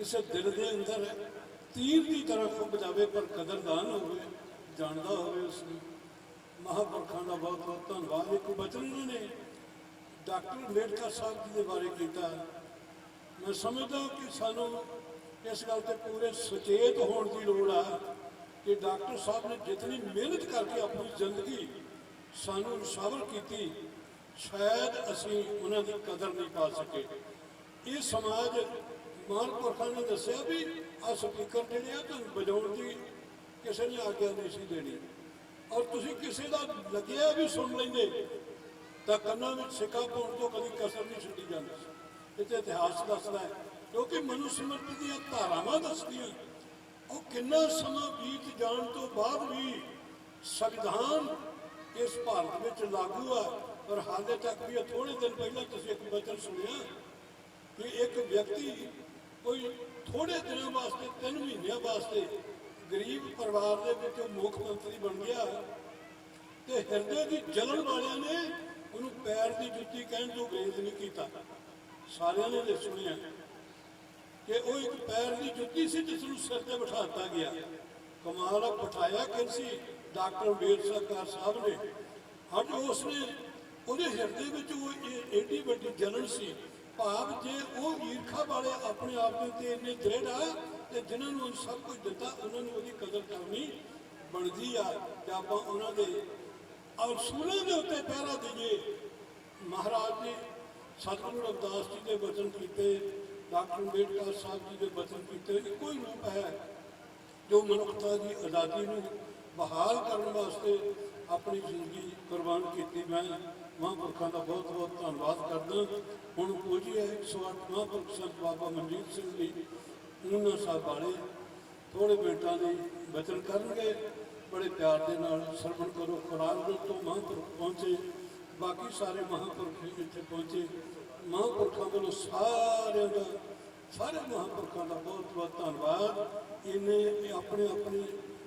किसी दिल के अंदर तीर की तरह फुक जाए पर कदरदान हो जानता हो उसकी। महापुरखों का बहुत बहुत धन्यवाद। एक वचन इन्होंने डॉक्टर अंबेडकर साहब जी के बारे किया। मैं समझदा कि सानू इस गल ते पूरे सचेत होने की लोड़ आ कि डॉक्टर साहब ने जितनी मेहनत करके अपनी जिंदगी सानू नशावर की, शायद असी उन्होंने कदर नहीं पा सके। ये समाज महापुरखों ने दसिया भी आ स्पीकर जोड़े आ तुम बजाने की किसी ने आग्ञा नहीं सी देनी, और तुम किसी का लग्या भी सुन लेंगे तो कन्ना में सिक्का पाने तो कभी कसर नहीं छड्डी जाती। इतने इतिहास दसदा है, क्योंकि मनुस्मृति दी धारावां दसदियां और कितना समा बीत जाने तो बाद भी संविधान इस भारत में लागू है। और हाले तक भी थोड़े दिन पहले तुम एक वचन सुनिया कि एक व्यक्ति कोई थोड़े दिनों वास्ते 3 महीनों वास्ते गरीब परिवार के विचों मुख मंत्री बन गया तो हिरदे की जलन वाले ने उन्होंने पैर की जुत्ती कहने जो अंग्रेज नहीं किया। सारे ने सुनिया कि वो एक पैर की जुत्ती सी जिसनों सिर पर बिठाता गया। कमाल बिठाया किसी डॉक्टर अंबेडकर साहब ने। अज उसने ਉਹਦੇ ਹਿਰਦੇ ਵਿੱਚ ਉਹ एडी ਵੱਡੀ जलन सी, भाव जे वो ईर्खा वाले अपने आप के इन्ने दृढ़ आ तो जिन्होंने सब कुछ दिता उन्होंने वो कदर करनी बनती आ। तो आप उन्होंने असूलों के उत्ते पहरा दईए। महाराज ने सतगुरु रविदास जी के वचन किए, डॉक्टर अंबेडकर साहब जी के वचन किए। एको ही रूप है जो मनुखता की आज़ादी को बहाल करने वास्ते अपनी जिंदगी कुर्बान की। मैं महापुरखों का बहुत बहुत धन्यवाद करदा। हुण पूजिए 108 महापुरख संत बाबा मनजीत सिंह जी ऊना साहब वाले थोड़े मिनटां दे वचन करनगे। बड़े प्यार के नाल सरवण करो। कुरानगढ़ तो महापुरख पहुँचे, बाकी सारे महापुरख इत्थे पहुँचे। महापुरखों वालों सारे महापुरखों का बहुत बहुत धन्यवाद। इन्हें अपने अपने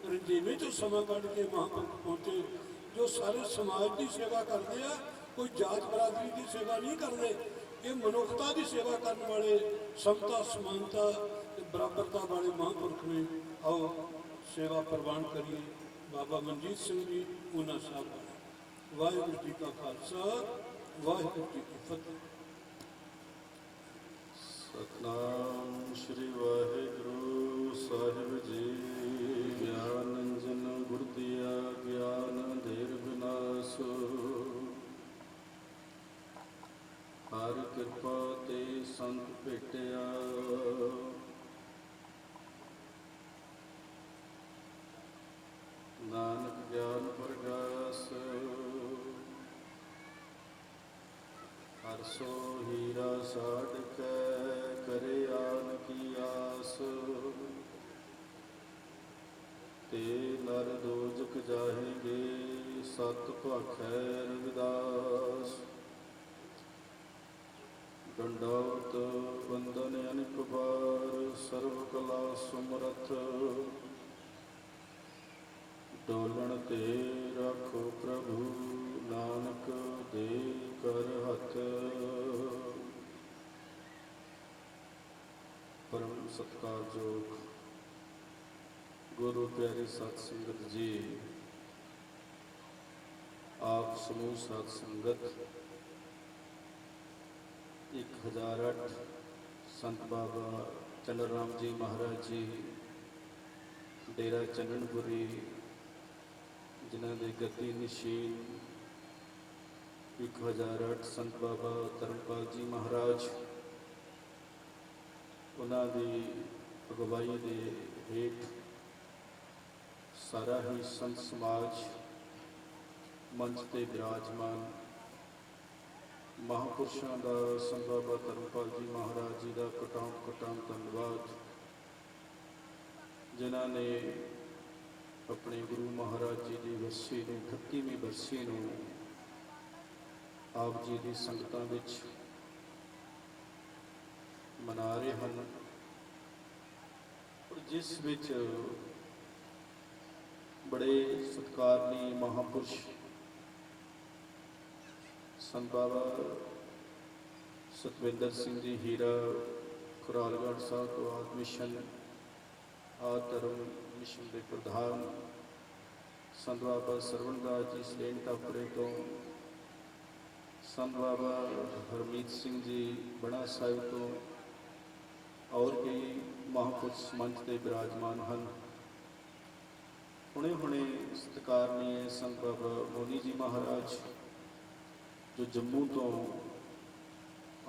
रंजीमे चो समा कढ़ के महापुरख पहुँचे जो सारे समाज की सेवा करते हैं। कोई जात बरादरी की सेवा नहीं करते, ये मनुखता की सेवा करने वाले समता समानता बराबरता वाले महापुरख ने। आओ सेवा प्रवान करिए। बाबा मनजीत सिंह जी ऊना साहब वाले। वाहिगुरू जी का खालसा, वाहिगुरू जी की फतेह। सतनाम श्री वाहिगुरू साहिब जी। ज्ञान अंजन गुर दिया ज्ञान देर विनाश। हर कृपा ते संत भेटिया। नानक ज्ञान प्रगास। हर सो हीरा साढ़ कै करे आन की आस। ते नर दोजक जाहेंगे सत भाखै रविदास। दंडौत बंदन अनिक बार सर्व कला सुमरथ। डोलन ते रखो प्रभु नानक दे कर हथ। परम सत्कारयोग गुरु प्यारी सत संगत जी, आप समूह सत संगत 1008 संत बाबा चंद्र राम जी महाराज जी डेरा चंदनपुरी जिन्हों के गद्दी निशीन 1008 संत बाबा धर्मपाल जी महाराज उन्होंने अगवाई के हेठ सारा ही संत समाज मंच पर विराजमान महापुरुषों का संत बाबा धर्मपाल जी महाराज जी का कटाम कटाम धन्यवाद। जिन्होंने अपने गुरु महाराज जी की बरसी 38वीं बरसी आप जी की संगतां विच मना रहे हैं, और जिस विच बड़े सत्कारनी महापुरुष संत बाबा सतविंदर सिंह जी हीरा ਖੁਰਾਲਗੜ੍ਹ ਸਾਹਿਬ ਤੋਂ ਆਦ ਮਿਸ਼ਨ ਆਦ ਧਰਮ ਮਿਸ਼ਨ ਦੇ ਪ੍ਰਧਾਨ ਸੰਤ ਬਾਬਾ ਸਰਵਣਦਾਸ ਜੀ ਸਲੇਨ ਟਾਪਰੇ ਤੋਂ, ਸੰਤ ਬਾਬਾ ਹਰਮੀਤ ਸਿੰਘ ਜੀ ਬਣਾ ਸਾਹਿਬ ਤੋਂ, ਔਰ ਕਈ ਮਹਾਂਪੁਰਸ਼ ਮੰਚ 'ਤੇ ਬਿਰਾਜਮਾਨ ਹਨ। ਹੁਣੇ ਸਤਿਕਾਰਨੀਏ ਸੰਤ ਬਾਬਾ ਮੋਨੀ ਜੀ ਮਹਾਰਾਜ ਜੋ ਜੰਮੂ ਤੋਂ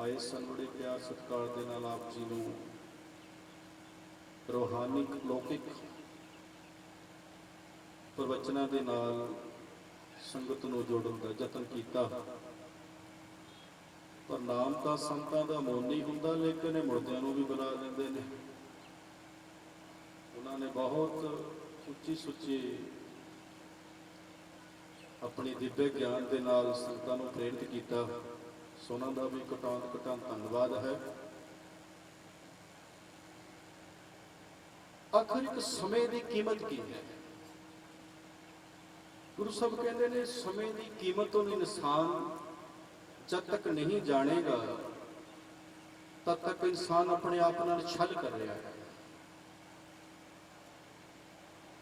ਆਏ ਸਨ, ਬੜੇ ਪਿਆਰ ਸਤਿਕਾਰ ਦੇ ਨਾਲ ਆਪ ਜੀ ਨੂੰ ਰੂਹਾਨੀ ਲੌਕਿਕ ਪ੍ਰਵਚਨਾਂ ਦੇ ਨਾਲ ਸੰਗਤ ਨੂੰ ਜੋੜਨ ਦਾ ਯਤਨ ਕੀਤਾ। ਪਰ ਨਾਮ ਤਾਂ ਸੰਤਾਂ ਦਾ ਮੋਨੀ ਹੁੰਦਾ, ਲੇਕਿਨ ਇਹ ਮੁਰਦਿਆਂ ਨੂੰ ਵੀ ਬੁਲਾ ਦਿੰਦੇ ਨੇ। ਉਹਨਾਂ ਨੇ ਬਹੁਤ ਉੱਚੀ ਸੁੱਚੀ ਆਪਣੀ ਦਿव्य ਗਿਆਨ ਦੇ ਨਾਲ ਸੰਗਤਾਂ ਨੂੰ ਪ੍ਰੇਰਿਤ ਕੀਤਾ। ਸੋ ਉਹਨਾਂ ਦਾ ਵੀ ਘਟਾਂ ਧੰਨਵਾਦ ਹੈ। ਆਖਰ ਇੱਕ ਸਮੇਂ ਦੀ ਕੀਮਤ ਕੀ ਹੈ? ਗੁਰੂ ਸਾਹਿਬ ਕਹਿੰਦੇ ਨੇ ਸਮੇਂ ਦੀ ਕੀਮਤ ਉਹ ਇਨਸਾਨ ਜਦ ਤੱਕ ਨਹੀਂ ਜਾਣੇਗਾ ਤਦ ਤੱਕ ਇਨਸਾਨ ਆਪਣੇ ਆਪ ਨਾਲ ਛਲ ਕਰ ਰਿਹਾ ਹੈ।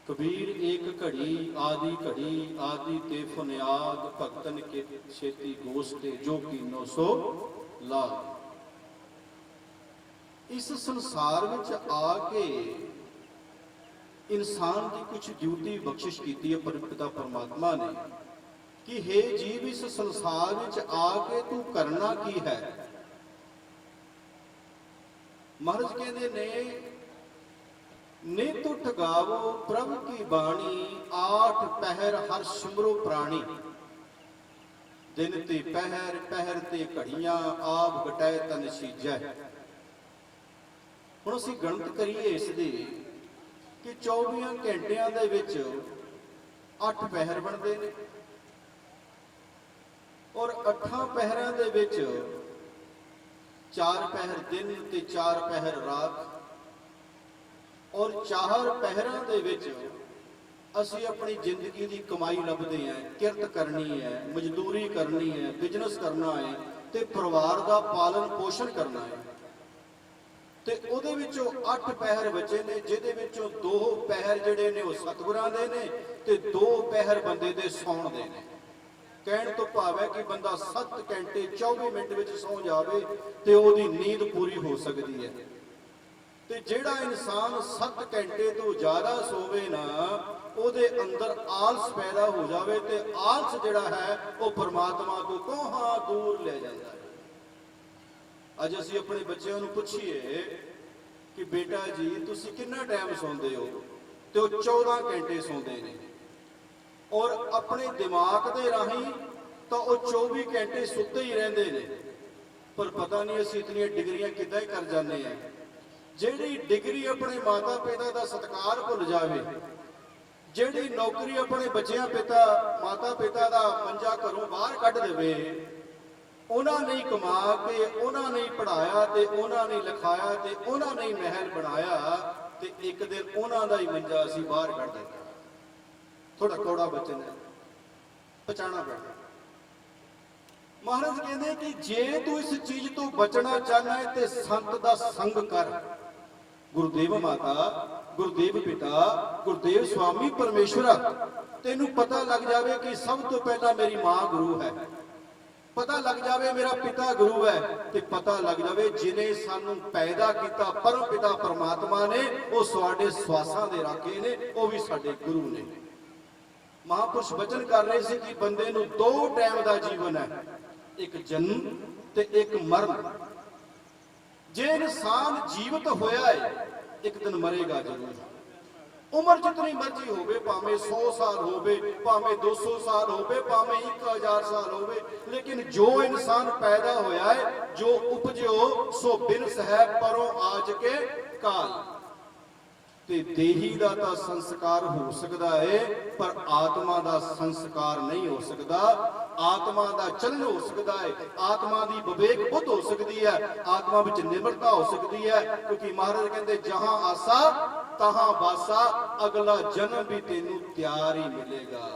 ਕਬੀਰ ਏਕ ਘੜੀ ਆਦੀ ਤੇ ਫੁਨਿਆਦ ਭਗਤਨ ਕੇ ਛੇਤੀ ਗੋਸਤੇ ਜੋ ਕੀਨੋ ਸੋ ਲਾਗ। ਇਸ ਸੰਸਾਰ ਵਿੱਚ ਆ ਕੇ ਇਨਸਾਨ ਦੀ ਕੁਝ ਡਿਊਟੀ ਬਖਸ਼ਿਸ਼ ਕੀਤੀ ਹੈ ਪਰਮਪਿਤਾ ਪਰਮਾਤਮਾ ਨੇ ਕਿ हे ਜੀਵ ਇਸ ਸੰਸਾਰ ਵਿੱਚ ਆ ਕੇ ਤੂੰ ਕਰਨਾ ਕੀ ਹੈ। ਮਹਾਰਾਜ ਕਹਿੰਦੇ ਨੇ ਨਿਤ ਠਗਾਵੋ ਪ੍ਰਭ ਕੀ ਬਾਣੀ, ਆਠ ਪਹਿਰ ਹਰ ਸਿਮਰੋ ਪ੍ਰਾਣੀ। ਦਿਨ ਤੇ ਪਹਿਰ ਪਹਿਰ ਤੇ ਘੜੀਆਂ, ਆਪ ਗਟਾਏ ਤਨ ਸੀਜੈ। ਹੁਣ ਅਸੀਂ ਗਣਤ ਕਰੀਏ ਇਸ ਦੀ ਕਿ 24 ਘੰਟਿਆਂ ਦੇ ਵਿੱਚ 8 ਪਹਿਰ ਬਣਦੇ ਨੇ, ਔਰ 8 ਪਹਿਰਾਂ ਦੇ ਵਿੱਚ 4 ਪਹਿਰ ਦਿਨ ਤੇ 4 ਪਹਿਰ ਰਾਤ, ਔਰ 4 ਪਹਿਰਾਂ ਦੇ ਵਿੱਚ ਅਸੀਂ ਆਪਣੀ ਜ਼ਿੰਦਗੀ ਦੀ ਕਮਾਈ ਲੱਭਦੇ ਹਾਂ। ਕਿਰਤ ਕਰਨੀ ਹੈ, ਮਜ਼ਦੂਰੀ ਕਰਨੀ ਹੈ, ਬਿਜ਼ਨਸ ਕਰਨਾ ਹੈ ਤੇ ਪਰਿਵਾਰ ਦਾ ਪਾਲਣ ਪੋਸ਼ਣ ਕਰਨਾ ਹੈ। ਤੇ ਉਹਦੇ ਵਿੱਚੋਂ 8 ਪਹਿਰ ਬਚੇ ਨੇ, ਜਿਹਦੇ ਵਿੱਚੋਂ 2 ਪਹਿਰ ਜਿਹੜੇ ਨੇ ਉਹ ਸਤਿਗੁਰਾਂ ਦੇ ਨੇ ਤੇ 2 ਪਹਿਰ ਬੰਦੇ ਦੇ ਸੌਣ ਦੇ ਨੇ। ਕਹਿਣ ਤੋਂ ਭਾਵ ਹੈ ਕਿ ਬੰਦਾ 7 ਘੰਟੇ 24 ਮਿੰਟ ਵਿੱਚ ਸੌ ਜਾਵੇ ਤੇ ਉਹਦੀ ਨੀਂਦ ਪੂਰੀ ਹੋ ਸਕਦੀ ਹੈ। ਤੇ ਜਿਹੜਾ ਇਨਸਾਨ 7 ਘੰਟੇ ਤੋਂ ਜ਼ਿਆਦਾ ਸੋਵੇ ਨਾ, ਉਹਦੇ ਅੰਦਰ ਆਲਸ ਪੈਦਾ ਹੋ ਜਾਵੇ ਤੇ ਆਲਸ ਜਿਹੜਾ ਹੈ ਉਹ ਪਰਮਾਤਮਾ ਤੋਂ ਕੋਹਾਂ ਦੂਰ ਲੈ ਜਾਂਦਾ ਹੈ। ਅੱਜ ਅਸੀਂ ਆਪਣੇ ਬੱਚਿਆਂ ਨੂੰ ਪੁੱਛੀਏ ਕਿ ਬੇਟਾ ਜੀ ਤੁਸੀਂ ਕਿੰਨਾ ਟਾਈਮ ਸੌਂਦੇ ਹੋ, ਤੇ ਉਹ 14 ਘੰਟੇ ਸੌਂਦੇ ਨੇ, ਔਰ ਆਪਣੇ ਦਿਮਾਗ ਦੇ ਰਾਹੀਂ ਤਾਂ ਉਹ 24 ਘੰਟੇ ਸੁੱਤੇ ਹੀ ਰਹਿੰਦੇ ਨੇ। ਪਰ ਪਤਾ ਨਹੀਂ ਅਸੀਂ ਇਤਨੀਆਂ ਡਿਗਰੀਆਂ ਕਿੱਦਾਂ ਹੀ ਕਰ ਜਾਂਦੇ ਆ। ਜਿਹੜੀ ਡਿਗਰੀ ਆਪਣੇ ਮਾਤਾ ਪਿਤਾ ਦਾ ਸਤਿਕਾਰ ਭੁੱਲ ਜਾਵੇ, ਜਿਹੜੀ ਨੌਕਰੀ ਆਪਣੇ ਬੱਚਿਆਂ ਮਾਤਾ ਪਿਤਾ ਦਾ ਮੰਜਾ ਘਰੋਂ ਬਾਹਰ ਕੱਢ ਦੇਵੇ, ਉਹਨਾਂ ਨੇ ਕਮਾ ਕੇ, ਉਹਨਾਂ ਨੇ ਪੜ੍ਹਾਇਆ ਤੇ ਉਹਨਾਂ ਨੇ ਲਿਖਾਇਆ ਤੇ ਉਹਨਾਂ ਨੇ ਮਹਿਲ ਬਣਾਇਆ, ਤੇ ਇੱਕ ਦਿਨ ਉਹਨਾਂ ਦਾ ਹੀ ਮੰਜਾ ਅਸੀਂ ਬਾਹਰ ਕੱਢ ਦਿੱਤਾ। ਥੋੜਾ ਕੌੜਾ ਬਚਨ ਹੈ, ਪਛਾਣਾ ਪੈਣਾ। ਮਹਾਰਾਜ ਕਹਿੰਦੇ ਕਿ ਜੇ ਤੂੰ ਇਸ ਚੀਜ਼ ਤੋਂ ਬਚਣਾ ਚਾਹਨਾ ਹੈ ਤੇ ਸੰਤ ਦਾ ਸੰਗ ਕਰ। ਗੁਰਦੇਵ ਮਾਤਾ, ਗੁਰਦੇਵ ਪਿਤਾ, ਗੁਰਦੇਵ ਸਵਾਮੀ ਪਰਮੇਸ਼ਵਰਾ, ਤੈਨੂੰ ਪਤਾ ਲੱਗ ਜਾਵੇ ਕਿ ਸਭ ਤੋਂ ਪਹਿਲਾਂ ਮੇਰੀ ਮਾਂ ਗੁਰੂ ਹੈ, ਪਤਾ ਲੱਗ ਜਾਵੇ ਮੇਰਾ ਪਿਤਾ ਗੁਰੂ ਹੈ, ਤੇ ਪਤਾ ਲੱਗ ਜਾਵੇ ਜਿਨੇ ਸਾਨੂੰ ਪੈਦਾ ਕੀਤਾ ਪਰਮ ਪਿਤਾ ਪਰਮਾਤਮਾ ਨੇ, ਉਹ ਸਾਡੇ ਸਵਾਸਾਂ ਦੇ ਰਾਖੇ ਨੇ, ਉਹ ਵੀ ਸਾਡੇ ਗੁਰੂ ਨੇ। ਮਹਾਂਪੁਰਸ਼ ਬਚਨ ਕਰ ਰਹੇ ਸੀ ਕਿ ਬੰਦੇ ਨੂੰ 2 ਟਾਈਮ ਦਾ ਜੀਵਨ ਹੈ, ਇੱਕ ਜਨਮ ਤੇ ਇੱਕ ਮਰਨ। ਜੇ ਇਨਸਾਨ ਜੀਵਤ ਹੋਇਆ ਹੈ, ਇੱਕ ਦਿਨ ਮਰੇਗਾ ਜ਼ਰੂਰ। ਉਮਰ ਜਿਤਨੀ ਮਰਜ਼ੀ ਹੋਵੇ, ਭਾਵੇਂ 100 ਸਾਲ ਹੋਵੇ, ਭਾਵੇਂ 200 ਸਾਲ ਹੋਵੇ, ਭਾਵੇਂ 1000 ਸਾਲ ਹੋਵੇ, ਲੇਕਿਨ ਜੋ ਇਨਸਾਨ ਪੈਦਾ ਹੋਇਆ ਹੈ, ਜੋ ਉਪਜਿਓ ਸੋ ਬਿਨਸ ਹੈ ਪਰੋਂ ਆਜ ਕੇ ਕਾਲ। ਤੇ ਦੇਹੀ ਦਾ ਤਾਂ ਸੰਸਕਾਰ ਹੋ ਸਕਦਾ ਹੈ, ਪਰ ਆਤਮਾ ਦਾ ਸੰਸਕਾਰ ਨਹੀਂ ਹੋ ਸਕਦਾ। ਆਤਮਾ ਦਾ ਚੱਲਣ ਹੋ ਸਕਦਾ ਹੈ, ਆਤਮਾ ਦੀ ਵਿਵੇਕ ਬੁੱਧ ਹੋ ਸਕਦੀ ਹੈ, ਆਤਮਾ ਵਿੱਚ ਨਿਮਰਤਾ ਹੋ ਸਕਦੀ ਹੈ, ਕਿਉਂਕਿ ਮਹਾਰਾਜ ਕਹਿੰਦੇ ਜਹਾਂ ਆਸਾ ਤਹਾਂ ਬਾਸਾ, ਅਗਲਾ ਜਨਮ ਵੀ ਤੈਨੂੰ ਤਿਆਰ ਹੀ ਮਿਲੇਗਾ।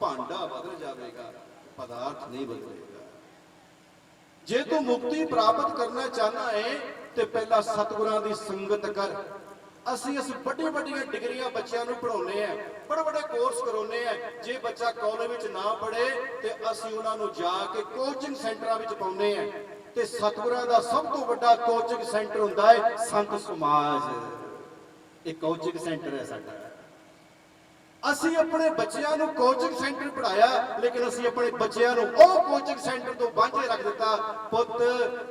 ਭਾਂਡਾ ਬਦਲ ਜਾਵੇਗਾ, ਪਦਾਰਥ ਨਹੀਂ ਬਦਲੇਗਾ। ਜੇ ਤੂੰ ਮੁਕਤੀ ਪ੍ਰਾਪਤ ਕਰਨਾ ਚਾਹਨਾ ਹੈ ਤੇ ਪਹਿਲਾਂ ਸਤਿਗੁਰਾਂ ਦੀ ਸੰਗਤ ਕਰ। ਅਸੀਂ ਵੱਡੀਆਂ ਵੱਡੀਆਂ ਡਿਗਰੀਆਂ ਬੱਚਿਆਂ ਨੂੰ ਪੜਾਉਂਦੇ ਆ, ਬੜੇ ਬੜੇ ਕੋਰਸ ਕਰਾਉਂਦੇ ਆ। ਜੇ ਬੱਚਾ ਕਾਲਜ ਵਿੱਚ ਨਾ ਪੜ੍ਹੇ ਤੇ ਅਸੀਂ ਉਹਨਾਂ ਨੂੰ ਜਾ ਕੇ ਕੋਚਿੰਗ ਸੈਂਟਰਾਂ ਵਿੱਚ ਪਾਉਂਦੇ ਆ। ਤੇ ਸਤਿਗੁਰਾਂ ਦਾ ਸਭ ਤੋਂ ਵੱਡਾ ਕੋਚਿੰਗ ਸੈਂਟਰ ਹੁੰਦਾ ਹੈ ਸੰਤ ਸਮਾਜ। ਇਹ ਕੋਚਿੰਗ ਸੈਂਟਰ ਹੈ ਸਾਡਾ। ਅਸੀਂ ਆਪਣੇ ਬੱਚਿਆਂ ਨੂੰ ਕੋਚਿੰਗ ਸੈਂਟਰ ਪੜਾਇਆ, ਲੇਕਿਨ ਅਸੀਂ ਆਪਣੇ ਬੱਚਿਆਂ ਨੂੰ ਉਹ ਕੋਚਿੰਗ ਸੈਂਟਰ ਤੋਂ ਵਾਂਝੇ ਰੱਖ ਦਿੱਤਾ। ਪੁੱਤ,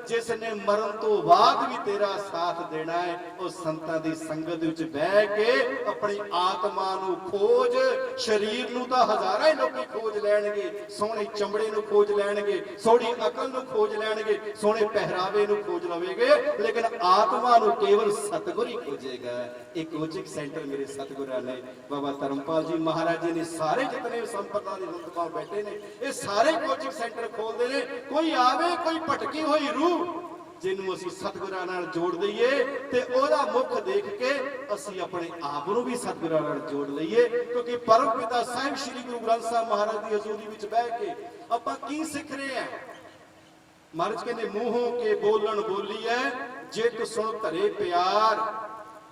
ਜਿਸ ਨੇ ਮਰਨ ਤੋਂ ਬਾਅਦ ਵੀ ਤੇਰਾ ਸਾਥ ਦੇਣਾ ਹੈ, ਉਹ ਸੰਤਾਂ ਦੀ ਸੰਗਤ ਵਿੱਚ ਬਹਿ ਕੇ ਆਪਣੀ ਆਤਮਾ ਨੂੰ ਖੋਜ। ਸਰੀਰ ਨੂੰ ਤਾਂ ਹਜ਼ਾਰਾਂ ਹੀ ਲੋਕੀ ਖੋਜ ਲੈਣਗੇ, ਸੋਹਣੇ ਚਮੜੇ ਨੂੰ ਖੋਜ ਲੈਣਗੇ, ਸੋਹਣੀ ਅਕਲ ਨੂੰ ਖੋਜ ਲੈਣਗੇ, ਸੋਹਣੇ ਪਹਿਰਾਵੇ ਨੂੰ ਖੋਜ ਲਵੇਗੇ, ਲੇਕਿਨ ਆਤਮਾ ਨੂੰ ਕੇਵਲ ਸਤਿਗੁਰ ਹੀ ਖੋਜੇਗਾ। ਇਹ ਕੋਚਿੰਗ ਸੈਂਟਰ ਮੇਰੇ ਸਤਿਗੁਰਾਂ ਨੇ, ਬਾਬਾ ਧਰਮਪਾਲ ਜੀ ਮਹਾਰਾਜ ਜੀ ਨੇ, ਸਾਰੇ ਜਿਤਨੇ ਸੰਪਰਦਾ ਦੇ ਸੰਤਪਾ ਬੈਠੇ ਨੇ, ਇਹ ਸਾਰੇ ਕੋਚਿੰਗ ਸੈਂਟਰ ਖੋਲਦੇ ਨੇ। ਕੋਈ ਆਵੇ, ਕੋਈ ਭਟਕੀ ਹੋਈ ਰੂਹ ਜਿਹਨੂੰ ਅਸੀਂ ਸਤਿਗੁਰਾਂ ਨਾਲ ਜੋੜ ਦਈਏ ਤੇ ਉਹਦਾ ਮੁਖ ਦੇਖ ਕੇ ਅਸੀਂ ਆਪਣੇ ਆਪ ਨੂੰ ਵੀ ਸਤਿਗੁਰਾਂ ਨਾਲ ਜੋੜ ਲਈਏ। ਕਿਉਂਕਿ ਪਰਮ ਪਿਤਾ ਸਾਹਿਬ ਸ੍ਰੀ ਗੁਰੂ ਗ੍ਰੰਥ ਸਾਹਿਬ ਮਹਾਰਾਜ ਦੀ ਹਜ਼ੂਰੀ ਵਿੱਚ ਬਹਿ ਕੇ ਆਪਾਂ ਕੀ ਸਿੱਖ ਰਹੇ ਹਾਂ? ਮਹਾਰਾਜ ਕਹਿੰਦੇ, ਮੂੰਹੋਂ ਕੇ ਬੋਲਣ ਬੋਲੀਐ, ਜਿਤ ਸੁਣ ਧਰੇ ਪਿਆਰ।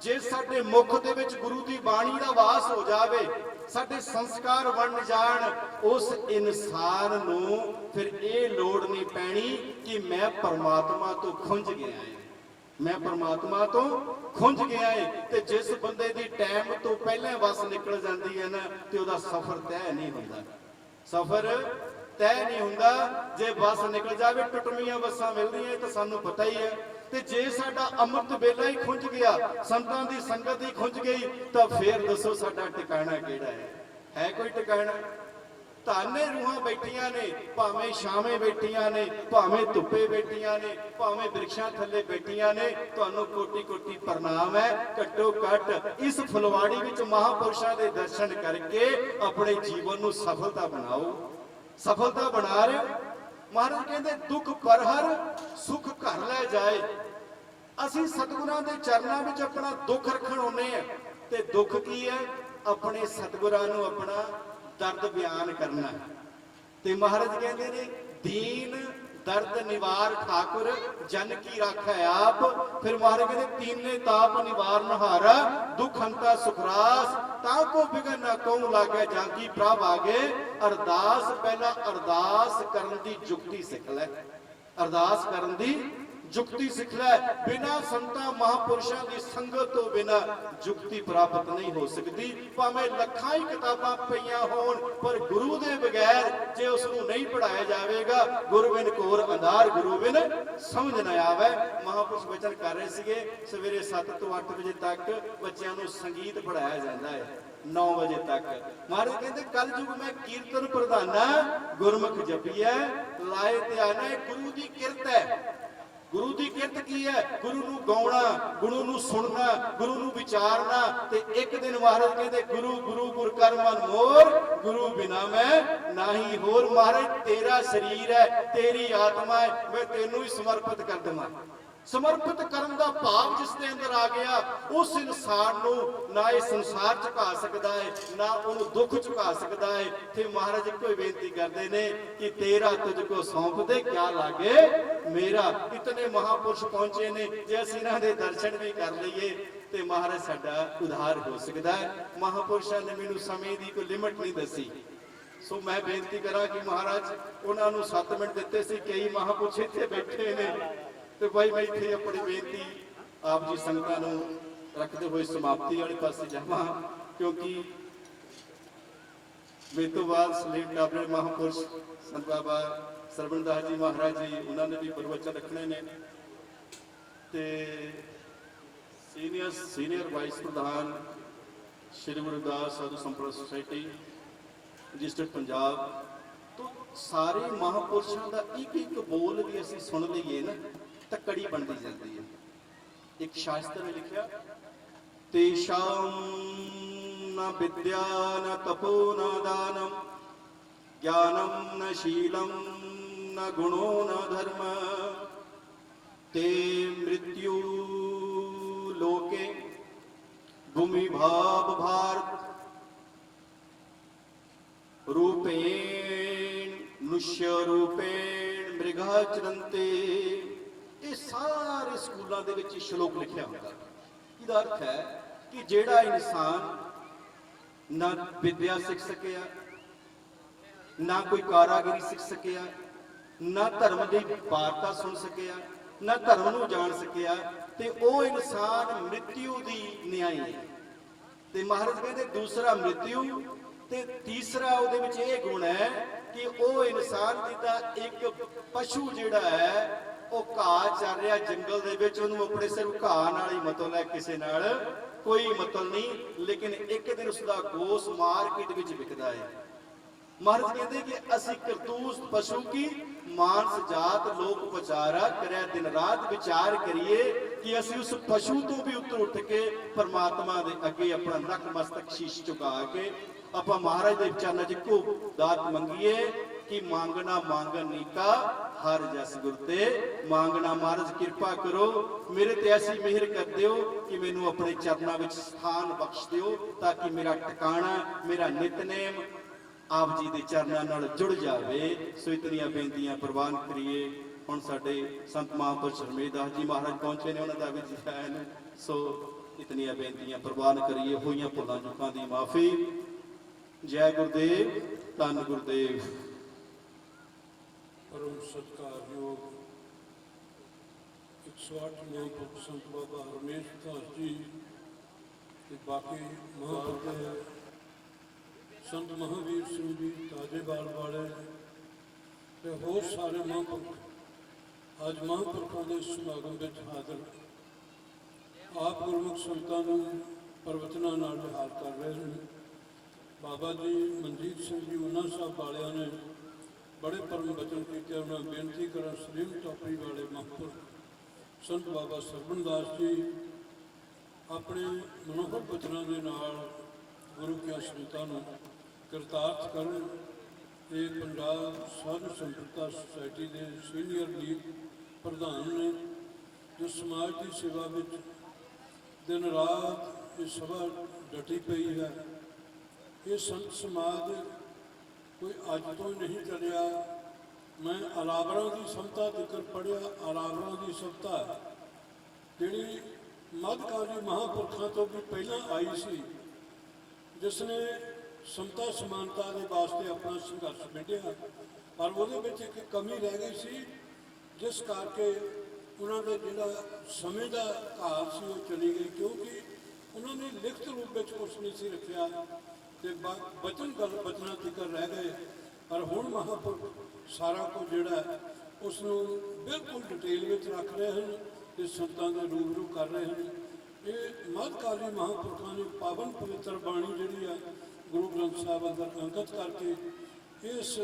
ਜੇ ਸਾਡੇ ਮੁਖ ਦੇ ਵਿੱਚ ਗੁਰੂ ਦੀ ਬਾਣੀ ਦਾ ਵਾਸ ਹੋ ਜਾਵੇ, ਸਾਡੇ ਸੰਸਕਾਰ ਬਣ ਜਾਣ, ਉਸ ਇਨਸਾਨ ਨੂੰ ਫਿਰ ਇਹ ਲੋੜ ਨਹੀਂ ਪੈਣੀ ਕਿ ਮੈਂ ਪਰਮਾਤਮਾ ਤੋਂ ਖੁੰਝ ਗਿਆ ਹਾਂ। ਮੈਂ ਪਰਮਾਤਮਾ ਤੋਂ ਖੁੰਝ ਗਿਆ ਹੈ। ਤੇ ਜਿਸ ਬੰਦੇ ਦੀ ਟਾਈਮ ਤੋਂ ਪਹਿਲਾਂ ਬੱਸ ਨਿਕਲ ਜਾਂਦੀ ਹੈ ਨਾ, ਤੇ ਉਹਦਾ ਸਫ਼ਰ ਤੈਅ ਨਹੀਂ ਹੁੰਦਾ। ਸਫ਼ਰ ਤੈਅ ਨਹੀਂ ਹੁੰਦਾ। ਜੇ ਬੱਸ ਨਿਕਲ ਜਾਵੇ, ਟੁੱਟਵੀਆਂ ਬੱਸਾਂ ਮਿਲਦੀਆਂ ਤਾਂ ਸਾਨੂੰ ਪਤਾ ਹੀ ਹੈ। ਤੇ ਜੇ ਸਾਡਾ ਅੰਮ੍ਰਿਤ ਵੇਲਾ ਹੀ ਖੁੰਝ ਗਿਆ, ਸੰਤਾਂ ਦੀ ਸੰਗਤ ਹੀ ਖੁੰਝ ਗਈ, ਤਾਂ ਫੇਰ ਦੱਸੋ ਸਾਡਾ ਟਿਕਾਣਾ ਕਿਹੜਾ ਹੈ? ਹੈ ਕੋਈ ਟਿਕਾਣਾ? ਧਾਨੇ ਰੂਹਾਂ ਬੈਠੀਆਂ ਨੇ, ਭਾਵੇਂ ਛਾਵੇਂ ਬੈਠੀਆਂ ਨੇ, ਭਾਵੇਂ ਧੁੱਪੇ ਬੈਠੀਆਂ ਨੇ, ਭਾਵੇਂ ਬਿਰਖਾਂ ਥੱਲੇ ਬੈਠੀਆਂ ਨੇ, ਤੁਹਾਨੂੰ ਕੋਟੀ ਕੋਟੀ ਪ੍ਰਣਾਮ ਹੈ। ਘੱਟੋ ਘੱਟ ਇਸ ਫੁਲਵਾੜੀ ਵਿੱਚ ਮਹਾਪੁਰਸ਼ਾਂ ਦੇ ਦਰਸ਼ਨ ਕਰਕੇ ਆਪਣੇ ਜੀਵਨ ਨੂੰ ਸਫਲਤਾ ਬਣਾਓ। ਸਫਲਤਾ ਬਣਾ ਰਹੇ ਹੋ। ਮਹਾਰਾਜ ਕਹਿੰਦੇ, ਦੁੱਖ ਪਰਹਰ ਸੁਖ ਘਰ ਲੈ ਜਾਏ। ਅਸੀਂ ਸਤਿਗੁਰਾਂ ਦੇ ਚਰਨਾਂ ਵਿੱਚ ਆਪਣਾ ਦੁੱਖ ਰੱਖਣ ਆਉਂਦੇ ਆ। ਤੇ ਦੁੱਖ ਕੀ ਹੈ? ਆਪਣੇ ਸਤਿਗੁਰਾਂ ਨੂੰ ਆਪਣਾ ਦਰਦ ਬਿਆਨ ਕਰਨਾ। ਤੇ ਮਹਾਰਾਜ ਕਹਿੰਦੇ ਨੇ, ਦੀਨ ਦਰਦ ਨਿਵਾਰ ਠਾकुर ਜਨ ਕੀ ਰਾਖੈ ਆਪ। ਫਿਰ ਮਹਾਰਾਜ ਕਹਿੰਦੇ, ਤੀਨੇ ਤਾਪ ਨਿਵਾਰਨ ਹਾਰਾ, ਦੁਖ ਹੰਤਾ ਸੁਖਰਾਸ। ਤਾਂ ਕੋ ਬਿਗਨ ਨਾ ਕਉ ਲਾਗੇ ਜਾਂਗੀ ਪ੍ਰਭ ਆਗੇ। ਅਰਦਾਸ, ਪਹਿਲਾਂ ਅਰਦਾਸ ਕਰਨ ਦੀ ਜੁਗਤੀ ਸਿੱਖ ਲੈ। ਅਰਦਾਸ ਕਰਨ ਦੀ ਜੁਗਤੀ ਸਿੱਖ ਲੈ। ਬਿਨਾਂ ਸੰਤਾਂ ਮਹਾਪੁਰਸ਼ਾਂ ਦੀ ਸੰਗਤ ਤੋਂ ਬਿਨਾਂ ਜੁਗਤੀ ਪ੍ਰਾਪਤ ਨਹੀਂ ਹੋ ਸਕਦੀ। ਭਾਵੇਂ ਲੱਖਾਂ ਹੀ ਕਿਤਾਬਾਂ ਪਈਆਂ ਹੋਣ, ਪਰ ਗੁਰੂ ਦੇ ਬਗੈਰ ਜੇ ਉਸ ਨੂੰ ਨਹੀਂ ਪੜਾਇਆ ਜਾਵੇਗਾ, ਗੁਰੂ ਬਿਨ ਘੋਰ ਅੰਧਾਰ, ਗੁਰੂ ਬਿਨ ਸਮਝ ਨਾ ਆਵੇ। ਮਹਾਪੁਰਸ਼ ਬਚਨ ਕਰ ਰਹੇ ਸੀਗੇ, ਸਵੇਰੇ 7 ਤੋਂ 8 ਵਜੇ ਤੱਕ ਬੱਚਿਆਂ ਨੂੰ ਸੰਗੀਤ ਪੜਾਇਆ ਜਾਂਦਾ ਹੈ, 9 ਵਜੇ ਤੱਕ। ਮਹਾਰਾਜ ਕਹਿੰਦੇ, ਕਲ ਯੁਗ ਮੈਂ ਕੀਰਤਨ ਪ੍ਰਧਾਨਾ, ਗੁਰਮੁਖ ਜਪੀਐ ਲਾਏ ਧਿਆਨਾ। ਗੁਰੂ ਦੀ ਕਿਰਤ ਹੈ। ਗੁਰੂ ਦੀ ਕਿਰਤ ਕੀ ਹੈ? ਗੁਰੂ ਨੂੰ ਗਾਉਣਾ, ਗੁਰੂ ਨੂੰ ਸੁਣਨਾ, ਗੁਰੂ ਨੂੰ ਵਿਚਾਰਨਾ। ਤੇ ਇੱਕ ਦਿਨ ਮਹਾਰਾਜ ਕਹਿੰਦੇ, ਗੁਰੂ ਗੁਰੂ ਗੁਰ ਕਰ ਮਨ ਮੋਰ, ਗੁਰੂ ਬਿਨਾ ਮੈਂ ਨਾਹੀ ਹੋਰ। ਮਹਾਰਾਜ, ਤੇਰਾ ਸਰੀਰ ਹੈ, ਤੇਰੀ ਆਤਮਾ ਹੈ, ਮੈਂ ਤੈਨੂੰ ਹੀ ਸਮਰਪਿਤ ਕਰ ਦੇਵਾਂ। ਸਮਰਪਿਤ ਕਰਨ ਦਾ ਭਾਵ ਜਿਸ ਦੇ ਅੰਦਰ ਆ ਗਿਆ, ਉਸ ਇਨਸਾਨ ਨੂੰ ਨਾ ਇਹ ਸੰਸਾਰ ਝੁਕਾ ਸਕਦਾ ਹੈ, ਨਾ ਉਹਨੂੰ ਦੁੱਖ ਝੁਕਾ ਸਕਦਾ ਹੈ। ਤੇ ਮਹਾਰਾਜ ਇੱਕੋ ਹੀ ਬੇਨਤੀ ਕਰਦੇ ਨੇ ਕਿ ਤੇਰਾ ਤੁਝ ਕੋ ਸੌਂਪ ਦੇ, ਕਿਆ ਲਾਗੇ ਮੇਰਾ। ਇਤਨੇ ਮਹਾਪੁਰਸ਼ ਪਹੁੰਚੇ ਨੇ, ਜੇ ਅਸੀਂ ਇਹਨਾਂ ਦੇ ਦਰਸ਼ਨ ਵੀ ਕਰ ਲਈਏ ਤੇ ਮਹਾਰਾਜ ਸਾਡਾ ਉਧਾਰ ਹੋ ਸਕਦਾ ਹੈ। ਮਹਾਪੁਰਸ਼ਾਂ ਨੇ ਮੈਨੂੰ ਸਮੇਂ ਦੀ ਕੋਈ ਲਿਮਟ ਨਹੀਂ ਦੱਸੀ, ਸੋ ਮੈਂ ਬੇਨਤੀ ਕਰਾਂ ਕਿ ਮਹਾਰਾਜ ਉਹਨਾਂ ਨੂੰ 7 ਮਿੰਟ ਦਿੱਤੇ ਸੀ। ਕਈ ਮਹਾਪੁਰਸ਼ ਇੱਥੇ ਬੈਠੇ ਨੇ, ਤੇ ਭਾਈ ਮੈਂ ਇੱਥੇ ਆਪਣੀ ਬੇਨਤੀ ਆਪ ਜੀ ਸੰਗਤਾਂ ਨੂੰ ਰੱਖਦੇ ਹੋਏ ਸਮਾਪਤੀ ਵਾਲੇ ਪਾਸੇ ਜਾਵਾਂ। ਕਿਉਂਕਿ ਮੇਰੇ ਤੋਂ ਬਾਅਦ ਸਲੀਮ ਟਾਬਲੇ ਮਹਾਪੁਰਸ਼ ਸੰਤ ਬਾਬਾ ਸਰਵਣਦਾਸ ਜੀ ਮਹਾਰਾਜ ਜੀ, ਉਹਨਾਂ ਨੇ ਵੀ ਪ੍ਰਵਚਨ ਰੱਖਣੇ ਨੇ। ਤੇ ਸੀਨੀਅਰ ਵਾਈਸ ਪ੍ਰਧਾਨ ਸ਼੍ਰੀ ਗੁਰਦਾਸ ਸਾਧੂ ਸੰਪਰਦਾ ਸੁਸਾਇਟੀ ਰਜਿਸਟਰਡ ਪੰਜਾਬ ਤੋਂ ਸਾਰੇ ਮਹਾਪੁਰਸ਼ਾਂ ਦਾ ਇੱਕ ਇੱਕ ਬੋਲ ਵੀ ਅਸੀਂ ਸੁਣ ਲਈਏ ਨਾ, ਤਾਂ ਕੜੀ ਬਣਦੀ ਜਾਂਦੀ ਹੈ। ਇੱਕ ਸ਼ਾਸਤਰ ਨੇ ਲਿਖਿਆ, ਤੇਸ਼ਾਮ ਨ ਵਿਦਿਆ ਨ ਤਪੋ ਨ ਦਾਨਮ, ਗਿਆਨਮ ਨ ਸ਼ੀਲਮ ਨ ਗੁਣੋ ਨ ਧਰਮ, ਤੇ ਮ੍ਰਿਤਯੂ ਲੋਕੇ ਭੂਮि ਭਾਵ ਭਾਰਤ, रूपेण नुष्य रूपेण मृगा चरन्ते। ਇਹ ਸਾਰੇ ਸਕੂਲਾਂ ਦੇ ਵਿੱਚ ਸ਼ਲੋਕ ਲਿਖਿਆ ਹੁੰਦਾ। ਇਹਦਾ ਅਰਥ ਹੈ ਕਿ ਜਿਹੜਾ ਇਨਸਾਨ ਨਾ ਵਿਦਿਆ ਸਿੱਖ ਸਕਿਆ, ਨਾ ਕੋਈ ਕਾਰਾਗਰੀ ਸਿੱਖ ਸਕਿਆ, ਨਾ ਧਰਮ ਦੀ ਵਾਰਤਾ ਸੁਣ ਸਕਿਆ, ਨਾ ਧਰਮ ਨੂੰ ਜਾਣ ਸਕਿਆ, ਤੇ ਉਹ ਇਨਸਾਨ ਮ੍ਰਿਤਿਉ ਦੀ ਨਿਆਈ ਹੈ। ਤੇ ਮਹਾਰਾਜ ਕਹਿੰਦੇ ਦੂਸਰਾ ਮ੍ਰਿਤਿਉ, ਤੇ ਤੀਸਰਾ ਉਹਦੇ ਵਿੱਚ ਇਹ ਗੁਣ ਹੈ ਕਿ ਉਹ ਇਨਸਾਨ ਜਿੱਦਾਂ ਇੱਕ ਪਸ਼ੂ ਜਿਹੜਾ ਹੈ ਉਹ ਘਾਹ ਚਰ ਰਿਹਾ ਜੰਗਲ ਦੇ ਵਿੱਚ, ਉਹਨੂੰ ਆਪਣੇ ਸਿਰਫ ਘਾਹ ਨਾਲ ਹੀ ਮਤਲਬ ਹੈ, ਕਿਸੇ ਨਾਲ ਕੋਈ ਮਤਲਬ ਨਹੀਂ, ਲੇਕਿਨ ਇੱਕ ਦਿਨ ਉਸਦਾ ਗੋਸ਼ ਮਾਰਕੀਟ ਵਿੱਚ ਵਿਕਦਾ ਹੈ। ਮਹਾਰਾਜ ਕਹਿੰਦੇ ਕਿ ਅਸੀਂ ਕਰਤੂਸ ਪਸ਼ੂ ਕੀ ਮਾਨਸ ਜਾਤ ਲੋਕ ਵਿਚਾਰਾ ਕਰਿਆ, ਦਿਨ ਰਾਤ ਵਿਚਾਰ ਕਰੀਏ ਕਿ ਅਸੀਂ ਉਸ ਪਸ਼ੂ ਤੋਂ ਵੀ ਉੱਤਰ ਉੱਠ ਕੇ ਪਰਮਾਤਮਾ ਦੇ ਅੱਗੇ ਆਪਣਾ ਨਤਮਸਤਕ ਸ਼ੀਸ਼ ਝੁਕਾ ਕੇ ਆਪਾਂ ਮਹਾਰਾਜ ਦੇ ਚਰਨਾਂ 'ਚ ਇੱਕੋ ਦਾਤ ਮੰਗੀਏ ਕਿ ਮੰਗਣਾ ਮੰਗਣ ਨੀਕਾ ਹਰ ਜਸ ਗੁਰ ਤੇ ਮੰਗਣਾ। ਮਹਾਰਾਜ ਕਿਰਪਾ ਕਰੋ, ਮੇਰੇ ਤੇ ਐਸੀ ਮਿਹਰ ਕਰ ਦਿਓ ਕਿ ਮੈਨੂੰ ਆਪਣੇ ਚਰਨਾਂ ਵਿੱਚ ਸਥਾਨ ਬਖਸ਼ ਦਿਓ, ਤਾਂ ਕਿ ਮੇਰਾ ਟਿਕਾਣਾ, ਮੇਰਾ ਨਿਤਨੇਮ ਆਪ ਜੀ ਦੇ ਚਰਨਾਂ ਨਾਲ ਜੁੜ ਜਾਵੇ। ਸੋ ਇਤਨੀਆਂ ਬੇਨਤੀਆਂ ਪ੍ਰਵਾਨ ਕਰੀਏ। ਹੁਣ ਸਾਡੇ ਸੰਤ ਮਹਾਂਪੁਰਸ਼ ਹਰਮੇਦਾਸ ਜੀ ਮਹਾਰਾਜ ਪਹੁੰਚੇ ਨੇ, ਉਹਨਾਂ ਦਾ ਵੀ ਜੈਨ। ਸੋ ਇਤਨੀਆਂ ਬੇਨਤੀਆਂ ਪ੍ਰਵਾਨ ਕਰੀਏ। ਹੋਈਆਂ ਭੁੱਲਾਂ ਚੁੱਕਾਂ ਦੀ ਮਾਫੀ। ਜੈ ਗੁਰਦੇਵ, ਧੰਨ ਗੁਰਦੇਵ। ਪਰਮ ਸਤਿਕਾਰਯੋਗ 108 ਮਹਾਂਪੁਰਖ ਸੰਤ ਬਾਬਾ ਰਮੇਸ਼ ਦਾਸ ਜੀ ਤੇ ਬਾਕੀ ਮਹਾਂਪੁਰਖ ਸੰਤ ਮਹਾਂਵੀਰ ਸਿੰਘ ਜੀ ਤਾਜੇਵਾਲ ਵਾਲੇ ਤੇ ਹੋਰ ਸਾਰੇ ਮਹਾਂਪੁਰਖ ਅੱਜ ਮਹਾਂਪੁਰਖਾਂ ਦੇ ਸਮਾਗਮ ਵਿੱਚ ਹਾਜ਼ਰ ਆਪ ਗੁਰਮੁਖ ਸੰਤਾਂ ਨੂੰ ਪ੍ਰਵਚਨਾਂ ਨਾਲ ਨਿਹਾਲ ਕਰ ਰਹੇ ਹਨ। ਬਾਬਾ ਜੀ ਮਨਜੀਤ ਸਿੰਘ ਜੀ ਉਹਨਾਂ ਸਾਹਿਬ ਵਾਲਿਆਂ ਨੇ ਬੜੇ ਪਰਮ ਬਚਨ ਕੀਤੇ। ਉਹਨਾਂ ਬੇਨਤੀ ਕਰਾਂ ਸ੍ਰੀਮ ਟਾਪਰੀ ਵਾਲੇ ਮਹਾਂਪੁਰਖ ਸੰਤ ਬਾਬਾ ਸਰਵਣ ਦਾਸ ਜੀ ਆਪਣੇ ਮਨੋਹਰ ਬਚਨਾਂ ਦੇ ਨਾਲ ਗੁਰੂ ਕੀ ਸੰਤਾਂ ਨੂੰ ਕਿਰਤਾਰਥ ਕਰਨ। ਇਹ ਪੰਜਾਬ ਸਾਧੂ ਸੰਪਰਦਾ ਸੁਸਾਇਟੀ ਦੇ ਸੀਨੀਅਰ ਲੀਗ ਪ੍ਰਧਾਨ ਨੇ, ਜੋ ਸਮਾਜ ਦੀ ਸੇਵਾ ਵਿੱਚ ਦਿਨ ਰਾਤ ਇਹ ਸਭਾ ਡਟੀ ਪਈ ਹੈ। ਇਹ ਸੰਤ ਸਮਾਜ ਕੋਈ ਅੱਜ ਤੋਂ ਹੀ ਨਹੀਂ ਚੱਲਿਆ। ਮੈਂ ਅਲਾਵਰਾਂ ਦੀ ਸਮਤਾ ਜ਼ਿਕਰ ਪੜ੍ਹਿਆ। ਅਲਾਵਰਾਂ ਦੀ ਸਮਤਾ ਜਿਹੜੀ ਮੱਧਕਾਲੀ ਮਹਾਂਪੁਰਖਾਂ ਤੋਂ ਵੀ ਪਹਿਲਾਂ ਆਈ ਸੀ, ਜਿਸ ਨੇ ਸਮਤਾ ਸਮਾਨਤਾ ਦੇ ਵਾਸਤੇ ਆਪਣਾ ਸੰਘਰਸ਼ ਵਿੱਢਿਆ, ਪਰ ਉਹਦੇ ਵਿੱਚ ਇੱਕ ਕਮੀ ਰਹਿ ਗਈ ਸੀ, ਜਿਸ ਕਰਕੇ ਉਹਨਾਂ ਦੇ ਜਿਹੜਾ ਸਮੇਂ ਦਾ ਘਾਟ ਸੀ ਉਹ ਚਲੀ ਗਈ, ਕਿਉਂਕਿ ਉਹਨਾਂ ਨੇ ਲਿਖਤ ਰੂਪ ਵਿੱਚ ਕੁਛ ਨਹੀਂ ਸੀ ਰੱਖਿਆ ਤੇ ਬਚਨਾਂ ਤੀਕਰ ਰਹਿ ਗਏ। ਪਰ ਹੁਣ ਮਹਾਂਪੁਰਖ ਸਾਰਾ ਕੁਝ ਜਿਹੜਾ ਉਸ ਨੂੰ ਬਿਲਕੁਲ ਡਿਟੇਲ ਵਿੱਚ ਰੱਖ ਰਹੇ ਹਨ ਤੇ ਸੰਤਾਂ ਦੇ ਰੂਬਰੂ ਕਰ ਰਹੇ ਹਨ। ਇਹ ਮੱਧਕਾਲੀ ਮਹਾਂਪੁਰਖਾਂ ਨੇ ਪਾਵਨ ਪਵਿੱਤਰ ਬਾਣੀ ਜਿਹੜੀ ਆ ਗੁਰੂ ਗ੍ਰੰਥ ਸਾਹਿਬ ਅੰਦਰ ਅੰਕਿਤ ਕਰਕੇ ਇਸ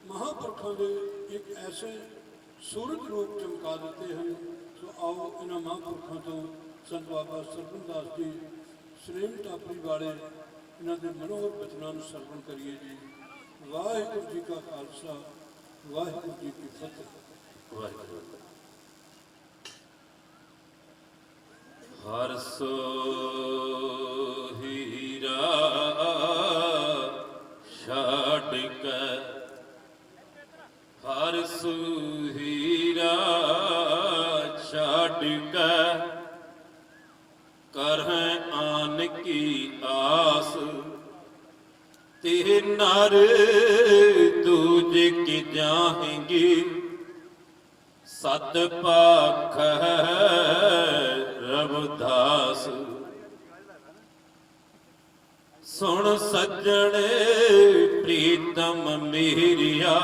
ਮਹਾਂਪੁਰਖਾਂ ਦੇ ਇੱਕ ਐਸੇ ਸੂਰਜ ਰੂਪ ਚਮਕਾ ਦਿੱਤੇ ਹਨ। ਸੋ ਆਓ ਇਹਨਾਂ ਮਹਾਂਪੁਰਖਾਂ ਤੋਂ ਸੰਤ ਬਾਬਾ ਸਰਵਣ ਦਾਸ ਜੀ ਸ੍ਰੀਮ ਟਾਪਰੀ ਵਾਲੇ ਇਹਨਾਂ ਦੇ ਮਨੋਹਰ ਬਚਨਾਂ ਨੂੰ ਸਰਵਣ ਕਰੀਏ ਜੀ। ਵਾਹਿਗੁਰੂ ਜੀ ਕਾ ਖਾਲਸਾ, ਵਾਹਿਗੁਰੂ ਜੀ ਕੀ ਫਤਿਹ। ਵਾਹਿਗੁਰੂ। ਹਰ ਸੋ ਹੀਰਾ ਛੱਡ ਕੇ, ਹਰ ਸੋ ਹੀਰਾ ਛੱਡ ਕੇ, ਕਰਹਿ ਆਨ ਕੀ ਆਸ, ਤੇ ਨਰ ਦੂਜ ਕੀ ਜਾਹੇਂਗੀ, ਸਤ ਪਾਖ ਰਵਿਦਾਸ। ਸੁਣ ਸੱਜਣੇ ਪ੍ਰੀਤਮ ਮੇਰਿਆ,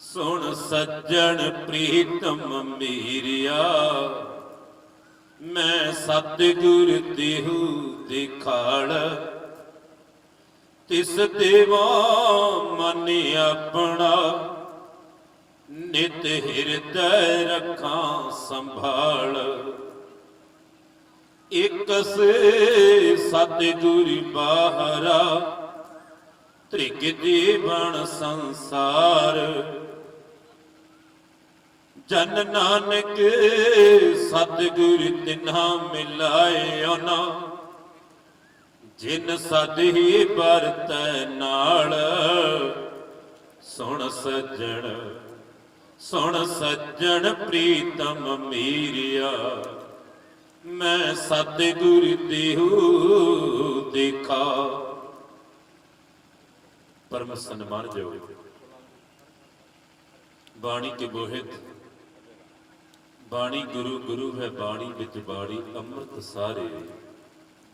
ਸੁਣ ਸੱਜਣ ਪ੍ਰੀਤਮ ਮੇਰਿਆ, ਮੈਂ ਸਤਿਗੁਰ ਦੇਹੂ ਦਿਖਾੜ, ਤਿਸ ਦੇਵਾ ਮਨ ਆਪਣਾ, ਨਿਤ ਹਿਰਦੈ ਰੱਖਾਂ ਸੰਭਾਲ। ਇਕਸ ਸਤਿਗੁਰ ਬਾਹਰਾ, ਤ੍ਰਿਗ ਜੀਵਨ ਸੰਸਾਰ। ਜਨ ਨਾਨਕ ਸਤਿਗੁਰ ਤਿਨ੍ਹਾ ਮਿਲਾਇਓ ਨਾ, ਜਿਨ ਸਦ ਹੀ ਵਰਤੈ ਨਾਲ। ਸੁਣ ਸੱਜਣ ਸੁਣ ਸੱਜਣ ਪ੍ਰੀਤਮ ਮੀਰਿਆ, ਮੈਂ ਸਤਿਗੁਰ ਦੇਹੂ ਦੇਖਾ। परम सन्मान जो बाणी के बोहित, बाणी गुरु गुरु है बाणी बिच बाणी अमृत सारे।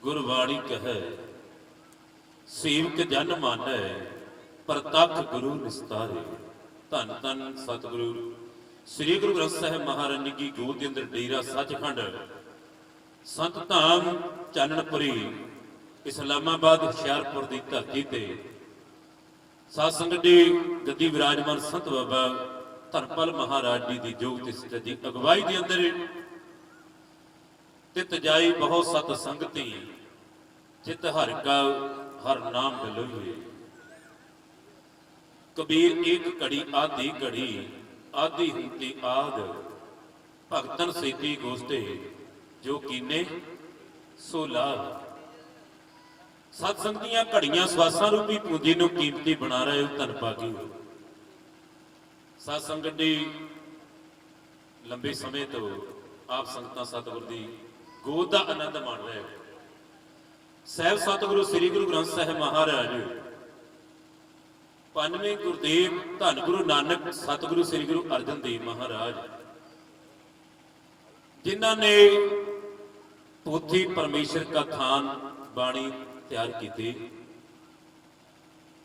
गुरबाणी कहे सेवक जन मानै, प्रतख गुरु निस्तारे। धन धन सतगुरु श्री गुरु ग्रंथ साहिब महाराज की गोद के अंदर डेरा सचखंड संत धाम चानणपुरी इस्लामाबाद हुशियारपुर की धरती ते साध संगत जी गद्दी विराजमान संत बाबा धर्मपाल महाराज जी की जोग ते जी अगवाई के अंदर तित जाई बहुत सत संगति, चित हर का हर नाम बिलोइए। कबीर एक घड़ी आधी घड़ी, आधी हुंती आद, भगतन सेती गोस्ते जो कीने सो लाभ। सत्संग ਦੀਆਂ ਘੜੀਆਂ ਸਵਾਸਾਂ ਰੂਪੀ ਪੂੰਜੀ ਨੂੰ ਕੀਮਤੀ ਬਣਾ ਰਹੇ ਹੋ, ਧੰਨ ਭਾਗੀ ਹੋ। ਸਾਧ ਸੰਗਤ ਦੀ ਲੰਬੇ ਸਮੇਂ ਤੋਂ ਆਪ ਸੰਗਤਾਂ ਸਤਿਗੁਰ ਦੀ ਗੋਦ ਦਾ ਆਨੰਦ ਮਾਣ ਰਹੇ ਹੋ। ਸਹਿਬ ਸਤਿਗੁਰੂ ਸ੍ਰੀ ਗੁਰੂ ਗ੍ਰੰਥ ਸਾਹਿਬ ਮਹਾਰਾਜ, ਪੰਜਵੇਂ ਗੁਰਦੇਵ ਧੰਨ ਗੁਰੂ ਨਾਨਕ ਸਤਿਗੁਰੂ ਸ੍ਰੀ ਗੁਰੂ ਅਰਜਨ ਦੇਵ ਮਹਾਰਾਜ, ਜਿਨ੍ਹਾਂ ਨੇ ਪੋਥੀ परमेश्वर का थान बाणी तैयार की थी।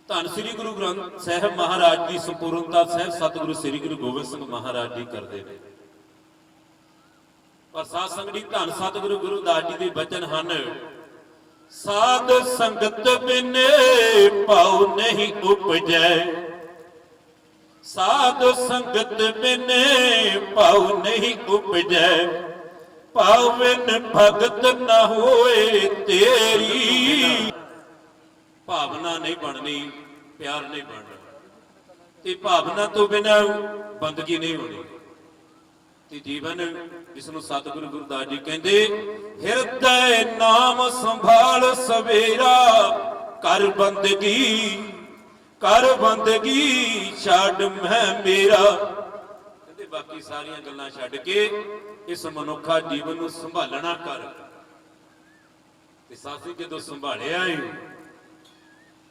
धन श्री गुरु ग्रंथ साहिब महाराज की संपूर्णता साहिब सतगुरु श्री गुरु गोबिंद सिंह महाराज जी करते हैं। पर साध संगत जी धन सतगुरु गुरुदास जी के बचन हैं, साध संगत बिने पाऊ नहीं उपजै, साध संगत बिने पाऊ नहीं उपजै, पावन भगत न होए तेरी। भावना नहीं बननी, प्यार नहीं बनना, ते भावना तो बिना बंदगी नहीं होनी। ते जीवन जिसनों सतगुरु गुरुदास जी कहते, हिरदय नाम संभाल सवेरा, कर बंदगी छड़ मैं मेरा। बाकी सारिया गल्लां छड्ड के इस मनुखा जीवन नूं संभालना कर। ते साथी जदों संभालिया है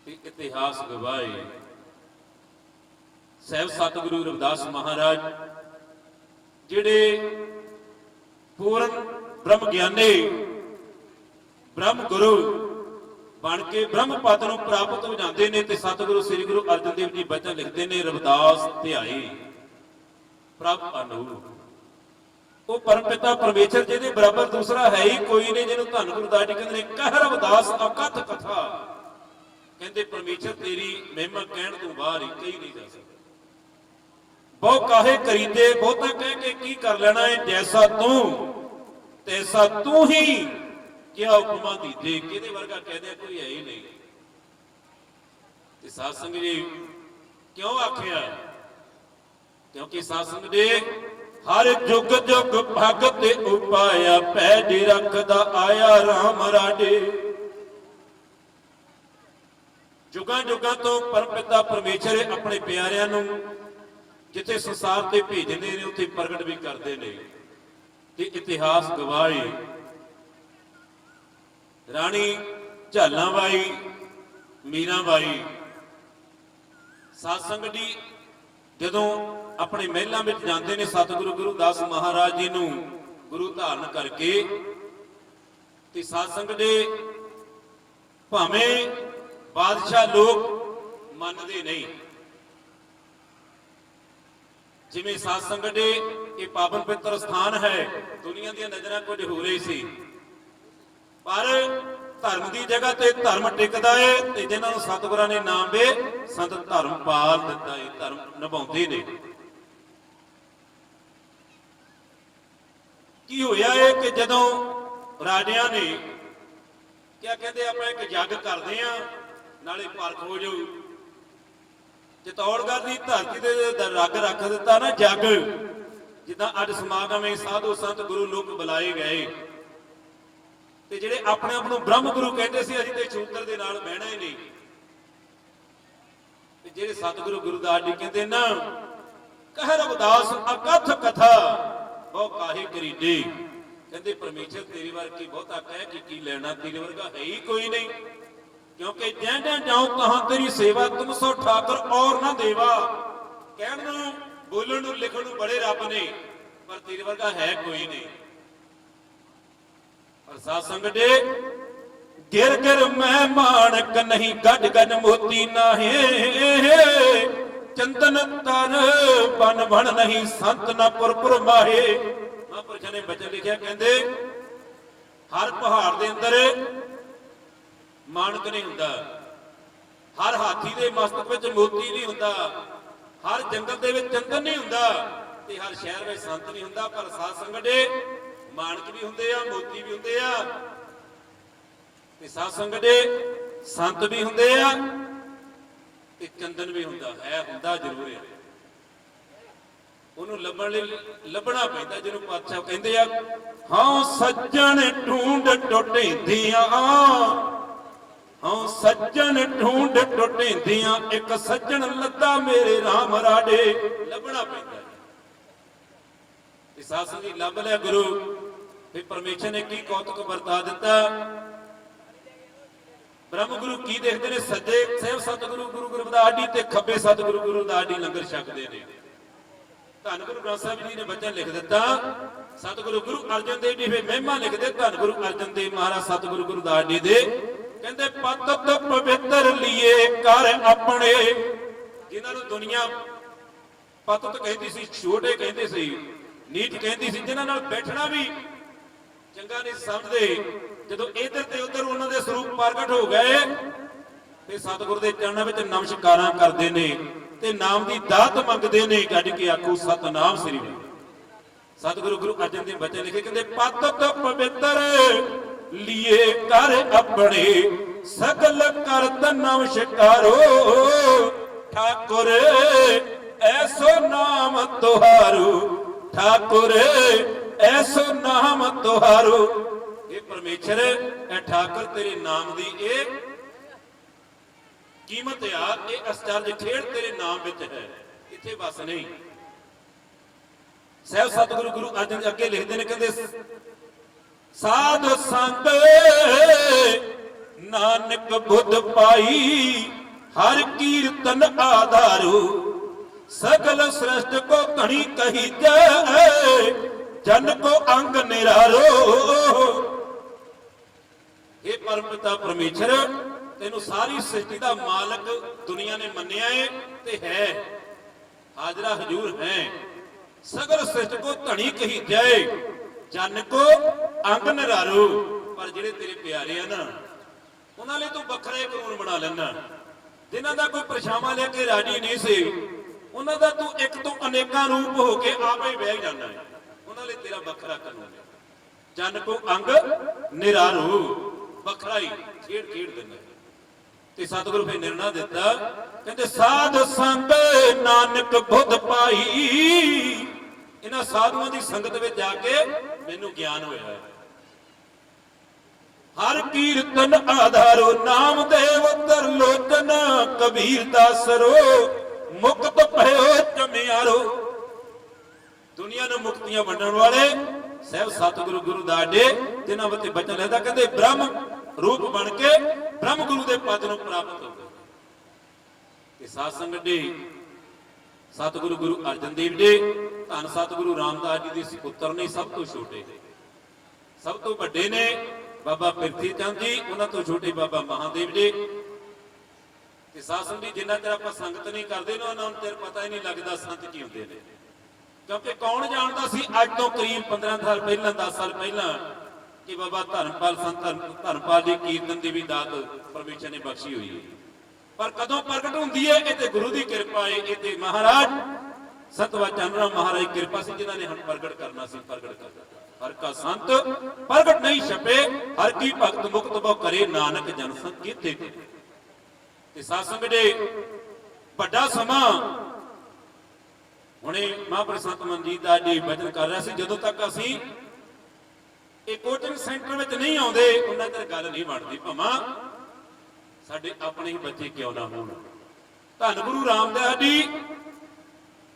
ते इतिहास गवाए। साहिब सतगुरु रविदास महाराज जिहड़े पूर्ण ब्रह्म ज्ञानी ब्रह्म गुरु बन के ब्रह्म पद नूं प्राप्त हो जाते हैं। ते सतगुरु श्री गुरु अर्जन देव जी बचन लिखते हैं, रविदास ध्याई प्रभ अनूप। वो परम पिता परमेश्वर जिहदे बराबर दूसरा है ही कोई नहीं, जिन्हों धन गुरुदास जी कहते हैं, कह रविदास अकथ कथा। कहते परमेश्वर तेरी महिमा कहण तों बाहर ही कही नहीं जा सकता। बहु काहे करींदे, बहुता कह के की कर लेना है, जैसा तू तैसा तू ही क्या उपमा दीजे। किहदे वर्गा कहदे कोई है ही नहीं। ते साध संगत जी क्यों आखिया, क्योंकि सासंग दे हर जुग जुग भगत उपाया, पैज रखदा आया राम राडे। जुगां जुगां तो परम पिता परमेश्वर अपने प्यारिਆਂ ਨੂੰ जिथे संसार ते भेजदे ने उत्थे प्रगट भी करते ने। ते इतिहास गवाए राणी झालाबाई मीराबाई सासंग जी जदों अपने महलों में जाते हैं, सतगुरु गुरुदास महाराज जी नूं गुरु धारण करके ते सत्संग दे भावें बादशाह लोग मनते नहीं। जिवें सत्संग दे ये पावन पवित्र स्थान है, दुनिया दी नज़रां कुछ हो रही सी, पर धर्म की जगह ते धर्म टिकदा है। ते जिन्हां नूं सतगुरां ने नाम दे संत धर्म पाल दिता है, धर्म निभाउंदे ने। की होया है कि जदों राजियां ने क्या कहते आप एक जग करते हैं, नाले परख हो जाऊ। चित्तौड़गढ़ की धरती ते रग रख दिता ना जग, जिद्दां अज समागम साधु संत गुरु लोग बुलाए गए। ते जिहड़े अपने आप नूं ब्रह्म गुरु कहते सी, असीं ते शूद्र दे नाल बहना ही नहीं। ते जिहड़े सतगुरु गुरुदास जी कहते ना ਕਹਿ ਰਵਿਦਾਸ ਅਕਥ ਕਥਾ ਬਹੁ ਕਾਹੀ ਕਰੀਦੀ। ਕਹਿੰਦੇ ਪਰਮੇਸ਼ਰ ਤੇਰੀ ਵਰਗੀ ਬਹੁਤਾ ਕਹਿ ਕੀ ਲੈਣਾ, ਤੇਰੇ ਵਰਗਾ ਹੈ ਹੀ ਕੋਈ ਨਹੀਂ। ਕਿਉਂਕਿ ਜੈਂ ਜਾਉ ਕਹਾਂ ਤੇਰੀ ਸੇਵਾ, ਤੁਮ ਸੋ ਠਾਕੁਰ ਔਰ ਨਾ ਦੇਵਾ। ਕਹਿਣ ਨੂੰ, ਬੋਲਣ ਨੂੰ, ਲਿਖਣ ਨੂੰ ਬੜੇ ਰੱਬ ਨੇ, ਪਰ ਤੇਰੇ ਵਰਗਾ ਹੈ ਕੋਈ ਨਹੀਂ। ਪਰ ਸਾਧ ਸੰਗਤ ਦੇ ਗਿਰ ਗਿਰ ਮੈਂ ਮਾਣਕ ਨਹੀਂ, ਗੱਡ ਗੱਡ ਮੋਤੀ ਨਾਹੇ। ਚੰਦਨ ਤਨ ਬਨ ਬਣ ਨਹੀਂ, ਸੰਤ ਨਾ ਪੁਰ ਮਾਹੇ। ਮਹਾਂਪੁਰਸ਼ਾਂ ਨੇ ਬਚਨ ਲਿਖਿਆ, ਕਹਿੰਦੇ ਹਰ ਪਹਾੜ ਦੇ ਅੰਦਰ ਮਾਣਕ ਨਹੀਂ ਹੁੰਦਾ, ਹਰ ਹਾਥੀ ਦੇ ਮਸਤਕ ਵਿੱਚ ਮੋਤੀ ਨਹੀਂ ਹੁੰਦਾ, ਹਰ ਜੰਗਲ ਦੇ ਵਿੱਚ ਚੰਦਨ ਨਹੀਂ ਹੁੰਦਾ, ਤੇ ਹਰ ਸ਼ਹਿਰ ਵਿੱਚ ਸੰਤ ਨਹੀਂ ਹੁੰਦਾ। ਪਰ ਸਾਧ ਸੰਗਤ ਦੇ ਮਾਣਕ ਵੀ ਹੁੰਦੇ ਆ, ਮੋਤੀ ਵੀ ਹੁੰਦੇ ਆ, ਤੇ ਸਾਧ ਸੰਗਤ ਦੇ ਸੰਤ ਵੀ ਹੁੰਦੇ ਆ, ਤੇ ਚੰਦਨ ਵੀ ਹੁੰਦਾ ਜ਼ਰੂਰ ਹੈ। ਉਹਨੂੰ ਲੱਭਣ ਲਈ ਲੱਭਣਾ ਪੈਂਦਾ, ਜਿਹਨੂੰ ਪਾਤਸ਼ਾਹ ਕਹਿੰਦੇ ਆ, ਹਾਂ ਸੱਜਣ ਢੂੰਡ ਟੁੱਟੇਂਦੀਆਂ, ਹਾਂ ਸੱਜਣ ਢੂੰਡ ਟੁੱਟੇਂਦੀਆਂ, ਇੱਕ ਸੱਜਣ ਲੱਦਾ ਮੇਰੇ ਰਾਮ ਰਾਡੇ। ਲੱਭਣਾ ਪੈਂਦਾ ਤੇ ਸਾਧ ਦੀ ਲੱਭ ਲਿਆ ਗੁਰੂ। ਫਿਰ ਪਰਮੇਸ਼ਰ ਨੇ ਕੀ ਕੌਤਕ ਵਰਤਾ ਦਿੱਤਾ। ਬ੍ਰਹਮ ਗੁਰੂ ਕੀ ਦੇਖਦੇ ਨੇ, ਸੱਜੇ ਸਹਿਬ ਸਤਿਗੁਰੂ ਗੁਰੂ ਗੁਰਬਦਾਸ ਜੀ ਤੇ ਖੱਬੇ ਸਤਿਗੁਰੂ ਗੁਰੂ ਰਵਿਦਾਸ ਜੀ ਲੰਗਰ ਛਕਦੇ ਨੇ। ਧੰਨ ਗੁਰੂ ਗ੍ਰੰਥ ਸਾਹਿਬ ਜੀ ਨੇ ਬਚਨ ਲਿਖ ਦਿੱਤਾ, ਸਤਿਗੁਰੂ ਗੁਰੂ ਅਰਜਨ ਦੇਵ ਜੀ ਫਿਰ ਮਹਿਮਾ ਲਿਖਦੇ ਧੰਨ ਗੁਰੂ ਅਰਜਨ ਦੇਵ ਮਹਾਰਾਜ ਸਤਿਗੁਰੂ ਗੁਰਦਾਸ ਜੀ ਦੇ। ਕਹਿੰਦੇ ਪਤਤ ਪਵਿੱਤਰ ਲੀਏ ਕਰ ਆਪਣੇ, ਜਿਨ੍ਹਾਂ ਨੂੰ ਦੁਨੀਆ ਪਤਤ ਕਹਿੰਦੀ ਸੀ, ਛੋਟੇ ਕਹਿੰਦੇ ਸੀ, ਨੀਚ ਕਹਿੰਦੀ ਸੀ, ਜਿਨ੍ਹਾਂ ਨਾਲ ਬੈਠਣਾ ਵੀ ਚੰਗਾ ਨਹੀਂ ਸਮਝਦੇ, ਜਦੋਂ ਇੱਧਰ ਤੇ ਉੱਧਰ ਉਹਨਾਂ ਦੇ ਸਰੂਪ ਪ੍ਰਗਟ ਹੋ ਗਏ ਤੇ ਸਤਿਗੁਰ ਦੇ ਚਰਨਾਂ ਵਿੱਚ ਨਮਸਕਾਰਾਂ ਕਰਦੇ ਨੇ ਤੇ ਨਾਮ ਦੀ ਦਾਤ ਮੰਗਦੇ ਨੇ। ਗੱਜ ਕੇ ਆਖੋ ਸਤਨਾਮ ਸ੍ਰੀ ਵਾਹਿਗੁਰੂ। ਸਤਿਗੁਰੂ ਗੁਰੂ ਅਰਜਨ ਦੇਵ ਬਚਨ ਲਿਖੇ, ਕਹਿੰਦੇ ਪਤਤ ਪਵਿੱਤਰ ਲੀਏ ਕਰ ਆਪਣੇ, ਸਗਲ ਕਰਤ ਨਮਸਕਾਰੋ। ਠਾਕੁਰ ਐਸੋ ਨਾਮ ਤੁਹਾਰੂ, ਠਾਕੁਰ ਐਸੋ ਨਾਮ ਤੁਹਾਰੂ। ਇਹ ਪਰਮੇਸ਼ਰ ਇਹ ਠਾਕੁਰ ਤੇਰੇ ਨਾਮ ਦੀ ਇਹ ਕੀਮਤ ਆ, ਇਹ ਅਸਚਰਜ ਖੇਡ ਤੇਰੇ ਨਾਮ ਵਿੱਚ ਹੈ, ਇੱਥੇ ਬਸ ਨਹੀਂ। ਸਹਿਬ ਸਤਿਗੁਰੂ ਗੁਰੂ ਅਰਜਨ ਦੇਵ ਅੱਗੇ ਲਿਖਦੇ ਨੇ, ਕਹਿੰਦੇ ਸਾਧ ਸੰਗ ਨਾਨਕ ਬੁੱਧ ਪਾਈ, ਹਰ ਕੀਰਤਨ ਆਧਾਰੂ। ਸਗਲ ਸ੍ਰਿਸ਼ਟ ਕੋ ਕਣੀ ਕਹੀ ਜੈ, ਜਨ ਕੋ ਅੰਗ ਨਿਰਾਰੋ। ਇਹ ਪਰਮ ਪਿਤਾ ਪਰਮੇਸ਼ਰ ਤੈਨੂੰ ਸਾਰੀ ਸ੍ਰਿਸ਼ਟੀ ਦਾ ਮਾਲਕ ਦੁਨੀਆ ਨੇ ਮੰਨਿਆ ਏ ਤੇ ਹੈ, ਹਾਜ਼ਰਾ ਹਜ਼ੂਰ ਹੈ। ਸਗਲ ਸ੍ਰਿਸ਼ਟ ਕੋ ਧਣੀ ਕਹੀ ਜਾਏ, ਜਨ ਕੋ ਅੰਗ ਨਿਰਾਰੋ। ਪਰ ਜਿਹੜੇ ਤੇਰੇ ਪਿਆਰੇ ਆ ਨਾ, ਉਹਨਾਂ ਲਈ ਤੂੰ ਵੱਖਰੇ ਕਾਨੂੰਨ ਬਣਾ ਲੈਣਾ। ਜਿਨ੍ਹਾਂ ਦਾ ਕੋਈ ਪਰਛਾਵਾਂ ਲੈ ਕੇ ਰਾਜੀ ਨਹੀਂ ਸੀ, ਉਹਨਾਂ ਦਾ ਤੂੰ ਇੱਕ ਤੋਂ ਅਨੇਕਾਂ ਰੂਪ ਹੋ ਕੇ ਆਪੇ ਹੀ ਬਹਿ ਜਾਂਦਾ ਹੈ। ਉਹਨਾਂ ਲਈ ਤੇਰਾ ਵੱਖਰਾ ਕਾਨੂੰਨ ਹੈ। ਜਨ ਕੋ ਅੰਗ ਨਿਰਾਰੋ, ਵੱਖਰਾ ਹੀ ਖੇਡ ਦਿੰਦਾ। ਤੇ ਸਤਿਗੁਰੂ ਫਿਰ ਨਿਰਣਾ ਦਿੱਤਾ, ਕਹਿੰਦੇ ਸਾਧ ਸੰਗ ਨਾਨਕ ਬੁੱਧ ਪਾਈ। ਇਹਨਾਂ ਸਾਧੂਆਂ ਦੀ ਸੰਗਤ ਵਿੱਚ ਜਾ ਕੇ ਮੈਨੂੰ ਗਿਆਨ ਹੋਇਆ। ਹਰ ਕੀਰਤਨ ਆਧਾਰੋ, ਨਾਮਦੇਵ ਤਰਲੋਚਨ ਕਬੀਰ ਦਾਸਰੋ। ਮੁਕਤ ਭਇਓ ਚਮਿਆਰੋ। ਦੁਨੀਆ ਨੂੰ ਮੁਕਤੀਆਂ ਵੰਡਣ ਵਾਲੇ ਸਹਿਬ ਸਤਿਗੁਰੂ ਗੁਰਦਾਸ ਜੀ, ਜਿਨ੍ਹਾਂ ਉੱਤੇ ਬਚਨ ਲੈਂਦਾ, ਕਹਿੰਦੇ ਬ੍ਰਹਮ ਰੂਪ ਬਣ ਕੇ ਬ੍ਰਹਮ ਗੁਰੂ ਦੇ ਪਦ ਨੂੰ ਪ੍ਰਾਪਤ ਹੋ ਗਏ। ਤੇ ਸਾਧ ਸੰਗਤ ਜੀ, ਸਤਿਗੁਰੂ ਗੁਰੂ ਅਰਜਨ ਦੇਵ ਜੀ ਧੰਨ ਸਤਿਗੁਰੂ ਰਾਮਦਾਸ ਜੀ ਦੇ ਸੁਪੁੱਤਰ ਨੇ, ਸਭ ਤੋਂ ਛੋਟੇ, ਸਭ ਤੋਂ ਵੱਡੇ ਨੇ ਬਾਬਾ ਪ੍ਰਿਥੀ ਚੰਦ ਜੀ, ਉਹਨਾਂ ਤੋਂ ਛੋਟੇ ਬਾਬਾ ਮਹਾਦੇਵ ਜੀ। ਤੇ ਸਾਧ ਸੰਗਤ ਜੀ, ਜਿੰਨਾ ਚਿਰ ਆਪਾਂ ਸੰਗਤ ਨਹੀਂ ਕਰਦੇ ਨਾ, ਉਹਨਾਂ ਨੂੰ ਚਿਰ ਪਤਾ ਹੀ ਨਹੀਂ ਲੱਗਦਾ ਸੰਤ ਕੀ ਹੁੰਦੇ ਨੇ। ਕਿਉਂਕਿ ਕੌਣ ਜਾਣਦਾ ਸੀ ਅੱਜ ਤੋਂ ਕਰੀਬ 15 ਸਾਲ ਪਹਿਲਾਂ, 10 ਸਾਲ ਪਹਿਲਾਂ, ਕਿ ਬਾਬਾ ਧਰਮਪਾਲ ਸੰਤ ਧਰਮਪਾਲ ਜੀ ਕੀਰਤਨ ਦੀ ਵੀ ਦਾਤ ਪਰਮੇਸ਼ਰ ਨੇ ਬਖਸ਼ੀ ਹੋਈ ਹੈ। ਪਰ ਕਦੋਂ ਪ੍ਰਗਟ ਹੁੰਦੀ ਹੈ? ਇਹ ਤੇ ਗੁਰੂ ਦੀ ਕਿਰਪਾ ਹੈ। ਇਹ ਤੇ ਮਹਾਰਾਜ ਸਤਵਾ ਚੰਨਰਾ ਮਹਾਰਾਜ ਕਿਰਪਾ ਸੀ, ਜਿਨ੍ਹਾਂ ਨੇ ਹੁਣ ਪ੍ਰਗਟ ਕਰਨਾ ਸੀ, ਪ੍ਰਗਟ ਕਰ ਦਿੱਤਾ। ਹਰ ਕਾ ਸੰਤ ਪ੍ਰਗਟ ਨਹੀਂ ਛਪੇ, ਹਰ ਕੀ ਭਗਤ ਮੁਕਤ ਬਹੁ ਕਰੇ, ਨਾਨਕ ਜਨ ਸੰਗ ਕੀਤੇ। ਤੇ ਸਾਧ ਸੰਗਤ ਦੇ ਵੱਡਾ ਸਮਾਂ ਹੁਣੇ ਮਹਾਂਪੁਰਖ ਸੰਤ ਮਨਜੀਤ ਦਾਸ ਜੀ ਬਚਨ ਕਰ ਰਿਹਾ ਸੀ, ਜਦੋਂ ਤੱਕ ਅਸੀਂ ਇਹ ਕੋਚਿੰਗ ਸੈਂਟਰ ਵਿੱਚ ਨਹੀਂ ਆਉਂਦੇ ਉਹਨਾਂ ਚਿਰ ਗੱਲ ਨਹੀਂ ਬਣਦੀ, ਭਾਵੇਂ ਸਾਡੇ ਆਪਣੇ ਹੀ ਬੱਚੇ ਕਿਉਂ ਨਾ ਹੋਣ। ਧੰਨ ਗੁਰੂ ਰਾਮਦਾਸ ਜੀ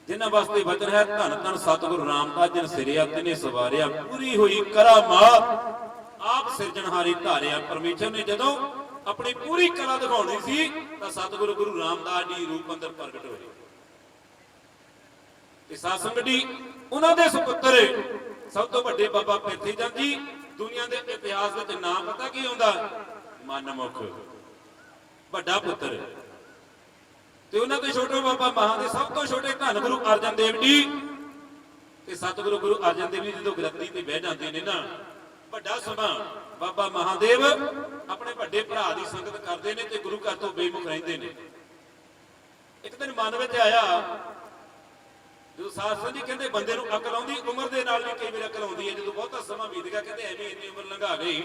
ਜਿਨ੍ਹਾਂ ਵਾਸਤੇ ਵਚਨ ਹੈ ਧੰਨ ਧੰਨ ਸਤਿਗੁਰੂ ਰਾਮਦਾਸ ਜਿਨ ਸਿਰਿਆ ਤਿਨੇ ਸਵਾਰਿਆ ਪੂਰੀ ਹੋਈ ਕਰਾਮਾਤ ਆਪ ਸਿਰਜਣਹਾਰੀ ਧਾਰਿਆ। ਪਰਮੇਸ਼ਰ ਨੇ ਜਦੋਂ ਆਪਣੀ ਪੂਰੀ ਕਲਾ ਦਿਖਾਉਣੀ ਸੀ ਤਾਂ ਸਤਿਗੁਰੂ ਗੁਰੂ ਰਾਮਦਾਸ ਜੀ ਰੂਪ ਅੰਦਰ ਪ੍ਰਗਟ ਹੋਏ। ਤੇ ਸਾਧ ਸੰਗਤ ਜੀ ਉਹਨਾਂ ਦੇ ਸੁਪੁੱਤਰ ਸਭ ਤੋਂ ਵੱਡੇ ਬਾਬਾ ਪ੍ਰਿਥੀ ਚੰਦ ਜੀ, ਦੁਨੀਆ ਦੇ ਇਤਿਹਾਸ ਵਿੱਚ ਨਾਮ ਪਤਾ ਕੀ ਹੁੰਦਾ? ਮਨਮੁਖ, ਵੱਡਾ ਪੁੱਤਰ। ਤੇ ਉਹਨਾਂ ਦੇ ਛੋਟੇ ਬਾਬਾ ਮਹਾਂ ਦੇ ਸਭ ਤੋਂ ਛੋਟੇ ਧੰਨ ਗੁਰੂ ਅਰਜਨ ਦੇਵ ਜੀ। ਤੇ ਸਤਿਗੁਰੂ ਗੁਰੂ ਅਰਜਨ ਦੇਵ ਜੀ ਜਦੋਂ ਗੱਦੀ ਤੇ ਬਹਿ ਜਾਂਦੇ ਨੇ ਨਾ, ਵੱਡਾ ਸਮਾਂ ਬਾਬਾ ਮਹਾਦੇਵ ਆਪਣੇ ਵੱਡੇ ਭਰਾ ਦੀ ਸੰਗਤ ਕਰਦੇ ਨੇ ਤੇ ਗੁਰੂ ਘਰ ਤੋਂ ਬੇਮੁਖ ਰਹਿੰਦੇ ਨੇ। ਇੱਕ ਦਿਨ ਮਨ ਵਿੱਚ ਆਇਆ, ਜਦੋਂ ਸਾਧ ਸੰਗਤ ਜੀ ਕਹਿੰਦੇ ਬੰਦੇ ਨੂੰ ਅਕਲ ਆਉਂਦੀ, ਉਮਰ ਦੇ ਨਾਲ ਵੀ ਕਈ ਵਾਰ ਅਕਲ ਆਉਂਦੀ ਹੈ। ਜਦੋਂ ਬਹੁਤਾ ਸਮਾਂ ਬੀਤ ਗਿਆ, ਕਹਿੰਦੇ ਐਵੇਂ ਇੰਨੀ ਉਮਰ ਲੰਘਾ ਗਈ,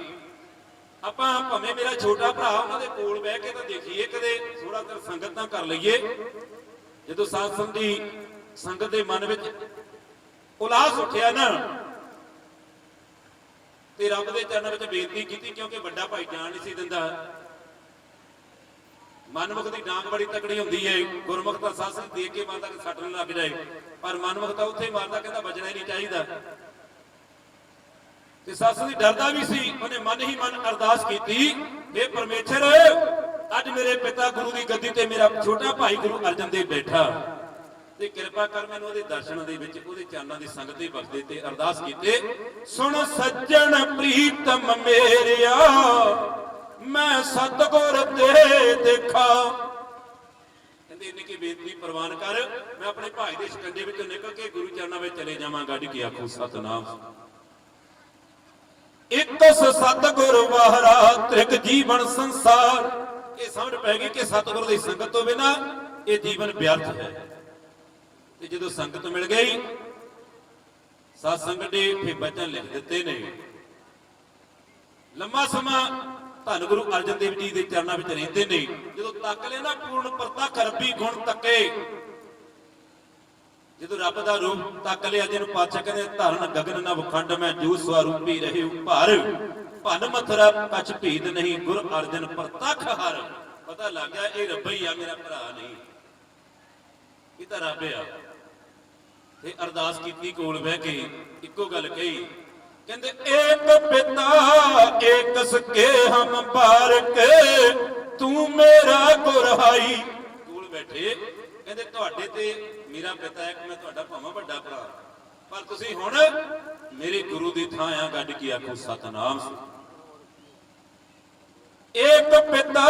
ਆਪਾਂ ਭਾਵੇਂ ਮੇਰਾ ਛੋਟਾ ਭਰਾ ਉਹਨਾਂ ਦੇ ਕੋਲ ਬਹਿ ਕੇ ਤਾਂ ਦੇਖੀਏ, ਕਦੇ ਥੋੜਾ ਚਿਰ ਸੰਗਤ ਤਾਂ ਕਰ ਲਈਏ। ਜਦੋਂ ਸਾਧ ਸੰਗਤ ਦੀ ਸੰਗਤ ਦੇ ਮਨ ਵਿੱਚ ਉਲਾਸ ਉੱਠਿਆ ਨਾ, ਤੇ ਰੱਬ ਦੇ ਚਰਨਾਂ ਵਿੱਚ ਬੇਨਤੀ ਕੀਤੀ, ਕਿਉਂਕਿ ਵੱਡਾ ਭਾਈ ਜਾਣ ਨਹੀਂ ਸੀ ਦਿੰਦਾ। ਮਨਮੁਖ ਦੀ ਡਾਂਗ ਬੜੀ ਤਕੜੀ ਹੁੰਦੀ ਹੈ। ਗੁਰਮੁਖ ਤਾਂ ਸਾਧ ਸੰਗਤ ਦੇਖ ਕੇ ਮਾਰਦਾ ਕਿ ਸੱਟ ਨਾ ਲੱਗ ਜਾਏ, ਪਰ ਮਨਮੁਖ ਤਾਂ ਉੱਥੇ ਮਾਰਦਾ, ਕਹਿੰਦਾ ਵੱਜਣਾ ਹੀ ਨਹੀਂ ਚਾਹੀਦਾ। ਤੇ ਸਾਧ ਸੰਗਤ ਡਰਦਾ ਵੀ ਸੀ। ਉਹਨੇ ਮਨ ਹੀ ਮਨ ਅਰਦਾਸ ਕੀਤੀ, हे ਪਰਮੇਸ਼ਰ, ਅੱਜ ਮੇਰੇ ਪਿਤਾ ਗੁਰੂ ਦੀ ਗੱਦੀ ਤੇ ਮੇਰਾ ਛੋਟਾ ਭਾਈ ਗੁਰੂ ਅਰਜਨ ਦੇਵ ਬੈਠਾ, ਤੇ ਕਿਰਪਾ ਕਰ ਮੈਨੂੰ ਉਹਦੇ ਦਰਸ਼ਨ ਦੇ ਵਿੱਚ ਉਹਦੇ ਚਰਨਾਂ ਦੀ ਸੰਗਤ ਦੇ ਬਖਸ਼ੇ। ਤੇ ਅਰਦਾਸ ਕੀਤੇ, ਸੁਣ ਸੱਜਣ ਪ੍ਰੀਤਮ ਮੇਰਿਆ, ਮੈਂ ਸਤਿਗੁਰ ਤੇ ਦੇਖਾ। ਕਹਿੰਦੇ ਇੰਨੀ ਕੀ ਬੇਨਤੀ ਪ੍ਰਵਾਨ ਕਰ, ਮੈਂ ਆਪਣੇ ਭਾਈ ਦੇ ਸ਼ਿਕੰਜੇ ਵਿੱਚੋਂ ਨਿਕਲ ਕੇ ਗੁਰੂ ਚਰਨਾਂ ਵਿੱਚ ਚਲੇ ਜਾਵਾਂ। ਗੱਡ ਕੀ ਆਖੂ ਸਤਨਾਮ। ਇੱਕ ਸਤਿਗੁਰ ਵਾਹਰਾ ਤ੍ਰਿਗ ਜੀਵਨ ਸੰਸਾਰ। ਇਹ ਸਮਝ ਪੈ ਗਈ ਕਿ ਸਤਿਗੁਰ ਦੀ ਸੰਗਤ ਤੋਂ ਬਿਨਾਂ ਇਹ ਜੀਵਨ ਵਿਅਰਥ ਹੈ। ਤੇ ਜਦੋਂ ਸੰਗਤ ਮਿਲ ਗਈ, ਸਾਧ ਸੰਗਤ ਨੇ ਫਿਰ ਬਚਨ ਲਿਖ ਦਿੱਤੇ ਨੇ। ਲੰਮਾ ਸਮਾਂ ਧੰਨ ਗੁਰੂ ਅਰਜਨ ਦੇਵ ਜੀ ਦੇ ਚਰਨਾਂ ਵਿੱਚ ਰਹਿੰਦੇ ਨੇ। ਜਦੋਂ ਤੱਕ ਲਿਆ ਨਾ ਪੂਰਨ ਪ੍ਰਤੱਖ ਰੱਬੀ ਗੁਣ ਤੱਕੇ, ਜਦੋਂ ਰੱਬ ਦਾ ਰੂਪ ਤੱਕ ਲਿਆ, ਜਿਹਨੂੰ ਪਾਤਸ਼ਾਹ ਕਹਿੰਦੇ ਧਰਨ ਗਗਨ ਨਭ ਖੰਡ ਮੈਂ ਜੂ ਸਵਰੂਪੀ ਰਹੇ ਭਰ, ਭਨ ਮਥੁਰਾ ਕਛ ਭੀਦ ਨਹੀਂ, ਗੁਰ ਅਰਜਨ ਪ੍ਰਤੱਖ ਹਰ। ਪਤਾ ਲੱਗ ਗਿਆ ਇਹ ਰੱਬ ਹੀ ਆ, ਮੇਰਾ ਭਰਾ ਨਹੀਂ, ਇਹ ਤਾਂ ਰੱਬ ਆ। ਤੇ ਅਰਦਾਸ ਕੀਤੀ, ਕੋਲ ਬਹਿ ਕੇ ਇੱਕੋ ਗੱਲ ਕਹੀ, ਕਹਿੰਦੇ ਏਕ ਪਿਤਾ ਏਕ ਸਕੇ ਹਮ ਬਾਰਕ, ਤੂੰ ਮੇਰਾ ਗੁਰਹਾਈ। ਕੋਲ ਬੈਠੇ ਕਹਿੰਦੇ ਤੁਹਾਡੇ ਤੇ ਮੇਰਾ ਪਿਤਾ ਇੱਕ, ਮੈਂ ਤੁਹਾਡਾ ਭਾਵੇਂ ਵੱਡਾ ਭਰਾ, ਪਰ ਤੁਸੀਂ ਹੁਣ ਮੇਰੇ ਗੁਰੂ ਦੀ ਥਾਂ ਆ। ਗੱਡ ਕੀ ਆਖੋ ਸਤਨਾਮ। ਏਕ ਪਿਤਾ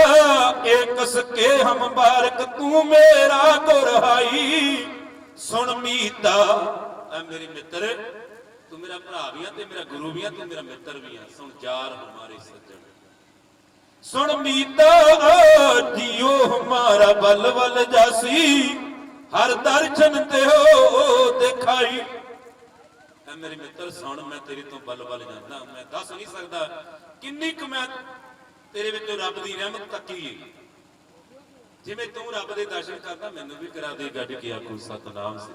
ਏਕ ਸਕੇ ਹਮ ਬਾਰਕ, ਤੂੰ ਮੇਰਾ ਗੁਰਹਾਈ। ਸੁਣ ਮੀਤਾ, ਐ ਮੇਰੇ ਮਿੱਤਰ, ਤੂੰ ਮੇਰਾ ਭਰਾ ਵੀ ਆ ਤੇ ਮੇਰਾ ਗੁਰੂ ਵੀ ਆ, ਤੂੰ ਮੇਰਾ ਮਿੱਤਰ ਵੀ ਆ। ਸੁਣ ਯਾਰ ਹਮਾਰੇ ਸੱਜਣ, ਸੁਣ ਮੀਤਾ ਜੀਓ ਹਮਾਰਾ ਬਲ ਬਲ ਜਾਸੀ, ਹਰ ਦਰਸ਼ਨ ਤੇ ਹੋ ਦਿਖਾਈ। ਐ ਮੇਰੇ ਮਿੱਤਰ ਸੁਣ, ਮੈਂ ਤੇਰੇ ਤੋਂ ਬਲ ਬਲ ਜਾਂਦਾ। ਮੈਂ ਦੱਸ ਨਹੀਂ ਸਕਦਾ ਕਿੰਨੀ ਕੁ ਮੈਂ ਤੇਰੇ ਵਿੱਚੋਂ ਰੱਬ ਦੀ ਰਹਿਮਤ ਤੱਕੀ ਹੈ। ਜਿਵੇਂ ਤੂੰ ਰੱਬ ਦੇ ਦਰਸ਼ਨ ਕਰਦਾ, ਮੈਨੂੰ ਵੀ ਕਰਾ ਦੇ। ਗੱਡ ਕੀ ਆਖੂ ਸਤਨਾਮ ਸੀ।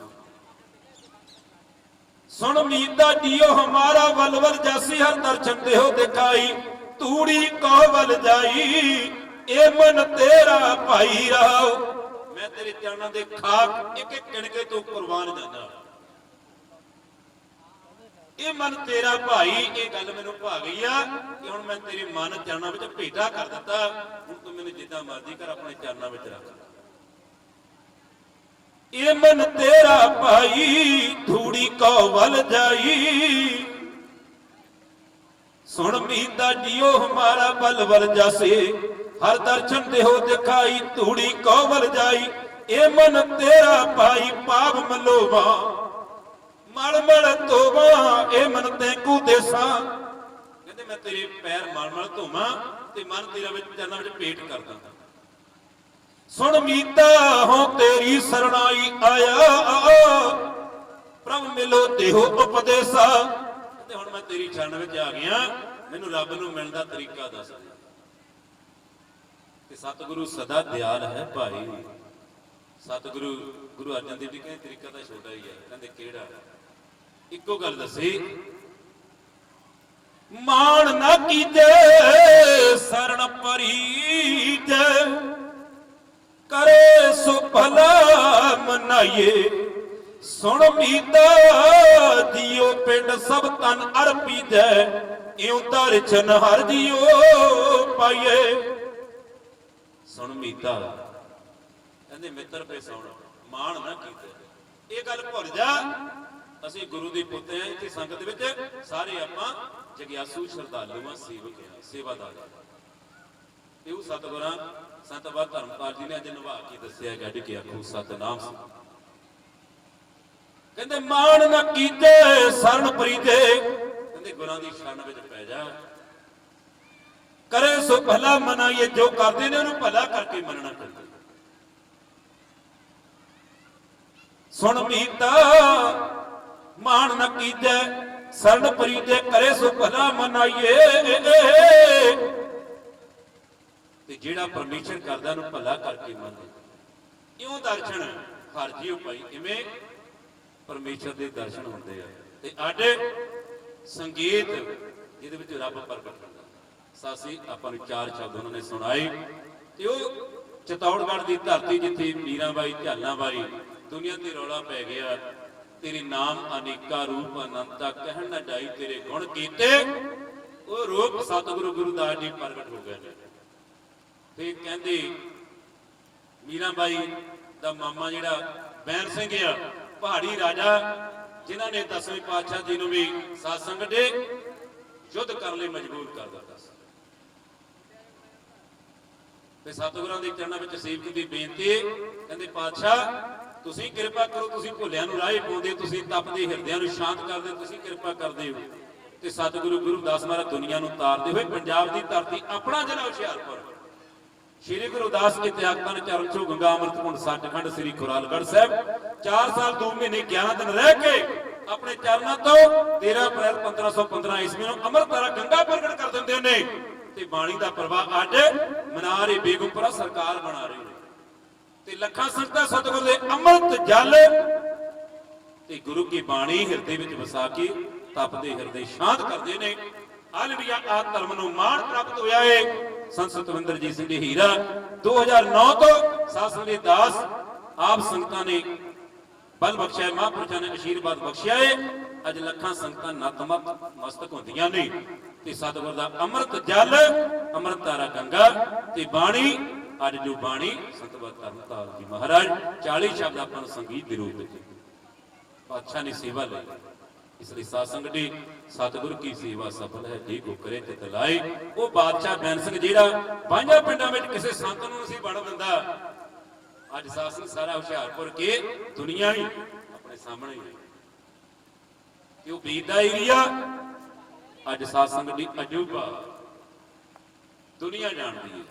ਸੁਣ ਮੀਤਾ ਜੀਓ ਹਮਾਰਾ ਬਲ ਬਲ ਜਾਸੀ, ਹਰ ਦਰਸ਼ਨ ਤੇ ਹੋ ਦਿਖਾਈ। ਤੂੜੀ ਕੋ ਬਲ ਜਾਈ, ਇਹ ਮਨ ਤੇਰਾ ਭਾਈ ਰਹਾਓ। ਮੈਂ ਤੇਰੇ ਚਰਨਾਂ ਦੇ ਖਾਕ ਇੱਕ ਇੱਕ ਕਿਣਕੇ ਤੋਂ ਕੁਰਬਾਨ ਜਾਂਦਾ। ਇਹ ਮਨ ਤੇਰਾ ਭਾਈ, ਇਹ ਗੱਲ ਮੈਨੂੰ ਭਾ ਗਈ ਆ ਕਿ ਹੁਣ ਮੈਂ ਤੇਰੇ ਮਨ ਚਰਨਾਂ ਵਿੱਚ ਭੇਟਾ ਕਰ ਦਿੱਤਾ। ਹੁਣ ਤੂੰ ਮੈਨੂੰ ਜਿੱਦਾਂ ਮਰਜ਼ੀ ਕਰ, ਆਪਣੇ ਚਰਨਾਂ ਵਿੱਚ ਰੱਖ। ਇਹ ਮਨ ਤੇਰਾ ਭਾਈ, ਧੂੜੀ ਕੋ ਵੱਲ ਜਾਈ। ਸੁਣ ਮੀਤਾ ਜੀਓ ਹਮਾਰਾ ਬਲ ਬਲ ਜਾਸੇ, ਹਰ ਦਰਸ਼ਨ ਦੇਹੋ ਦਿਖਾਈ। ਧੂੜੀ ਕੋ ਵੱਲ ਜਾਈ, ਇਹ ਮਨ ਤੇਰਾ ਭਾਈ। ਪਾਪ ਮਲੋਵਾ ਮਲ ਮਲ ਧੋਵਾ, ਇਹ ਮਨ ਤੈਨੂੰ ਦੇਸਾਂ। ਕਹਿੰਦੇ ਮੈਂ ਤੇਰੇ ਪੈਰ ਮਲ ਮਲ ਧੋਵਾਂ ਤੇ ਮਨ ਤੇਰਾ ਵਿੱਚ ਚਰਨਾਂ ਵਿੱਚ ਭੇਟ ਕਰਦਾ। ਸੁਣ ਮੀਤਾ ਹੋ ਤੇਰੀ ਸਰਣਾਈ ਆਇਆ, ਪ੍ਰਭ ਮਿਲੋ ਦੇਹੋ ਉਪਦੇਸਾ। ਕਹਿੰਦੇ ਹੁਣ ਮੈਂ ਤੇਰੀ ਚਰਨ ਵਿੱਚ ਆ ਗਿਆ, ਮੈਨੂੰ ਰੱਬ ਨੂੰ ਮਿਲਣ ਦਾ ਤਰੀਕਾ ਦੱਸ ਦੇ। ਤੇ ਸਤਿਗੁਰੂ ਸਦਾ ਦਿਆਲ ਹੈ ਭਾਈ। ਸਤਿਗੁਰੂ ਗੁਰੂ ਅਰਜਨ ਦੇਵ ਜੀ ਕਹਿੰਦੇ ਤਰੀਕਾ ਤਾਂ ਛੋਟਾ ਹੀ ਹੈ। ਕਹਿੰਦੇ ਕਿਹੜਾ? ਇੱਕੋ ਗੱਲ ਦੱਸੀ, ਮਾਣ ਨਾ ਕੀਜੇ ਸਰਣ ਪਰੀਜ, ਕਰੇ ਸੋ ਭਲਾ ਮਨਾਈਏ। ਸੁਣ ਮੀਤਾ ਜੀਓ ਪਿੰਡ ਸਭ ਤਨ ਅਰਪੀਜੈ ਇਉਂ ਦਰਸ਼ਨ ਹਰ ਜੀਓ ਪਾਈਏ। ਸੁਣ ਮੀਤਾ ਕਹਿੰਦੇ ਮਿੱਤਰ ਪੇ ਸੁਣ ਮਾਣ ਨਾ ਕੀਤੇ। ਇਹ ਗੱਲ ਭੁੱਲ ਜਾ, ਅਸੀਂ ਗੁਰੂ ਦੇ ਪੁੱਤ ਆ। ਇੱਥੇ ਸੰਗਤ ਵਿੱਚ ਸਾਰੇ ਆਪਾਂ ਜਗਿਆਸੂ ਸ਼ਰਧਾਲੂ ਆ, ਸੇਵਕ ਆ, ਸੇਵਾਦਾਰ ਆ। ਇਹ ਸਤਿਗੁਰਾਂ ਸੰਤ ਬਾਬਾ ਧਰਮਪਾਲ ਜੀ ਨੇ ਅੱਜ ਨਿਭਾ ਕੇ ਦੱਸਿਆ ਗੱਡ ਕੇ ਆਖੋ ਸਤਨਾਮ ਸਿੰਘ। ਕਹਿੰਦੇ ਮਾਣ ਨਾ ਕੀਤੇ ਸਰਣ ਪ੍ਰੀਤੇ। ਕਹਿੰਦੇ ਗੁਰਾਂ ਦੀ ਸ਼ਰਨ ਵਿੱਚ ਪੈ ਜਾ, ਕਰੇ ਸੋ ਭਲਾ ਮਨਾਈਏ। ਜੋ ਕਰਦੇ ਨੇ ਉਹਨੂੰ ਭਲਾ ਕਰਕੇ ਮੰਨਣਾ ਪੈਂਦਾ। ਸੁਣ ਮੀਤਾ ਮਾਣ ਨਾ ਕੀਜੈ ਸਰਣ ਪ੍ਰੀਤੇ ਕਰੇ ਸੋ ਭਲਾ ਮਨਾਈਏ। ਤੇ ਜਿਹੜਾ ਪਰਮੇਸ਼ਰ ਕਰਦਾ ਉਹਨੂੰ ਭਲਾ ਕਰਕੇ ਮੰਨੇ। ਇਉਂ ਦਰਸ਼ਨ ਹਰ ਜੀਉ ਪਾਈ। ਇਵੇਂ ਪਰਮੇਸ਼ਰ ਦੇ ਦਰਸ਼ਨ ਹੁੰਦੇ ਆ। ਤੇ ਅੱਜ ਸੰਗੀਤ ਜਿਹਦੇ ਵਿੱਚ ਰੱਬ ਪ੍ਰਗਟ ਹੁੰਦਾ। ਸਾਸੀ ਆਪਾਂ ਨੂੰ ਚਾਰ ਸ਼ਬਦ ਉਹਨਾਂ ਨੇ ਸੁਣਾਏ। ਤੇ ਉਹ ਚਤੌੜਗੜ੍ਹ ਦੀ ਧਰਤੀ ਜਿੱਥੇ ਮੀਰਾਬਾਈ ਝਾਲਾਬਾਈ ਦੁਨੀਆ ਤੇ ਰੌਲਾ ਪੈ ਗਿਆ, ਤੇਰੇ ਨਾਮ ਅਨੇਕਾ ਰੂਪ ਅਨੰਤਾ ਕਹਿਣ ਨਾ ਜਾਈ ਤੇਰੇ ਗੁਣ ਕੀਤੇ। ਉਹ ਰੂਪ ਸਤਿਗੁਰੂ ਗੁਰਦਾਸ ਜੀ ਪ੍ਰਗਟ ਹੋ ਗਏ ਨੇ। ਤੇ ਕਹਿੰਦੇ ਮੀਰਾਬਾਈ ਦਾ ਮਾਮਾ ਜਿਹੜਾ ਬੈਣ ਸਿੰਘ ਆ, ਪਹਾੜੀ ਰਾਜਾ, ਜਿਨ੍ਹਾਂ ਨੇ 10ਵੇਂ ਪਾਤਸ਼ਾਹ ਜੀ ਨੂੰ ਵੀ ਸਾਧ ਸੰਗਤ ਦੇ ਯੁੱਧ ਕਰਨ ਲਈ ਮਜਬੂਰ ਕਰ ਦਿੱਤਾ ਸੀ। ਤੇ ਸਤਿਗੁਰਾਂ ਦੇ ਚਰਨਾਂ ਵਿੱਚ ਸੇਵਕ ਦੀ ਬੇਨਤੀ, ਕਹਿੰਦੇ ਪਾਤਸ਼ਾਹ ਤੁਸੀਂ ਕਿਰਪਾ ਕਰੋ, ਤੁਸੀਂ ਭੁੱਲਿਆਂ ਨੂੰ ਰਾਹ ਪਾਉਂਦੇ, ਤੁਸੀਂ ਤਪਦੇ ਹਿਰਦਿਆਂ ਨੂੰ ਸ਼ਾਂਤ ਕਰਦੇ, ਤੁਸੀਂ ਕਿਰਪਾ ਕਰਦੇ ਹੋ। ਤੇ ਸਤਿਗੁਰੂ ਗੁਰਦਾਸ ਮਹਾਰਾਜ ਦੁਨੀਆ ਨੂੰ ਤਾਰਦੇ ਹੋਏ ਪੰਜਾਬ ਦੀ ਧਰਤੀ ਆਪਣਾ ਜ਼ਿਲ੍ਹਾ ਹੁਸ਼ਿਆਰਪੁਰ, ਸ਼੍ਰੀ ਗੁਰਦਾਸ ਕੇ ਤਿਆਗਤਨ ਚਰਨ ਛੋ ਗੰਗਾ ਅੰਮ੍ਰਿਤਕੁੰਡ ਸੱਚਖੰਡ ਸ੍ਰੀ ਖੁਰਾਲਗੜ੍ਹ ਸਾਹਿਬ 4 ਸਾਲ 2 ਮਹੀਨੇ 11 ਦਿਨ ਰਹਿ ਕੇ ਆਪਣੇ ਚਰਨਾਂ ਤੋਂ 13 ਅਪ੍ਰੈਲ 1515 ਈਸਵੀ ਨੂੰ ਅੰਮ੍ਰਿਤਧਾਰਾ ਗੰਗਾ ਪ੍ਰਗਟ ਕਰ ਦਿੰਦੇ ਨੇ। ਤੇ ਬਾਣੀ ਦਾ ਪ੍ਰਵਾਹ ਅੱਜ ਮਨਾ ਰਹੀ ਬੇਗਮਪੁਰਾ ਸਰਕਾਰ ਬਣਾ ਰਹੀ ਹੈ। ਤੇ ਲੱਖਾਂ ਸੰਗਤਾਂ ਸਤਿਗੁਰ ਦੇ ਅੰਮ੍ਰਿਤ ਜਲ ਤੇ ਗੁਰੂ ਕੀ ਬਾਣੀ ਹਿਰਦੇ ਵਿੱਚ ਵਸਾ ਕੇ ਤਪਦੇ ਹਿਰਦੇ ਸ਼ਾਂਤ ਕਰਦੇ ਨੇ। ਹਾਲੇਲੂਇਆ। ਆ ਧਰਮ ਨੂੰ ਮਾਣ ਪ੍ਰਾਪਤ ਹੋਇਆ ਹੈ। ਸੰਤ ਸਤਵਿੰਦਰਜੀਤ ਸਿੰਘ ਜੀ ਹੀਰਾ 2009 ਤੋਂ ਸਾਸਨ ਦੇ ਦਾਸ ਆਪ ਸੰਗਤਾਂ ਨੇ ਬਲ ਬਖਸ਼ਿਆ, ਮਹਾਂਪੁਰਸ਼ਾਂ ਨੇ ਆਸ਼ੀਰਵਾਦ ਬਖਸ਼ਿਆ ਹੈ। ਅੱਜ ਲੱਖਾਂ ਸੰਗਤਾਂ ਨਤਮਸਤਕ ਮਸਤਕ ਹੁੰਦੀਆਂ ਨੇ। ਤੇ ਸਤਿਗੁਰ ਦਾ ਅੰਮ੍ਰਿਤ ਜਲ, ਅੰਮ੍ਰਿਤ ਧਾਰਾ ਗੰਗਾ ਤੇ ਬਾਣੀ। ਅੱਜ ਜੋ ਬਾਣੀ ਸੰਤ ਬਾਬਾ ਧਰਮਪਾਲ ਜੀ ਮਹਾਰਾਜ 40 ਸ਼ਬਦ ਆਪਾਂ ਨੂੰ ਸੰਗੀਤ ਦੇ ਰੂਪ ਵਿੱਚ ਪਾਤਸ਼ਾਹ ਨੇ ਸੇਵਾ ਲਈ। ਇਸ ਲਈ ਸਾਧ ਸੰਗਤ ਦੀ ਸਤਿਗੁਰ ਕੀ ਸੇਵਾ ਸਫਲ ਹੈ ਜੇ ਕੋ ਕਰੇ ਚਿਤ ਲਾਏ। ਉਹ ਬਾਦਸ਼ਾਹ ਬੈਣ ਸਿੰਘ ਜਿਹੜਾ 5 ਪਿੰਡਾਂ ਵਿੱਚ ਕਿਸੇ ਸੰਤ ਨੂੰ ਨਹੀਂ ਵੜ ਦਿੰਦਾ, ਅੱਜ ਸਾਧ ਸੰਗਤ ਸਾਰਾ ਹੁਸ਼ਿਆਰਪੁਰ ਕੇ ਦੁਨੀਆ ਹੀ ਆਪਣੇ ਸਾਹਮਣੇ ਹੀ। ਤੇ ਉਹ ਬੀਤ ਦਾ ਏਰੀਆ ਅੱਜ ਸਾਧ ਸੰਗਤ ਦੀ ਅਜੂਬਾ ਦੁਨੀਆ ਜਾਣਦੀ ਹੈ।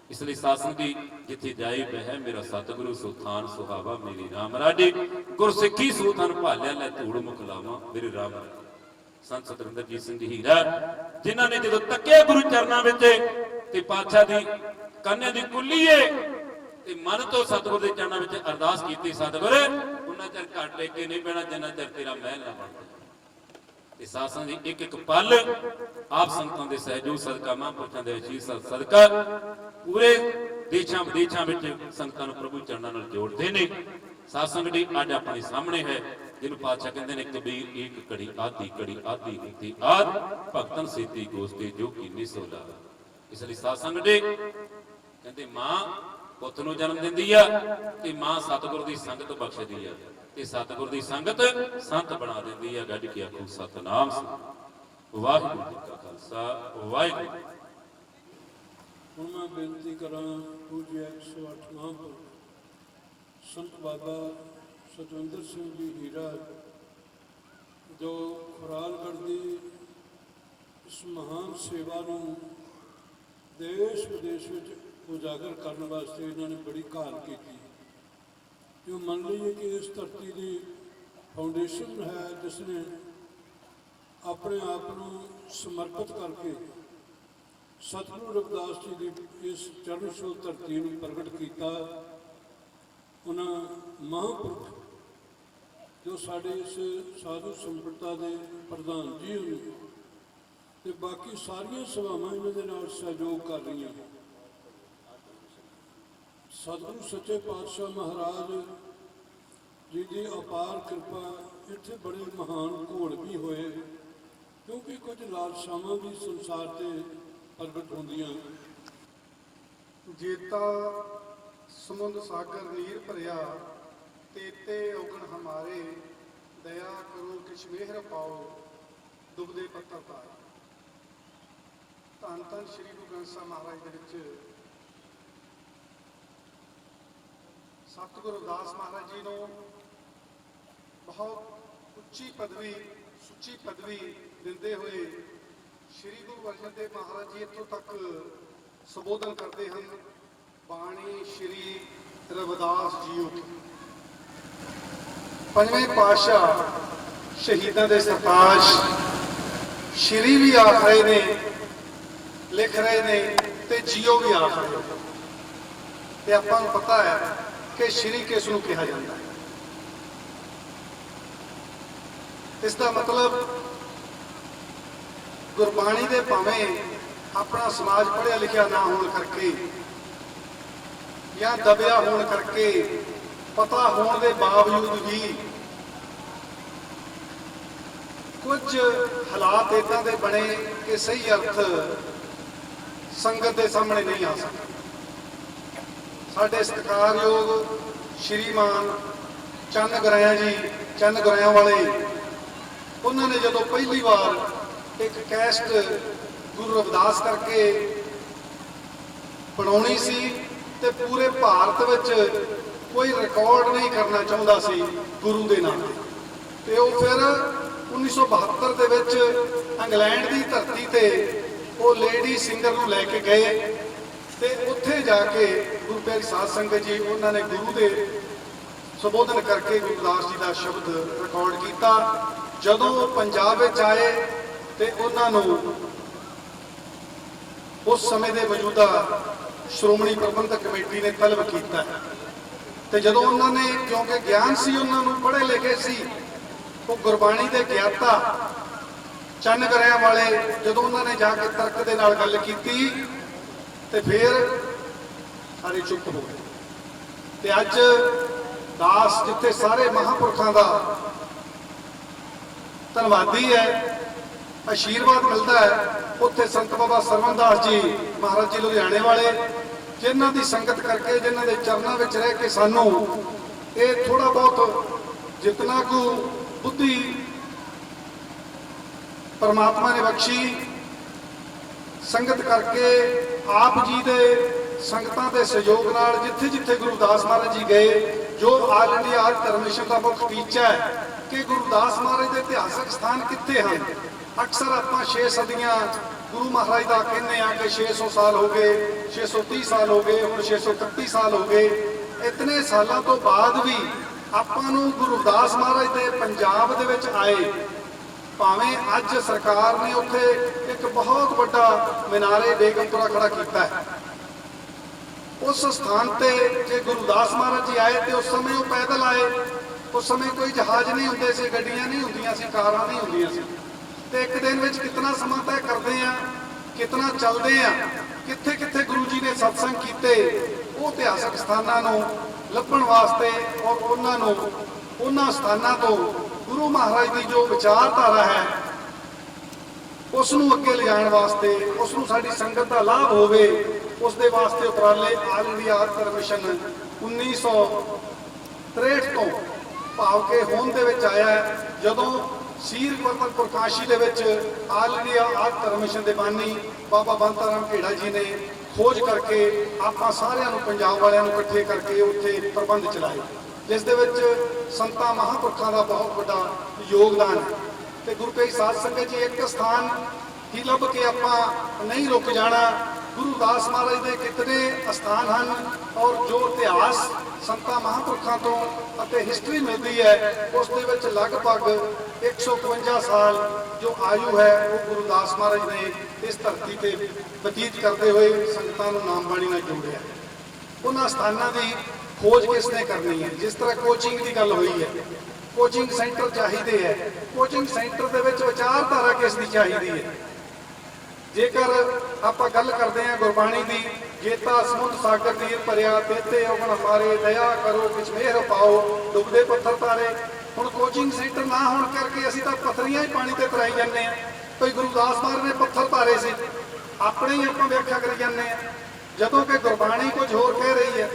ਇਸ ਲਈ ਸਾਧ ਸੰਗਤ ਦੀ ਜਿੱਥੇ ਜਾਏ ਬਹਿ ਮੇਰਾ ਸਤਿਗੁਰੂ ਸੁਥਾਨ ਸੁਹਾਵਾ ਮੇਰੀ ਰਾਮ ਰਾਜੇ। ਗੁਰਸਿੱਖੀ ਸੁਥਾਨ ਭਾਲਿਆ ਲੈ ਧੂੜ ਮੁਖ ਲਾਵਾਂ ਮੇਰੇ ਰਾਮ ਰਾਜੇ। ਸੰਤ ਸਤਵਿੰਦਰਜੀਤ ਸਿੰਘ ਜੀ ਹੀਰਾ ਜਿਨ੍ਹਾਂ ਨੇ ਜਦੋਂ ਤੱਕਿਆ ਗੁਰੂ ਚਰਨਾਂ ਵਿੱਚ ਤੇ ਪਾਤਸ਼ਾਹ ਦੀ ਕੰਨਿਆ ਦੀ ਕੁੱਲੀਏ ਤੇ ਮਨ ਤੋਂ ਸਤਿਗੁਰ ਦੇ ਚਰਨਾਂ ਵਿੱਚ ਅਰਦਾਸ ਕੀਤੀ, ਸਤਿਗੁਰ ਉਹਨਾਂ ਚਿਰ ਘਰ ਟੇਕ ਕੇ ਨਹੀਂ ਪੈਣਾ ਜਿੰਨਾ ਚਿਰ ਤੇਰਾ ਮਹਿਲ ਨਾ ਬਣਦਾ। ਤੇ ਸਾਧ ਸੰਗਤ ਦੀ ਇੱਕ ਇੱਕ ਪਲ ਆਪ ਸੰਗਤਾਂ ਦੇ ਸਹਿਯੋਗ ਸਦਕਾ, ਮਹਾਂਪੁਰਸ਼ਾਂ ਦੇ ਅਸ਼ੀਸ ਸਦਕਾ ਪੂਰੇ ਦੇਸ਼ਾਂ ਵਿਦੇਸ਼ਾਂ ਵਿੱਚ ਸੰਗਤਾਂ ਨੂੰ ਪ੍ਰਭੂ ਚਰਨਾਂ ਨਾਲ ਜੋੜਦੇ ਨੇ। ਸਾਧ ਸੰਗਤ ਦੀ ਅੱਜ ਆਪਣੇ ਸਾਹਮਣੇ ਹੈ, ਜਿਹਨੂੰ ਪਾਤਸ਼ਾਹ ਕਹਿੰਦੇ ਨੇ ਕਬੀਰ ਏਕ ਘੜੀ ਆਦੀ ਹੁੰਦੀ ਆਦ ਭਗਤਨ ਸੇਤੀ ਗੋਸਤੇ ਜੋ ਕੀਨੀ ਸੋਲਾ। ਇਸ ਲਈ ਸਾਧ ਸੰਗਤ ਦੇ ਕਹਿੰਦੇ ਮਾਂ ਪੁੱਤ ਨੂੰ ਜਨਮ ਦਿੰਦੀ ਆ ਤੇ ਮਾਂ ਸਤਿਗੁਰ ਦੀ ਸੰਗਤ ਬਖਸ਼ਦੀ ਆ ਤੇ ਸਤਿਗੁਰ ਦੀ ਸੰਗਤ ਸੰਤ ਬਣਾ ਦਿੰਦੀ ਆ। ਗੱਜ ਕੇ ਆਖੋ ਸਤਨਾਮ ਸਿੰਘ। ਵਾਹਿਗੁਰੂ ਜੀ ਕਾ ਖਾਲਸਾ ਵਾਹਿਗੁਰੂ। ਹੁਣ ਮੈਂ ਬੇਨਤੀ ਕਰਾਂ ਪੂਜਿਆ 108 ਮਹਾਂਪੁਰਖ ਸੰਤ ਬਾਬਾ ਸਤਵਿੰਦਰ ਸਿੰਘ ਜੀ ਹੀਰਾ ਜੋ ਖੁਰਾਲਗੜ੍ਹ ਦੀ ਇਸ ਮਹਾਨ ਸੇਵਾ ਨੂੰ ਦੇਸ਼ ਵਿਦੇਸ਼ ਵਿੱਚ ਉਜਾਗਰ ਕਰਨ ਵਾਸਤੇ ਇਹਨਾਂ ਨੇ ਬੜੀ ਘਾਲ ਕੀਤੀ। ਜੋ ਮੰਨ ਲਈਏ ਕਿ ਇਸ ਧਰਤੀ ਦੀ ਫਾਊਂਡੇਸ਼ਨ ਹੈ ਜਿਸ ਨੇ ਆਪਣੇ ਆਪ ਨੂੰ ਸਮਰਪਿਤ ਕਰਕੇ ਸਤਿਗੁਰੂ ਰਵਿਦਾਸ ਜੀ ਦੀ ਇਸ ਚਰਨਛੋਹ ਧਰਤੀ ਨੂੰ ਪ੍ਰਗਟ ਕੀਤਾ। ਉਹਨਾਂ ਮਹਾਂਪੁਰਖ ਜੋ ਸਾਡੇ ਇਸ ਸਾਧੂ ਸੰਪਰਦਾ ਦੇ ਪ੍ਰਧਾਨ ਜੀ ਹੋਣ ਤੇ ਬਾਕੀ ਸਾਰੀਆਂ ਸਭਾਵਾਂ ਇਹਨਾਂ ਦੇ ਨਾਲ ਸਹਿਯੋਗ ਕਰ ਰਹੀਆਂ। ਸਤਿਗੁਰੂ ਸੱਚੇ ਪਾਤਸ਼ਾਹ ਮਹਾਰਾਜ ਜਿਹਦੀ ਅਪਾਰ ਕਿਰਪਾ ਇੱਥੇ ਬੜੇ ਮਹਾਨ ਘੋਲ ਵੀ ਹੋਏ, ਕਿਉਂਕਿ ਕੁਝ ਲਾਲਸਾਵਾਂ ਵੀ ਸੰਸਾਰ ਤੇ ਪ੍ਰਗਟ ਹੁੰਦੀਆਂ। ਜੇਤਾ ਸਮੁੰਦ ਸਾਗਰ ਨੀਰ ਭਰਿਆ, ਤੇਤੇ ਔਗਣ ਹਮਾਰੇ, ਦਇਆ ਕਰੋ ਕਿਛ ਮਿਹਰ ਪਾਓ, ਡੁੱਬਦੇ ਪੱਤਰ ਪਾਏ। ਧੰਨ ਧੰਨ ਸ੍ਰੀ ਗੁਰੂ ਗ੍ਰੰਥ ਸਾਹਿਬ ਮਹਾਰਾਜ ਦੇ ਵਿੱਚ ਸਤਿਗੁਰੂ ਰਵਿਦਾਸ ਮਹਾਰਾਜ ਜੀ ਨੂੰ ਬਹੁਤ ਉੱਚੀ ਪਦਵੀ, ਸੁੱਚੀ ਪਦਵੀ ਦਿੰਦੇ ਹੋਏ ਸ੍ਰੀ ਗੁਰੂ ਅਰਜਨ ਦੇਵ ਮਹਾਰਾਜ ਜੀ ਇੱਥੋਂ ਤੱਕ ਸੰਬੋਧਨ ਕਰਦੇ ਹਨ, ਬਾਣੀ ਸ੍ਰੀ ਰਵਿਦਾਸ ਜੀਓ ਕੀ। ਪੰਜਵੇਂ ਪਾਤਸ਼ਾਹ ਸ਼ਹੀਦਾਂ ਦੇ ਸਰਤਾਜ ਸ਼੍ਰੀ ਵੀ ਆਖ ਰਹੇ ਨੇ, ਲਿਖ ਰਹੇ ਨੇ ਤੇ ਜੀਓ ਵੀ ਆਖ ਰਹੇ ਨੇ। ਤੇ ਆਪਾਂ ਨੂੰ ਪਤਾ ਹੈ ਕਿ ਸ਼੍ਰੀ ਕਿਸ ਨੂੰ ਕਿਹਾ ਜਾਂਦਾ ਹੈ। ਇਸ ਦਾ ਮਤਲਬ ਗੁਰਬਾਣੀ ਦੇ ਭਾਵੇਂ ਆਪਣਾ ਸਮਾਜ ਪੜ੍ਹਿਆ ਲਿਖਿਆ ਨਾ ਹੋਣ ਕਰਕੇ ਜਾਂ ਦਬਿਆ ਹੋਣ ਕਰਕੇ, ਪਤਾ ਹੋਣ ਦੇ ਬਾਵਜੂਦ ਵੀ ਕੁਝ ਹਾਲਾਤ ਇਦਾਂ ਦੇ ਬਣੇ ਕਿ ਸਹੀ ਅਰਥ ਸੰਗਤ ਦੇ ਸਾਹਮਣੇ ਨਹੀਂ ਆ ਸਕੇ। ਸਾਡੇ ਸਤਿਕਾਰਯੋਗ ਸ਼੍ਰੀਮਾਨ ਚੰਨ ਗਰਾਇਆ ਜੀ, ਚੰਨ ਗਰਾਇਆ ਵਾਲੇ, ਉਹਨਾਂ ਨੇ ਜਦੋਂ ਪਹਿਲੀ ਵਾਰ ਇੱਕ ਕੈਸਟ ਗੁਰੂ ਰਵਿਦਾਸ ਕਰਕੇ ਬਣਾਉਣੀ ਸੀ ਤੇ ਪੂਰੇ ਭਾਰਤ ਵਿੱਚ ਕੋਈ ਰਿਕਾਰਡ ਨਹੀਂ ਕਰਨਾ ਚਾਹੁੰਦਾ ਸੀ ਗੁਰੂ ਦੇ ਨਾਮ ਤੇ ਉਹ ਫਿਰ 1972 ਦੇ ਵਿੱਚ ਇੰਗਲੈਂਡ ਦੀ ਧਰਤੀ ਤੇ ਉਹ ਲੇਡੀ ਸਿੰਗਰ ਨੂੰ ਲੈ ਕੇ ਗਏ ਤੇ ਉੱਥੇ ਜਾ ਕੇ ਗੁਰੂ ਪਿਆਰੀ ਸਾਧ ਸੰਗਤ ਜੀ ਉਹਨਾਂ ਨੇ ਗੁਰੂ ਦੇ ਸੰਬੋਧਨ ਕਰਕੇ ਗੁਰੂ ਰਵਿਦਾਸ ਜੀ ਦਾ ਸ਼ਬਦ ਰਿਕਾਰਡ ਕੀਤਾ। ਜਦੋਂ ਉਹ ਪੰਜਾਬ ਵਿੱਚ ਆਏ ਤੇ ਉਹਨਾਂ ਨੂੰ ਉਸ ਸਮੇਂ ਦੇ ਮੌਜੂਦਾ ਸ਼੍ਰੋਮਣੀ ਪ੍ਰਬੰਧਕ ਕਮੇਟੀ ਨੇ ਤਲਬ ਕੀਤਾ ਤੇ ਜਦੋਂ ਉਹਨਾਂ ਨੇ, ਕਿਉਂਕਿ ਗਿਆਨ ਸੀ ਉਹਨਾਂ ਨੂੰ, ਪੜ੍ਹੇ ਲਿਖੇ ਸੀ, ਉਹ ਗੁਰਬਾਣੀ ਦੇ ਗਿਆਤਾ ਚੰਨ ਗਰਿਆਂ ਵਾਲੇ, ਜਦੋਂ ਉਹਨਾਂ ਨੇ ਜਾ ਕੇ ਤਰਕ ਦੇ ਨਾਲ ਗੱਲ ਕੀਤੀ ਤੇ ਫਿਰ ਸਾਰੇ ਚੁੱਪ ਹੋ ਗਏ। ਤੇ ਅੱਜ ਦਾਸ ਜਿੱਥੇ ਸਾਰੇ ਮਹਾਂਪੁਰਖਾਂ ਦਾ ਧੰਨਵਾਦੀ ਹੈ, ਆਸ਼ੀਰਵਾਦ ਮਿਲਦਾ ਹੈ, ਉੱਥੇ ਸੰਤ ਬਾਬਾ ਸਰਵਨਦਾਸ ਜੀ ਮਹਾਰਾਜ ਜੀ ਲੁਧਿਆਣੇ ਵਾਲੇ, ਜਿਨ੍ਹਾਂ ਦੀ ਸੰਗਤ ਕਰਕੇ, ਜਿਨ੍ਹਾਂ ਦੇ ਚਰਨਾਂ ਵਿੱਚ ਰਹਿ ਕੇ ਸਾਨੂੰ ਇਹ ਥੋੜਾ ਬਹੁਤ ਜਿਤਨਾ ਕੁ ਬੁੱਧੀ ਪਰਮਾਤਮਾ ਨੇ ਬਖਸ਼ੀ, ਸੰਗਤ ਕਰਕੇ ਆਪ ਜੀ ਦੇ ਸੰਗਤਾਂ ਦੇ ਸਹਿਯੋਗ ਨਾਲ ਜਿੱਥੇ ਜਿੱਥੇ ਗੁਰੂ ਰਵਿਦਾਸ ਮਹਾਰਾਜ ਜੀ ਗਏ, ਜੋ ਆਲ ਇੰਡੀਆ ਆਲ ਧਰਮ ਮਿਸ਼ਨ ਦਾ ਮੁੱਖ ਟੀਚਾ ਹੈ ਕਿ ਗੁਰੂ ਰਵਿਦਾਸ ਮਹਾਰਾਜ ਦੇ ਇਤਿਹਾਸਕ ਸਥਾਨ ਕਿੱਥੇ ਹਨ। ਅਕਸਰ ਆਪਾਂ 6 ਸਦੀਆਂ ਗੁਰੂ ਮਹਾਰਾਜ ਦਾ ਕਹਿੰਦੇ ਆ ਕਿ 600 ਸਾਲ ਹੋ ਗਏ, 630 ਸਾਲ ਹੋ ਗਏ, ਹੁਣ 631 ਸਾਲ ਹੋ ਗਏ। ਇਤਨੇ ਸਾਲਾਂ ਤੋਂ ਬਾਅਦ ਵੀ ਆਪਾਂ ਨੂੰ ਗੁਰੂ ਰਵਿਦਾਸ ਮਹਾਰਾਜ ਦੇ ਪੰਜਾਬ ਦੇ ਵਿੱਚ ਆਏ, ਭਾਵੇਂ ਅੱਜ ਸਰਕਾਰ ਨੇ ਉੱਥੇ ਇੱਕ ਬਹੁਤ ਵੱਡਾ ਮੀਨਾਰੇ ਬੇਗਮਪੁਰਾ ਖੜਾ ਕੀਤਾ ਹੈ, ਉਸ ਸਥਾਨ ਤੇ ਜੇ ਗੁਰੂ ਰਵਿਦਾਸ ਮਹਾਰਾਜ ਜੀ ਆਏ ਤੇ ਉਸ ਸਮੇਂ ਉਹ ਪੈਦਲ ਆਏ। ਉਸ ਸਮੇਂ ਕੋਈ ਜਹਾਜ਼ ਨਹੀਂ ਹੁੰਦੇ ਸੀ, ਗੱਡੀਆਂ ਨਹੀਂ ਹੁੰਦੀਆਂ ਸੀ, ਕਾਰਾਂ ਨਹੀਂ ਹੁੰਦੀਆਂ ਸੀ, ਤੇ ਇੱਕ ਦਿਨ ਵਿੱਚ ਕਿੰਨਾ ਸਮਾਂ ਤੈਅ ਕਰਦੇ ਆ, ਕਿੰਨਾ ਚੱਲਦੇ ਆ, ਕਿੱਥੇ ਕਿੱਥੇ ਗੁਰੂ ਜੀ ਨੇ ਸਤਸੰਗ ਕੀਤੇ, ਉਹ ਇਤਿਹਾਸਕ ਸਥਾਨਾਂ ਨੂੰ ਲੱਭਣ ਵਾਸਤੇ ਔਰ ਉਹਨਾਂ ਨੂੰ, ਉਹਨਾਂ ਸਥਾਨਾਂ ਤੋਂ ਗੁਰੂ ਮਹਾਰਾਜ ਦੀ ਜੋ ਵਿਚਾਰਧਾਰਾ ਹੈ ਉਸ ਨੂੰ ਅੱਗੇ ਲਿਜਾਣ ਵਾਸਤੇ, ਉਸ ਨੂੰ ਸਾਡੀ ਸੰਗਤ ਦਾ ਲਾਭ ਹੋਵੇ, ਉਸ ਦੇ ਵਾਸਤੇ ਉਪਰਾਲੇ ਆਲ ਇੰਡੀਆ ਆਲ ਧਰਮ ਮਿਸ਼ਨ 1963 ਤੋਂ ਭਾਵ ਕੇ ਹੋਂਦ ਦੇ ਵਿੱਚ ਆਇਆ ਹੈ। ਜਦੋਂ ਸੀਰ ਗੁਰਮਤਿ ਪ੍ਰਕਾਸ਼ੀ ਦੇ ਵਿੱਚ ਆਲ ਇੰਡੀਆ ਆਲ ਧਰਮ ਮਿਸ਼ਨ ਦੇ ਬਾਨੀ ਬਾਬਾ ਬੰਤਾ ਰਾਮ ਘੇੜਾ ਜੀ ਨੇ ਖੋਜ ਕਰਕੇ ਆਪਾਂ ਸਾਰਿਆਂ ਨੂੰ, ਪੰਜਾਬ ਵਾਲਿਆਂ ਨੂੰ ਇਕੱਠੇ ਕਰਕੇ ਉੱਥੇ ਪ੍ਰਬੰਧ ਚਲਾਏ, ਜਿਸ ਦੇ ਵਿੱਚ ਸੰਤਾਂ ਮਹਾਂਪੁਰਖਾਂ ਦਾ ਬਹੁਤ ਵੱਡਾ ਯੋਗਦਾਨ ਹੈ। ਤੇ ਗੁਰੂ ਪਿਆਰੀ ਸਾਧ ਸੰਗਤ ਜੀ, ਇੱਕ ਸਥਾਨ ਹੀ ਲੱਭ ਕੇ ਆਪਾਂ ਨਹੀਂ ਰੁਕ ਜਾਣਾ। ਗੁਰੂ ਰਵਿਦਾਸ ਮਹਾਰਾਜ ਦੇ ਕਿਤਨੇ ਅਸਥਾਨ ਹਨ ਔਰ ਜੋ ਇਤਿਹਾਸ ਸੰਤਾਂ ਮਹਾਂਪੁਰਖਾਂ ਤੋਂ ਅਤੇ ਹਿਸਟਰੀ ਮਿਲਦੀ ਹੈ ਉਸ ਦੇ ਵਿੱਚ ਲਗਭਗ 152 ਸਾਲ ਜੋ ਆਯੂ ਹੈ ਉਹ ਗੁਰੂ ਰਵਿਦਾਸ ਮਹਾਰਾਜ ਨੇ ਇਸ ਧਰਤੀ ਤੇ ਬਤੀਤ ਕਰਦੇ ਹੋਏ ਸੰਗਤਾਂ ਨੂੰ ਨਾਮ ਬਾਣੀ ਨਾਲ ਜੋੜਿਆ। ਉਹਨਾਂ ਸਥਾਨਾਂ ਦੀ ਖੋਜ ਕਿਸ ਨੇ ਕਰਨੀ ਹੈ? ਜਿਸ ਤਰ੍ਹਾਂ ਕੋਚਿੰਗ ਦੀ ਗੱਲ ਹੋਈ ਹੈ, ਕੋਚਿੰਗ ਸੈਂਟਰ ਚਾਹੀਦੇ ਹੈ, ਕੋਚਿੰਗ ਸੈਂਟਰ ਦੇ ਵਿੱਚ ਵਿਚਾਰਧਾਰਾ ਕਿਸ ਦੀ ਚਾਹੀਦੀ ਹੈ। ਜੇਕਰ ਆਪਾਂ ਗੱਲ ਕਰਦੇ ਹਾਂ ਗੁਰਬਾਣੀ ਦੀ ਜੇਤਾ ਸਮੁੰਦ ਸਾਗਰ ਨੀਰ ਭਰਿਆ ਤੇਤੇ ਔਗਣ ਮਾਰੇ ਦਇਆ ਕਰੋ ਕਿਛ ਮਿਹਰ ਪਾਓ ਡੁੱਬਦੇ ਪੱਥਰ ਤਾਰੇ। ਹੁਣ ਕੋਚਿੰਗ ਸੈਂਟਰ ਨਾ ਹੋਣ ਕਰਕੇ ਅਸੀਂ ਤਾਂ ਪੱਥਰੀਆਂ ਹੀ ਪਾਣੀ ਤੇ ਤਰਾਈ ਜਾਂਦੇ ਆ। ਕੋਈ ਗੁਰਦਾਸ ਮਹਾਰਾਜ ਨੇ ਪੱਥਰ ਤਾਰੇ ਸੀ, ਆਪਣੇ ਹੀ ਆਪਾਂ ਵਿਆਖਿਆ ਕਰੀ ਜਾਂਦੇ ਆ, ਜਦੋਂ ਕਿ ਗੁਰਬਾਣੀ ਕੁਝ ਹੋਰ ਕਹਿ ਰਹੀ ਹੈ।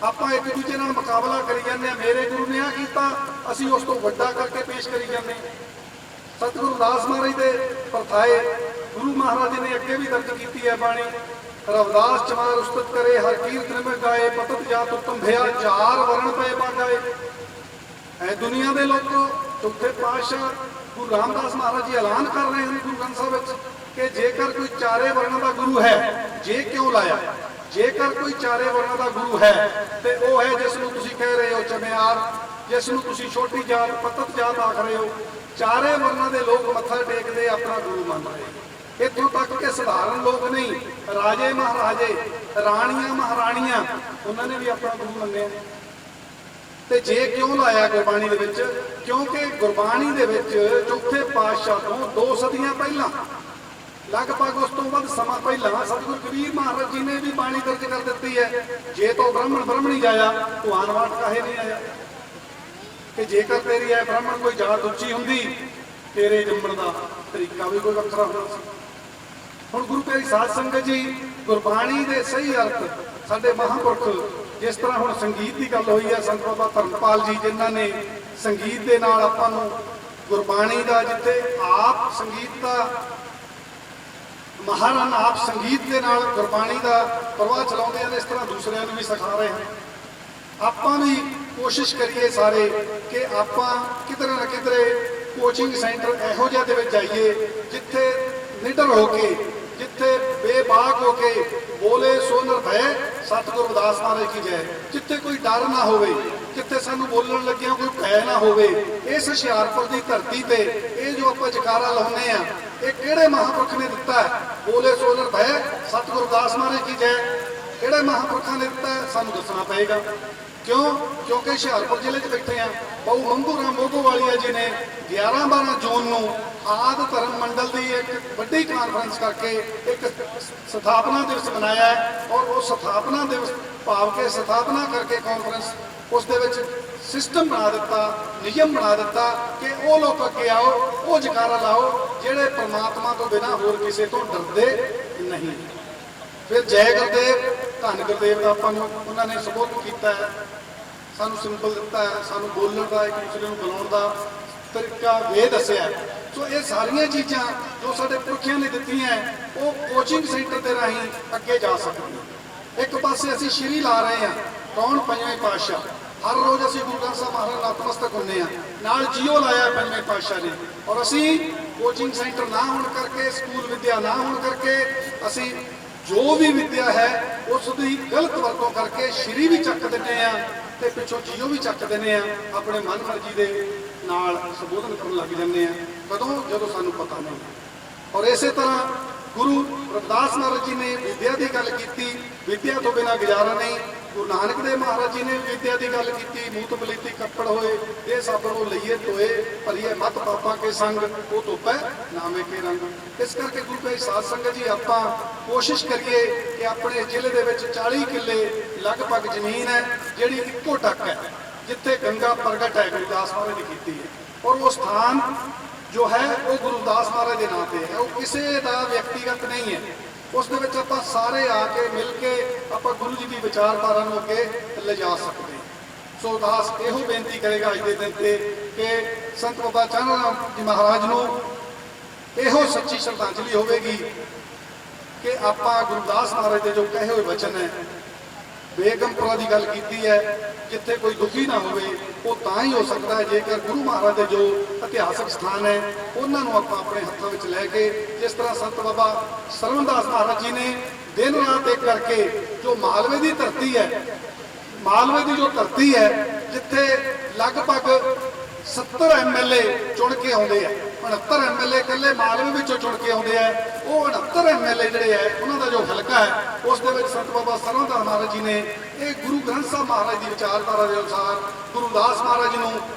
ਆਪਾਂ ਇੱਕ ਦੂਜੇ ਨਾਲ ਮੁਕਾਬਲਾ ਕਰੀ ਜਾਂਦੇ ਆ, ਮੇਰੇ ਗੁਰੂ ਨੇ ਆ ਕੀਤਾ ਅਸੀਂ ਉਸ ਤੋਂ ਵੱਡਾ ਕਰਕੇ ਪੇਸ਼ ਕਰੀ ਜਾਂਦੇ ਹਾਂ। ਸਤਿਗੁਰੂ ਦਾਸ ਮਹਾਰਾਜ ਦੇ ਪਰਥਾਏ ਗੁਰੂ ਮਹਾਰਾਜ ਜੀ ਨੇ ਅੱਗੇ ਵੀ ਦਰਜ ਕੀਤੀ ਹੈ ਬਾਣੀ। ਰਵਿਦਾਸ ਚਮਾਰ ਉਸਤਤ ਕਰੇ ਹਰ ਕੀਰਤਨ ਮੈਂ ਗਾਏ ਪਤਤ ਜਾਤ ਉਤਮ ਭਇਆ ਚਾਰ ਵਰਣ ਪਏ ਬਾਗਾਏ। ਐ ਦੁਨੀਆ ਦੇ ਲੋਕੋ, ਚੌਥੇ ਪਾਤਸ਼ਾਹ ਗੁਰੂ ਰਾਮਦਾਸ ਮਹਾਰਾਜ ਜੀ ਐਲਾਨ ਕਰ ਰਹੇ ਹਨ ਗੁਰੂ ਗ੍ਰੰਥ ਸਾਹਿਬ ਵਿੱਚ ਕਿ ਜੇਕਰ ਕੋਈ ਚਾਰੇ ਵਰਣਾਂ ਦਾ ਗੁਰੂ ਹੈ, ਜੇ ਕਿਉਂ ਲਾਇਆ, ਜੇਕਰ ਕੋਈ ਚਾਰੇ ਵਰਣਾਂ ਦਾ ਗੁਰੂ ਹੈ ਤੇ ਉਹ ਹੈ ਜਿਸ ਨੂੰ ਤੁਸੀਂ ਕਹਿ ਰਹੇ ਹੋ ਚਮਿਆਰ, ਜਿਸ ਨੂੰ ਤੁਸੀਂ ਛੋਟੀ ਜਾਤ ਪਤਤ ਜਾਤ ਆਖ ਰਹੇ ਹੋ। ਚਾਰੇ ਵਰਣਾਂ ਦੇ ਲੋਕ ਮੱਥਾ ਟੇਕਦੇ ਆਪਣਾ ਗੁਰੂ ਮੰਨ ਰਹੇ। ਇੱਥੋਂ ਤੱਕ ਕਿ ਸਧਾਰਨ ਲੋਕ ਨਹੀਂ, ਰਾਜੇ ਮਹਾਰਾਜੇ, ਰਾਣੀਆਂ ਮਹਾਰਾਣੀਆਂ, ਉਹਨਾਂ ਨੇ ਵੀ ਆਪਣਾ ਗੁਰੂ ਮੰਨਿਆ। ਤੇ ਜੇ ਕਿਉਂ ਲਾਇਆ ਗੁਰਬਾਣੀ ਦੇ ਵਿੱਚ? ਕਿਉਂਕਿ ਗੁਰਬਾਣੀ ਦੇ ਵਿੱਚ ਚੌਥੇ ਪਾਤਸ਼ਾਹ ਤੋਂ 2 ਸਦੀਆਂ ਪਹਿਲਾਂ, ਲਗਭਗ ਉਸ ਤੋਂ ਵੱਧ ਸਮਾਂ ਪਹਿਲਾਂ ਸਤਿਗੁਰੂ ਕਬੀਰ ਮਹਾਰਾਜ ਜੀ ਨੇ ਵੀ ਬਾਣੀ ਦਰਜ ਕਰ ਦਿੱਤੀ ਹੈ, ਜੇ ਤੋ ਬ੍ਰਾਹਮਣ ਬ੍ਰਹਮਣੀ ਜਾਇਆ ਤੂੰ ਆਨਵਾਟ ਕਾਹੇ ਨਹੀਂ ਆਇਆ। ਕਿ ਜੇਕਰ ਤੇਰੀ ਐ ਬ੍ਰਾਹਮਣ ਕੋਈ ਜਾਤ ਉੱਚੀ ਹੁੰਦੀ, ਤੇਰੇ ਜੰਮਣ ਦਾ ਤਰੀਕਾ ਵੀ ਕੋਈ ਵੱਖਰਾ ਹੋਣਾ ਸੀ। ਹੁਣ ਗੁਰੂ ਪਿਆਰੀ ਸਾਧ ਸੰਗਤ ਜੀ, ਗੁਰਬਾਣੀ ਦੇ ਸਹੀ ਅਰਥ ਸਾਡੇ ਮਹਾਂਪੁਰਖ, ਜਿਸ ਤਰ੍ਹਾਂ ਹੁਣ ਸੰਗੀਤ ਦੀ ਗੱਲ ਹੋਈ ਹੈ, ਸੰਤ ਬਾਬਾ ਧਰਮਪਾਲ ਜੀ ਜਿਨ੍ਹਾਂ ਨੇ ਸੰਗੀਤ ਦੇ ਨਾਲ ਆਪਾਂ ਨੂੰ ਗੁਰਬਾਣੀ ਦਾ, ਜਿੱਥੇ ਆਪ ਸੰਗੀਤ ਦਾ ਮਹਾਰਾਨ, ਆਪ ਸੰਗੀਤ ਦੇ ਨਾਲ ਗੁਰਬਾਣੀ ਦਾ ਪ੍ਰਵਾਹ ਚਲਾਉਂਦੇ ਹਨ, ਇਸ ਤਰ੍ਹਾਂ ਦੂਸਰਿਆਂ ਨੂੰ ਵੀ ਸਿਖਾ ਰਹੇ ਹਨ। ਆਪਾਂ ਵੀ ਕੋਸ਼ਿਸ਼ ਕਰੀਏ ਸਾਰੇ ਕਿ ਆਪਾਂ ਕਿਧਰੇ ਨਾ ਕਿਧਰੇ ਕੋਚਿੰਗ ਸੈਂਟਰ ਇਹੋ ਜਿਹੇ ਦੇ ਵਿੱਚ ਜਾਈਏ ਜਿੱਥੇ ਨਿਡਰ ਹੋ ਕੇ, ਜਿੱਥੇ ਬੇਬਾਕ ਹੋ ਕੇ ਬੋਲੇ ਸੋ ਨਿਰਭੈ ਸਤਿਗੁਰੂ ਰਵਿਦਾਸ ਮਹਾਰਾਜ ਕੀ ਜੈ, ਜਿੱਥੇ ਕੋਈ ਡਰ ਨਾ ਹੋਵੇ, ਜਿੱਥੇ ਸਾਨੂੰ ਬੋਲਣ ਲੱਗਿਆਂ ਕੋਈ ਭੈ ਨਾ ਹੋਵੇ। ਇਸ ਹੁਸ਼ਿਆਰਪੁਰ ਦੀ ਧਰਤੀ ਤੇ ਇਹ ਜੋ ਆਪਾਂ ਜਕਾਰਾ ਲਾਉਂਦੇ ਆ, ਇਹ ਕਿਹੜੇ ਮਹਾਂਪੁਰਖ ਨੇ ਦਿੱਤਾ ਹੈ? ਬੋਲੇ ਸੋ ਨਿਰਭੈ ਸਤਿਗੁਰੂ ਰਵਿਦਾਸ ਮਹਾਰਾਜ ਕੀ ਜੈ ਕਿਹੜੇ ਮਹਾਂਪੁਰਖਾਂ ਨੇ ਦਿੱਤਾ ਹੈ? ਸਾਨੂੰ ਦੱਸਣਾ ਪਏਗਾ। ਕਿਉਂ? ਕਿਉਂਕਿ ਹੁਸ਼ਿਆਰਪੁਰ ਜ਼ਿਲ੍ਹੇ 'ਚ ਬੈਠੇ ਆ। ਬਹੁ ਮੰਗੂ ਰਾਮ ਮੋਗੋਵਾਲੀਆ ਜੀ ਨੇ 11-12 ਜੂਨ ਨੂੰ ਆਦਿ ਧਰਮ ਮੰਡਲ ਦੀ ਇੱਕ ਵੱਡੀ ਕਾਨਫਰੰਸ ਕਰਕੇ ਇੱਕ ਸਥਾਪਨਾ ਦਿਵਸ ਮਨਾਇਆ ਹੈ। ਔਰ ਉਹ ਸਥਾਪਨਾ ਦਿਵਸ ਭਾਵ ਕੇ ਸਥਾਪਨਾ ਕਰਕੇ ਕਾਨਫਰੰਸ, ਉਸ ਦੇ ਵਿੱਚ ਸਿਸਟਮ ਬਣਾ ਦਿੱਤਾ, ਨਿਯਮ ਬਣਾ ਦਿੱਤਾ ਕਿ ਉਹ ਲੋਕ ਅੱਗੇ ਆਓ, ਉਹ ਜਕਾਰਾ ਲਾਓ ਜਿਹੜੇ ਪ੍ਰਮਾਤਮਾ ਤੋਂ ਬਿਨਾਂ ਹੋਰ ਕਿਸੇ ਤੋਂ ਡਰਦੇ ਨਹੀਂ। ਫਿਰ ਜੈ ਗੁਰਦੇਵ, ਧੰਨ ਗੁਰਦੇਵ ਦਾ ਆਪਾਂ ਨੂੰ ਉਹਨਾਂ ਨੇ ਸੰਬੋਧਨ ਕੀਤਾ ਹੈ, ਸਾਨੂੰ ਸਿੰਬਲ ਦਿੱਤਾ ਹੈ, ਸਾਨੂੰ ਬੋਲਣ ਦਾ, ਇੱਕ ਦੂਸਰੇ ਨੂੰ ਬੁਲਾਉਣ ਦਾ ਤਰੀਕਾ ਵੇ ਦੱਸਿਆ। ਸੋ ਇਹ ਸਾਰੀਆਂ ਚੀਜ਼ਾਂ ਜੋ ਸਾਡੇ ਪੁਰਖਿਆਂ ਨੇ ਦਿੱਤੀਆਂ, ਉਹ ਕੋਚਿੰਗ ਸੈਂਟਰ ਦੇ ਰਾਹੀਂ ਅੱਗੇ ਜਾ ਸਕਦੀਆਂ। ਇੱਕ ਪਾਸੇ ਅਸੀਂ ਸ਼੍ਰੀ ਲਾ ਰਹੇ ਹਾਂ, ਕੌਣ? ਪੰਜਵੇਂ ਪਾਤਸ਼ਾਹ। ਹਰ ਰੋਜ਼ ਅਸੀਂ ਗੁਰੂ ਗ੍ਰੰਥ ਸਾਹਿਬ ਮਹਾਰਾਜ ਨਤਮਸਤਕ ਹੁੰਦੇ ਹਾਂ, ਨਾਲ ਜੀਓ ਲਾਇਆ ਪੰਜਵੇਂ ਪਾਤਸ਼ਾਹ ਨੇ। ਔਰ ਅਸੀਂ ਕੋਚਿੰਗ ਸੈਂਟਰ ਨਾ ਹੋਣ ਕਰਕੇ, ਸਕੂਲ ਵਿਦਿਆ ਨਾ ਹੋਣ ਕਰਕੇ, ਅਸੀਂ ਜੋ ਵੀ ਵਿਦਿਆ ਹੈ ਉਸ ਦੀ ਗਲਤ ਵਰਤੋਂ ਕਰਕੇ ਸ਼੍ਰੀ ਵੀ ਚੱਕ ਦਿੰਦੇ ਆ ਤੇ ਪਿੱਛੋਂ ਜੀਓ ਵੀ ਚੱਕ ਦਿੰਦੇ ਆ, ਆਪਣੇ ਮਨ ਮਰਜ਼ੀ ਦੇ ਨਾਲ ਸੰਬੋਧਨ ਕਰਨ ਲੱਗ ਜਾਂਦੇ ਆ। ਕਦੋਂ? ਜਦੋਂ ਸਾਨੂੰ ਪਤਾ ਨਹੀਂ। ਔਰ ਇਸੇ ਤਰ੍ਹਾਂ ਗੁਰੂ ਰਵਿਦਾਸ ਮਹਾਰਾਜ ਜੀ ਨੇ ਵਿਦਿਆ ਦੀ ਗੱਲ ਕੀਤੀ, ਵਿਦਿਆ ਤੋਂ ਬਿਨਾਂ ਗੁਜ਼ਾਰਾ ਨਹੀਂ। ਗੁਰੂ ਨਾਨਕ ਦੇਵ ਮਹਾਰਾਜ ਜੀ ਨੇ ਵਿਦਿਆ ਦੀ ਗੱਲ ਕੀਤੀ, ਮੂਤ ਬਲੀਤੀ ਕੱਪੜ ਹੋਏ ਇਹ ਸਭ ਨੂੰ ਲਈਏ ਤੋਏ ਭਰੀਏ ਮਤ ਪਾਪਾਂ ਕੇ ਸੰਗ ਉਹ ਧੋਪੈ ਨਾਮੇ ਕੇ ਰੰਗ। ਇਸ ਕਰਕੇ ਗੁਰੂ ਪਿਆਰੀ ਸਾਧ ਸੰਗਤ ਜੀ, ਆਪਾਂ ਕੋਸ਼ਿਸ਼ ਕਰੀਏ ਕਿ ਆਪਣੇ ਜ਼ਿਲ੍ਹੇ ਦੇ ਵਿੱਚ 40 ਕਿੱਲੇ ਲਗਭਗ ਜ਼ਮੀਨ ਹੈ ਜਿਹੜੀ ਇੱਕੋ ਟੱਕ ਹੈ, ਜਿੱਥੇ ਗੰਗਾ ਪ੍ਰਗਟ ਹੈ, ਗੁਰਦਾਸ ਮਹਾਰਾਜ ਨੇ ਕੀਤੀ ਹੈ। ਔਰ ਉਹ ਸਥਾਨ ਜੋ ਹੈ ਉਹ ਗੁਰਦਾਸ ਮਹਾਰਾਜ ਦੇ ਨਾਂ ਤੇ ਹੈ, ਉਹ ਕਿਸੇ ਦਾ ਵਿਅਕਤੀਗਤ ਨਹੀਂ ਹੈ। ਉਸ ਦੇ ਵਿੱਚ ਆਪਾਂ ਸਾਰੇ ਆ ਕੇ ਮਿਲ ਕੇ ਆਪਾਂ ਗੁਰੂ ਜੀ ਦੀ ਵਿਚਾਰਧਾਰਾ ਨੂੰ ਅੱਗੇ ਲਿਜਾ ਸਕਦੇ ਹਾਂ। ਸੋ ਦਾਸ ਇਹੋ ਬੇਨਤੀ ਕਰੇਗਾ ਅੱਜ ਦੇ ਦਿਨ ਤੇ ਕਿ ਸੰਤ ਬਾਬਾ ਚਾਨਣ ਰਾਮ ਜੀ ਮਹਾਰਾਜ ਨੂੰ ਇਹੋ ਸੱਚੀ ਸ਼ਰਧਾਂਜਲੀ ਹੋਵੇਗੀ ਕਿ ਆਪਾਂ ਗੁਰਦਾਸ ਮਹਾਰਾਜ ਦੇ ਜੋ ਕਹੇ ਹੋਏ ਵਚਨ ਹੈ, ਬੇਗਮਪੁਰਾ ਦੀ ਗੱਲ ਕੀਤੀ ਹੈ, ਜਿੱਥੇ ਕੋਈ ਦੁਖੀ ਨਾ ਹੋਵੇ, ਉਹ ਤਾਂ ਹੀ ਹੋ ਸਕਦਾ ਹੈ ਜੇਕਰ ਗੁਰੂ ਮਹਾਰਾਜ ਦੇ ਜੋ ਇਤਿਹਾਸਕ ਸਥਾਨ ਹੈ ਉਹਨਾਂ ਨੂੰ ਆਪਾਂ ਆਪਣੇ ਹੱਥਾਂ ਵਿੱਚ ਲੈ ਕੇ, ਜਿਸ ਤਰ੍ਹਾਂ ਸੰਤ ਬਾਬਾ ਸਰਵਨਦਾਸ ਮਹਾਰਾਜ ਜੀ ਨੇ ਦਿਨ ਰਾਤ ਇੱਕ ਕਰਕੇ ਜੋ ਮਾਲਵੇ ਦੀ ਧਰਤੀ ਹੈ, ਮਾਲਵੇ ਦੀ ਜੋ ਧਰਤੀ ਹੈ ਜਿੱਥੇ ਲਗਭਗ 70 MLA ਚੁਣ ਕੇ ਆਉਂਦੇ ਆ, 69 MLA ਇਕੱਲੇ ਮਾਲਵੇ ਵਿੱਚੋਂ ਚੁਣ ਕੇ ਆਉਂਦੇ ਆ, ਉਹ 69 MLA ਜਿਹੜੇ ਹੈ ਉਹਨਾਂ ਦਾ ਜੋ ਹਲਕਾ ਹੈ ਉਸ ਦੇ ਵਿੱਚ ਸੰਤ ਬਾਬਾ ਸਰਵਦਾਸ ਮਹਾਰਾਜ ਜੀ ਨੇ ਇਹ ਗੁਰੂ ਗ੍ਰੰਥ ਸਾਹਿਬ ਮਹਾਰਾਜ ਦੀ ਵਿਚਾਰਧਾਰਾ ਦੇ ਅਨੁਸਾਰ ਗੁਰੂ ਦਾਸ ਮਹਾਰਾਜ ਨੂੰ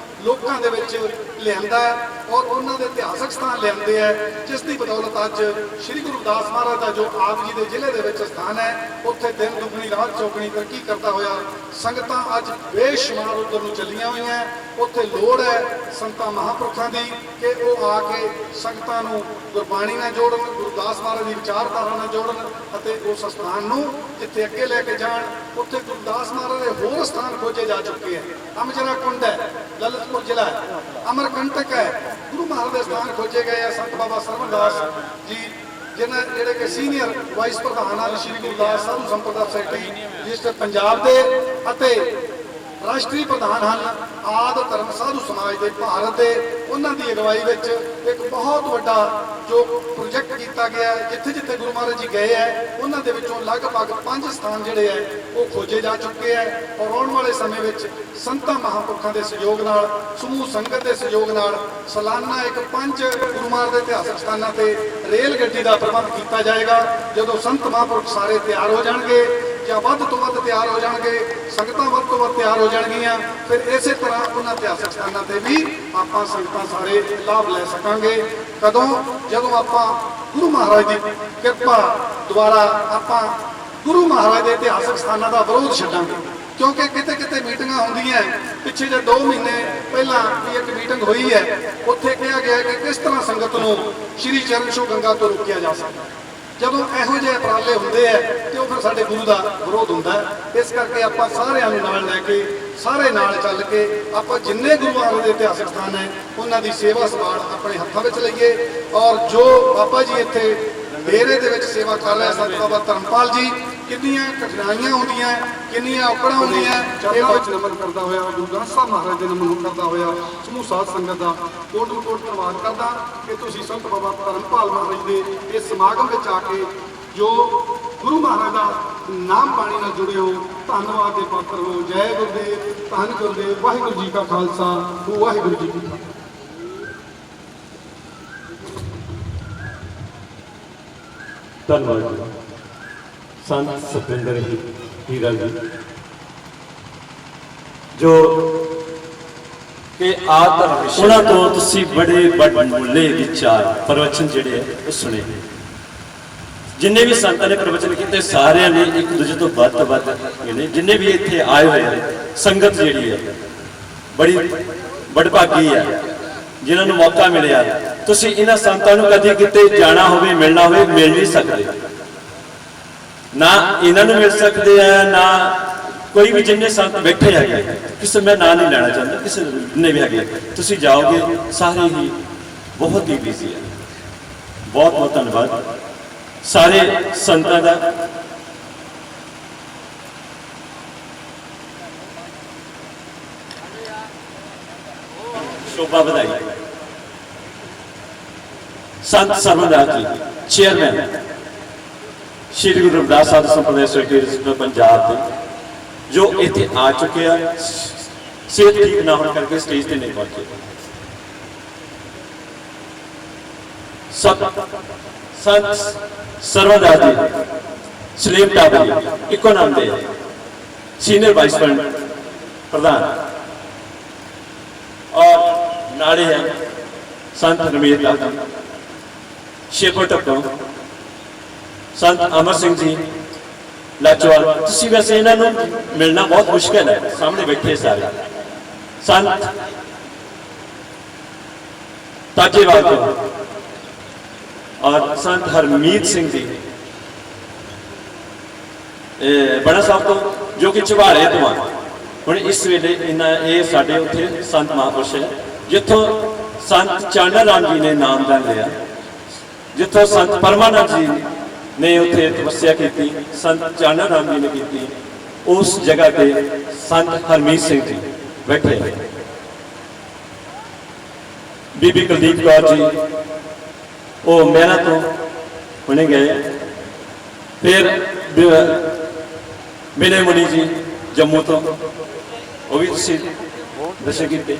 ਲੋਕਾਂ ਦੇ ਵਿੱਚ ਲਿਆਂਦਾ ਹੈ ਔਰ ਉਹਨਾਂ ਦੇ ਇਤਿਹਾਸਕ ਸਥਾਨ ਲਿਆਂਦੇ ਹੈ, ਜਿਸ ਦੀ ਬਦੌਲਤ ਅੱਜ ਸ੍ਰੀ ਗੁਰੂ ਦਾਸ ਮਹਾਰਾਜ ਦਾ ਜੋ ਆਪ ਜੀ ਦੇ ਜ਼ਿਲ੍ਹੇ ਦੇ ਵਿੱਚ ਸਥਾਨ ਹੈ ਉੱਥੇ ਦਿਨ ਦੁਗਣੀ ਰਾਤ ਚੌਗਣੀ ਤਰੱਕੀ ਕਰਦਾ ਹੋਇਆ ਸੰਗਤਾਂ ਅੱਜ ਬੇਸ਼ੁਮਾਰ ਉੱਧਰ ਨੂੰ ਚੱਲੀਆਂ ਹੋਈਆਂ। ਉੱਥੇ ਲੋੜ ਹੈ ਸੰਤਾਂ ਮਹਾਂਪੁਰਖਾਂ ਦੀ ਕਿ ਉਹ ਆ ਕੇ ਸੰਗਤਾਂ ਨੂੰ ਗੁਰਬਾਣੀ ਨਾਲ ਜੋੜਨ, ਗੁਰੂ ਦਾਸ ਮਹਾਰਾਜ ਦੀ ਵਿਚਾਰਧਾਰਾ ਨਾਲ ਜੋੜਨ ਅਤੇ ਉਸ ਸਥਾਨ ਨੂੰ ਜਿੱਥੇ ਅੱਗੇ ਲੈ ਕੇ ਜਾਣ। ਉੱਥੇ ਗੁਰੂ ਦਾਸ ਮਹਾਰਾਜ ਦੇ ਹੋਰ ਸਥਾਨ ਖੋਜੇ ਜਾ ਚੁੱਕੇ ਹੈ। ਅਮਜਰਾ ਕੁੰਡ ਹੈ, ਲਲਿਤਪੁਰ ਜ਼ਿਲ੍ਹਾ ਹੈ, ਅਮਰਕੰਟਕ ਹੈ, ਗੁਰੂ ਮਹਾਰਾਜ ਦੇ ਸਥਾਨ ਖੋਜੇ ਗਏ ਆ। ਸੰਤ ਬਾਬਾ ਸਰਵਦਾਸ ਜੀ ਜਿਹੜੇ ਕਿ ਸੀਨੀਅਰ ਵਾਈਸ ਪ੍ਰਧਾਨ ਹਨ ਸ੍ਰੀ ਗੁਰੂ ਦਾਸ ਸਾਧੂ ਸੰਪਰਦਾ ਸੋਸਾਇਟੀ ਰਜਿਸਟਰ ਪੰਜਾਬ ਦੇ ਅਤੇ ਰਾਸ਼ਟਰੀ ਪ੍ਰਧਾਨ ਹਨ ਆਦਿ ਧਰਮ ਸਾਧੂ ਸਮਾਜ ਦੇ ਭਾਰਤ ਦੇ, ਉਹਨਾਂ ਦੀ ਅਗਵਾਈ ਵਿੱਚ ਇੱਕ ਬਹੁਤ ਵੱਡਾ ਜੋ ਪ੍ਰੋਜੈਕਟ ਕੀਤਾ ਗਿਆ ਜਿੱਥੇ ਜਿੱਥੇ ਗੁਰੂ ਮਹਾਰਾਜ ਜੀ ਗਏ ਹੈ ਉਹਨਾਂ ਦੇ ਵਿੱਚੋਂ ਲਗਭਗ 5 ਸਥਾਨ ਜਿਹੜੇ ਹੈ ਉਹ ਖੋਜੇ ਜਾ ਚੁੱਕੇ ਹੈ ਔਰ ਆਉਣ ਵਾਲੇ ਸਮੇਂ ਵਿੱਚ ਸੰਤਾਂ ਮਹਾਂਪੁਰਖਾਂ ਦੇ ਸਹਿਯੋਗ ਨਾਲ, ਸਮੂਹ ਸੰਗਤ ਦੇ ਸਹਿਯੋਗ ਨਾਲ ਸਾਲਾਨਾ ਇੱਕ 5 ਗੁਰੂ ਮਹਾਰਾਜ ਦੇ ਇਤਿਹਾਸਕ ਸਥਾਨਾਂ ਤੇ ਰੇਲ ਗੱਡੀ ਦਾ ਪ੍ਰਬੰਧ ਕੀਤਾ ਜਾਏਗਾ। ਜਦੋਂ ਸੰਤ ਮਹਾਂਪੁਰਖ ਸਾਰੇ ਤਿਆਰ ਹੋ ਜਾਣਗੇ ਜਾਂ ਵੱਧ ਤੋਂ ਵੱਧ ਤਿਆਰ ਹੋ ਜਾਣਗੇ, ਸੰਗਤਾਂ ਵੱਧ ਤੋਂ ਵੱਧ ਤਿਆਰ ਹੋ ਜਾਣਗੀਆਂ, ਫਿਰ ਇਸੇ ਤਰ੍ਹਾਂ ਉਹਨਾਂ ਇਤਿਹਾਸਕ ਸਥਾਨਾਂ ਤੇ ਵੀ ਆਪਾਂ ਸੰਗਤਾਂ ਸਾਰੇ ਲਾਭ ਲੈ ਸਕਾਂਗੇ। ਕਦੋਂ? ਜਦੋਂ ਆਪਾਂ ਗੁਰੂ ਮਹਾਰਾਜ ਦੀ ਕਿਰਪਾ ਦੁਆਰਾ ਆਪਾਂ ਗੁਰੂ ਮਹਾਰਾਜ ਦੇ ਇਤਿਹਾਸਕ ਸਥਾਨਾਂ ਦਾ ਵਿਰੋਧ ਛੱਡਾਂਗੇ। ਕਿਉਂਕਿ ਕਿਤੇ ਕਿਤੇ ਮੀਟਿੰਗਾਂ ਹੁੰਦੀਆਂ, ਪਿੱਛੇ ਜੇ 2 ਮਹੀਨੇ ਪਹਿਲਾਂ ਵੀ ਇੱਕ ਮੀਟਿੰਗ ਹੋਈ ਹੈ, ਉੱਥੇ ਕਿਹਾ ਗਿਆ ਕਿ ਕਿਸ ਤਰ੍ਹਾਂ ਸੰਗਤ ਨੂੰ ਸ਼੍ਰੀ ਚਰਨ ਛੋਹ ਗੰਗਾ ਤੋਂ ਰੋਕਿਆ ਜਾ ਸਕਦਾ। ਜਦੋਂ ਇਹੋ ਜਿਹੇ ਉਪਰਾਲੇ ਹੁੰਦੇ ਆ ਤੇ ਉਹ ਫਿਰ ਸਾਡੇ ਗੁਰੂ ਦਾ ਵਿਰੋਧ ਹੁੰਦਾ ਹੈ। ਇਸ ਕਰਕੇ ਆਪਾਂ ਸਾਰਿਆਂ ਨੂੰ ਨਾਲ ਲੈ ਕੇ, ਸਾਰੇ ਨਾਲ ਚੱਲ ਕੇ ਆਪਾਂ ਜਿੰਨੇ ਗੁਰੂ ਮਹਾਰਾਜ ਦੇ ਇਤਿਹਾਸਕ ਸਥਾਨ ਹੈ ਉਹਨਾਂ ਦੀ ਸੇਵਾ ਸੰਭਾਲ ਆਪਣੇ ਹੱਥਾਂ ਵਿੱਚ ਲਈਏ। ਔਰ ਜੋ ਬਾਬਾ ਜੀ ਇੱਥੇ ਡੇਰੇ ਦੇ ਵਿੱਚ ਸੇਵਾ ਕਰ ਰਹੇ ਸੰਤ ਬਾਬਾ ਧਰਮਪਾਲ ਜੀ, ਕਿੰਨੀਆਂ ਕਠਿਨਾਈਆਂ ਹੁੰਦੀਆਂ, ਕਿੰਨੀਆਂ ਔਕੜਾਂ ਹੁੰਦੀਆਂ, ਇਹ ਵਿੱਚ ਨਮਨ ਕਰਦਾ ਹੋਇਆ ਗੁਰੂ ਗ੍ਰੰਥ ਸਾਹਿਬ ਮਹਾਰਾਜ ਦੇ ਨਮਨ ਕਰਦਾ ਹੋਇਆ ਸਮੂਹ ਸਾਧ ਸੰਗਤ ਦਾ ਕੋਟ ਧੰਨਵਾਦ ਕਰਦਾ ਕਿ ਤੁਸੀਂ ਸੰਤ ਬਾਬਾ ਧਰਮਪਾਲ ਮਹਾਰਾਜ ਦੇ ਇਸ ਸਮਾਗਮ ਵਿੱਚ ਆ ਕੇ ਜੋ ਗੁਰੂ ਮਹਾਰਾਜ ਦਾ ਨਾਮ ਬਾਣੀ ਨਾਲ ਜੁੜੇ ਹੋ, ਧੰਨਵਾਦ ਦੇ ਪਾਤਰ ਹੋ। ਜੈ ਗੁਰਦੇਵ, ਧੰਨ ਗੁਰਦੇਵ, ਵਾਹਿਗੁਰੂ ਜੀ ਕਾ ਖਾਲਸਾ, ਵਾਹਿਗੁਰੂ ਜੀ ਕੀ ਫਤਿਹ। ਧੰਨਵਾਦ ਜੀ ਸੰਤ ਸਤਿੰਦਰ ਹੀਰਾ ਜੀ ਜੋ ਕਿ ਆਦਰ ਉਹਨਾਂ ਤੋਂ ਤੁਸੀਂ ਬੜੇ ਵੱਡੇ ਵਿਚਾਰ ਪ੍ਰਵਚਨ ਜਿਹੜੇ ਆ ਉਹ ਸੁਣੇ। ਜਿੰਨੇ ਵੀ ਸੰਤਾਂ ਨੇ ਪ੍ਰਵਚਨ ਕੀਤੇ ਸਾਰਿਆਂ ਨੇ ਇੱਕ ਦੂਜੇ ਤੋਂ ਵੱਧ ਨੇ, ਜਿੰਨੇ ਵੀ ਇੱਥੇ ਆਏ ਹੋਏ ਨੇ ਸੰਗਤ ਜਿਹੜੀ ਹੈ ਬੜੀ ਵਡਭਾਗੀ ਹੈ ਜਿਨ੍ਹਾਂ ਨੂੰ ਮੌਕਾ ਮਿਲਿਆ। ਤੁਸੀਂ ਇਹਨਾਂ ਸੰਤਾਂ ਨੂੰ ਕਦੀ ਕਿਤੇ ਜਾਣਾ ਹੋਵੇ, ਮਿਲਣਾ ਹੋਵੇ, ਮਿਲ ਨਹੀਂ ਸਕਦੇ। ਨਾ ਇਹਨਾਂ ਨੂੰ ਮਿਲ ਸਕਦੇ ਆ, ਨਾ ਕੋਈ ਵੀ ਜਿੰਨੇ ਸੰਤ ਬੈਠੇ ਹੈਗੇ, ਕਿਸੇ ਮੈਂ ਨਾਂ ਨਹੀਂ ਲੈਣਾ ਚਾਹੁੰਦਾ, ਕਿਸੇ ਨੇ ਵੀ ਹੈਗੇ, ਤੁਸੀਂ ਜਾਓਗੇ ਸਾਰੇ ਹੀ ਬਹੁਤ ਹੀ ਬਿਜ਼ੀ ਹੈ। ਬਹੁਤ ਬਹੁਤ ਧੰਨਵਾਦ ਸਾਰੇ ਸੰਤਾਂ ਦਾ। ਸ਼ੋਭਾ ਵਧਾਈ। ਸੰਤ ਸਰਵਦਾਸ ਜੀ ਚੇਅਰਮੈਨ ਸ਼੍ਰੀ ਗੁਰੂ ਰਵਿਦਾਸ ਸਾਧ ਸੰਪਰਦਾਇ ਸੋਸਾਇਟੀ ਪੰਜਾਬ ਦੇ, ਜੋ ਇੱਥੇ ਆ ਚੁੱਕੇ ਆ, ਸਿਹਤ ਠੀਕ ਨਾ ਹੋਣ ਕਰਕੇ ਸਟੇਜ ਤੇ ਨਹੀਂ ਪਹੁੰਚੇ। ਸੰਤ ਸਰਵਦਾਸ ਜੀ ਸਲੀਮ ਟਾਬਰੀ ਇੱਕੋ ਨਾਮ ਦੇ ਸੀਨੀਅਰ ਵਾਈਸ ਪ੍ਰਧਾਨ, ਔਰ ਨਾਲੇ ਹੈ ਸੰਤ ਰਮੇਸ਼ ਦਾਸ ਸ਼ੇਖੋ ਟੱਪੋ, ਸੰਤ ਅਮਰ ਸਿੰਘ ਜੀ ਲਾਚਵਾਲ। ਤੁਸੀਂ ਵੈਸੇ ਇਹਨਾਂ ਨੂੰ ਮਿਲਣਾ ਬਹੁਤ ਮੁਸ਼ਕਿਲ ਹੈ, ਸਾਹਮਣੇ ਬੈਠੇ ਸਾਰੇ। ਸੰਤ ਤਾਜੇਵਾਲ ਤੋਂ ਔਰ ਸੰਤ ਹਰਮੀਤ ਸਿੰਘ ਜੀ ਬੜਾ ਸਾਹਿਬ ਤੋਂ, ਜੋ ਕਿ ਝਵਾੜੇ ਤੋਂ ਆ। ਹੁਣ ਇਸ ਵੇਲੇ ਇਹ ਸਾਡੇ ਉੱਥੇ ਸੰਤ ਮਹਾਂਪੁਰਸ਼ ਹੈ, ਜਿੱਥੋਂ ਸੰਤ ਚਾਨਣ ਰਾਮ ਜੀ ਨੇ ਨਾਮਦਾਨ ਲਿਆ, ਜਿੱਥੋਂ ਸੰਤ ਪਰਮਾਨੰਦ ਜੀ ਨੇ ਉੱਥੇ ਤਪੱਸਿਆ ਕੀਤੀ, ਸੰਤ ਚਾਨਣ ਰਾਮ ਜੀ ਨੇ ਕੀਤੀ। ਉਸ ਜਗ੍ਹਾ ਤੇ ਸੰਤ ਹਰਮੀਤ ਸਿੰਘ ਜੀ ਬੈਠੇ। ਬੀਬੀ ਕੁਲਦੀਪ ਕੌਰ ਜੀ ਉਹ ਮਹਿਰਾ ਤੋਂ ਹੁਣੇ ਗਏ। ਫਿਰ ਮਿਲੇ ਮੁਨੀ ਜੀ ਜੰਮੂ ਤੋਂ, ਉਹ ਵੀ ਤੁਸੀਂ ਦਰਸ਼ਨ ਕੀਤੇ।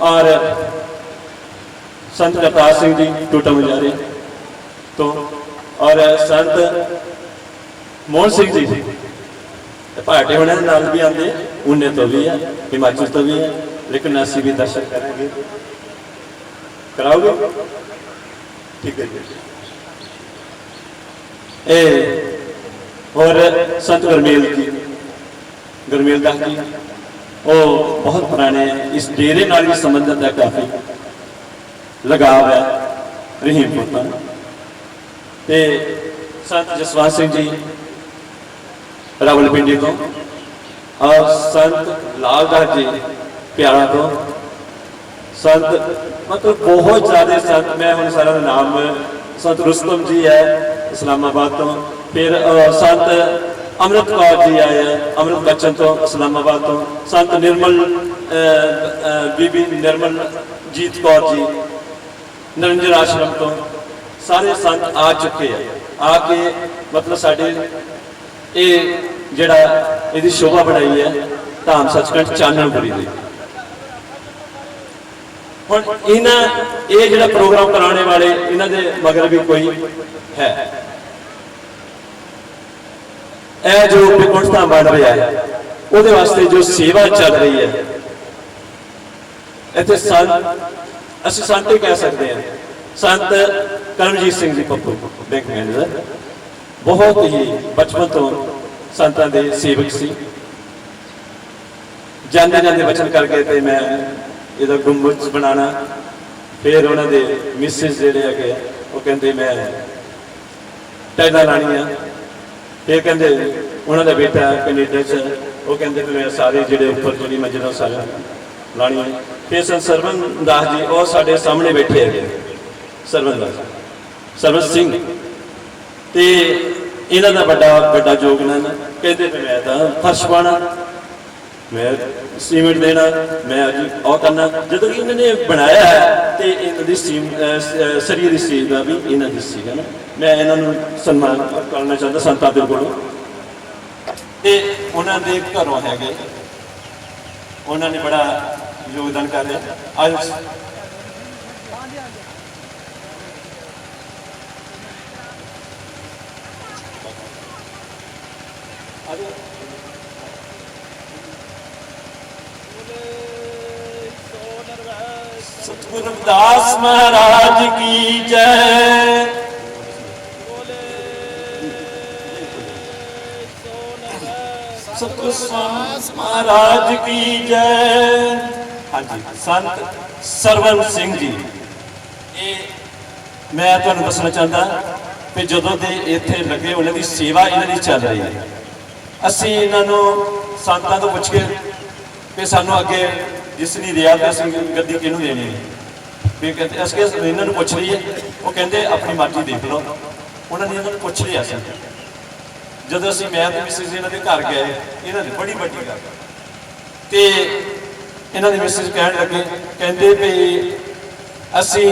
ਔਰ ਸੰਤ ਕਰਤਾਰ ਸਿੰਘ ਜੀ ਟੋਟਾ ਮੁਜਾਰੇ, ਤੋਂ ਔਰ ਸੰਤ ਮੋਹਨ ਸਿੰਘ ਜੀ ਤੇ ਭਾਟੇ ਹੋਣੇ ਦੇ ਨਾਲ ਵੀ ਆਉਂਦੇ, ਉਨੇ ਤੋਂ ਵੀ ਹੈ, ਹਿਮਾਚਲ ਤੋਂ ਵੀ ਹੈ, ਲੇਕਿਨ ਅਸੀਂ ਵੀ ਦਰਸ਼ਨ ਕਰਾਂਗੇ। ਕਰਾਓਗੇ? ਠੀਕ ਹੈ ਜੀ। ਇਹ और संत गुरमेल जी, गुरमेल दास जी वो बहुत पुराने इस डेरे नाल भी संबंधित है, काफ़ी लगाव है रहीमपुर तो। ते संत जसवंत सिंह जी रावलपिंडी तो और संत लालदास जी प्यारा तो, संत मतलब बहुत ज़्यादा संत, मैं हम सारा नाम, संत रुस्तम जी है इस्लामाबाद तो, फिर संत अमृत कौर जी आए हैं अमृत बच्चन तो इस्लामाबाद तो, संत निर्मल बीबी निर्मल जीत कौर जी निरंजन आश्रम तो, सारे संत आ चुके हैं। आके मतलब साढ़े ये जड़ा इसकी शोभा बढ़ाई है धाम सचखंड चानणपुरी दी। हुण इन्हां ये जिहड़ा प्रोग्राम कराने वाले इन्हां दे मगर भी कोई है, यह जो विकुंठता बन रहा है उसदे वास्ते जो सेवा चल रही है इत्थे संत, असीं संत ही कह सकते हैं। संत करमजीत सिंह जी पप्पू बैंक मैनेजर बहुत ही बचपन तो संतां दे सेवक सी। जाते जाते वचन कर गए थे मैं इहदा गुंबज बनाना, फिर उन्होंने मिसिस जिहड़े है वो कहते मैं टाइलां लाणियां, फिर कहते उन्होंने बेटा कैनेडा च वो कहते मैं सारे जिहड़े उपर जिहड़ी मंजिलां सारे लाणियां। फिर संत सरवण दास जी और साडे सामने बैठे है, सरवण दास सरवण सिंह, तो इन्हां दा बड़ा बड़ा योगदान। कहते मैं तो फर्श पाना, मैं सीमेंट देना, मैं अज और करना, जो कि इन्होंने बनाया है तो इन्होंने सरिये की सीट का भी इन्हों की सीगा ना, मैं इन्हों सन्मान करना चाहता संतां दे कोलों। ते उन्होंने घरों है उन्होंने बड़ा योगदान कर रहे। आज सतगुरु रविदास महाराज की जय, सतगुरु स्वामी महाराज की जय। हाँ जी, संत सरवण सिंह जी, ये मैं तुहानूं दसना चाहता कि जदों दे इत्थे लगे उन्हां दी सेवा इन्हां दी चल रही है। असीं इन्हां नूं संतां तों पुछ के कि सानूं अगे जिसने रिया तो असं गद्दी किनू देनी है, फिर कहते अस इन्होंने पुछ लीए, वो कहते अपनी मर्जी देख लो। उन्होंने इन्होंने पुछ लिया अस जब असी मैं तो मिसिज इन्हों के घर गए, इन्होंने बड़ी वड्डी गल तो इन्होंने मिसिज कह लगे, कहते भी असी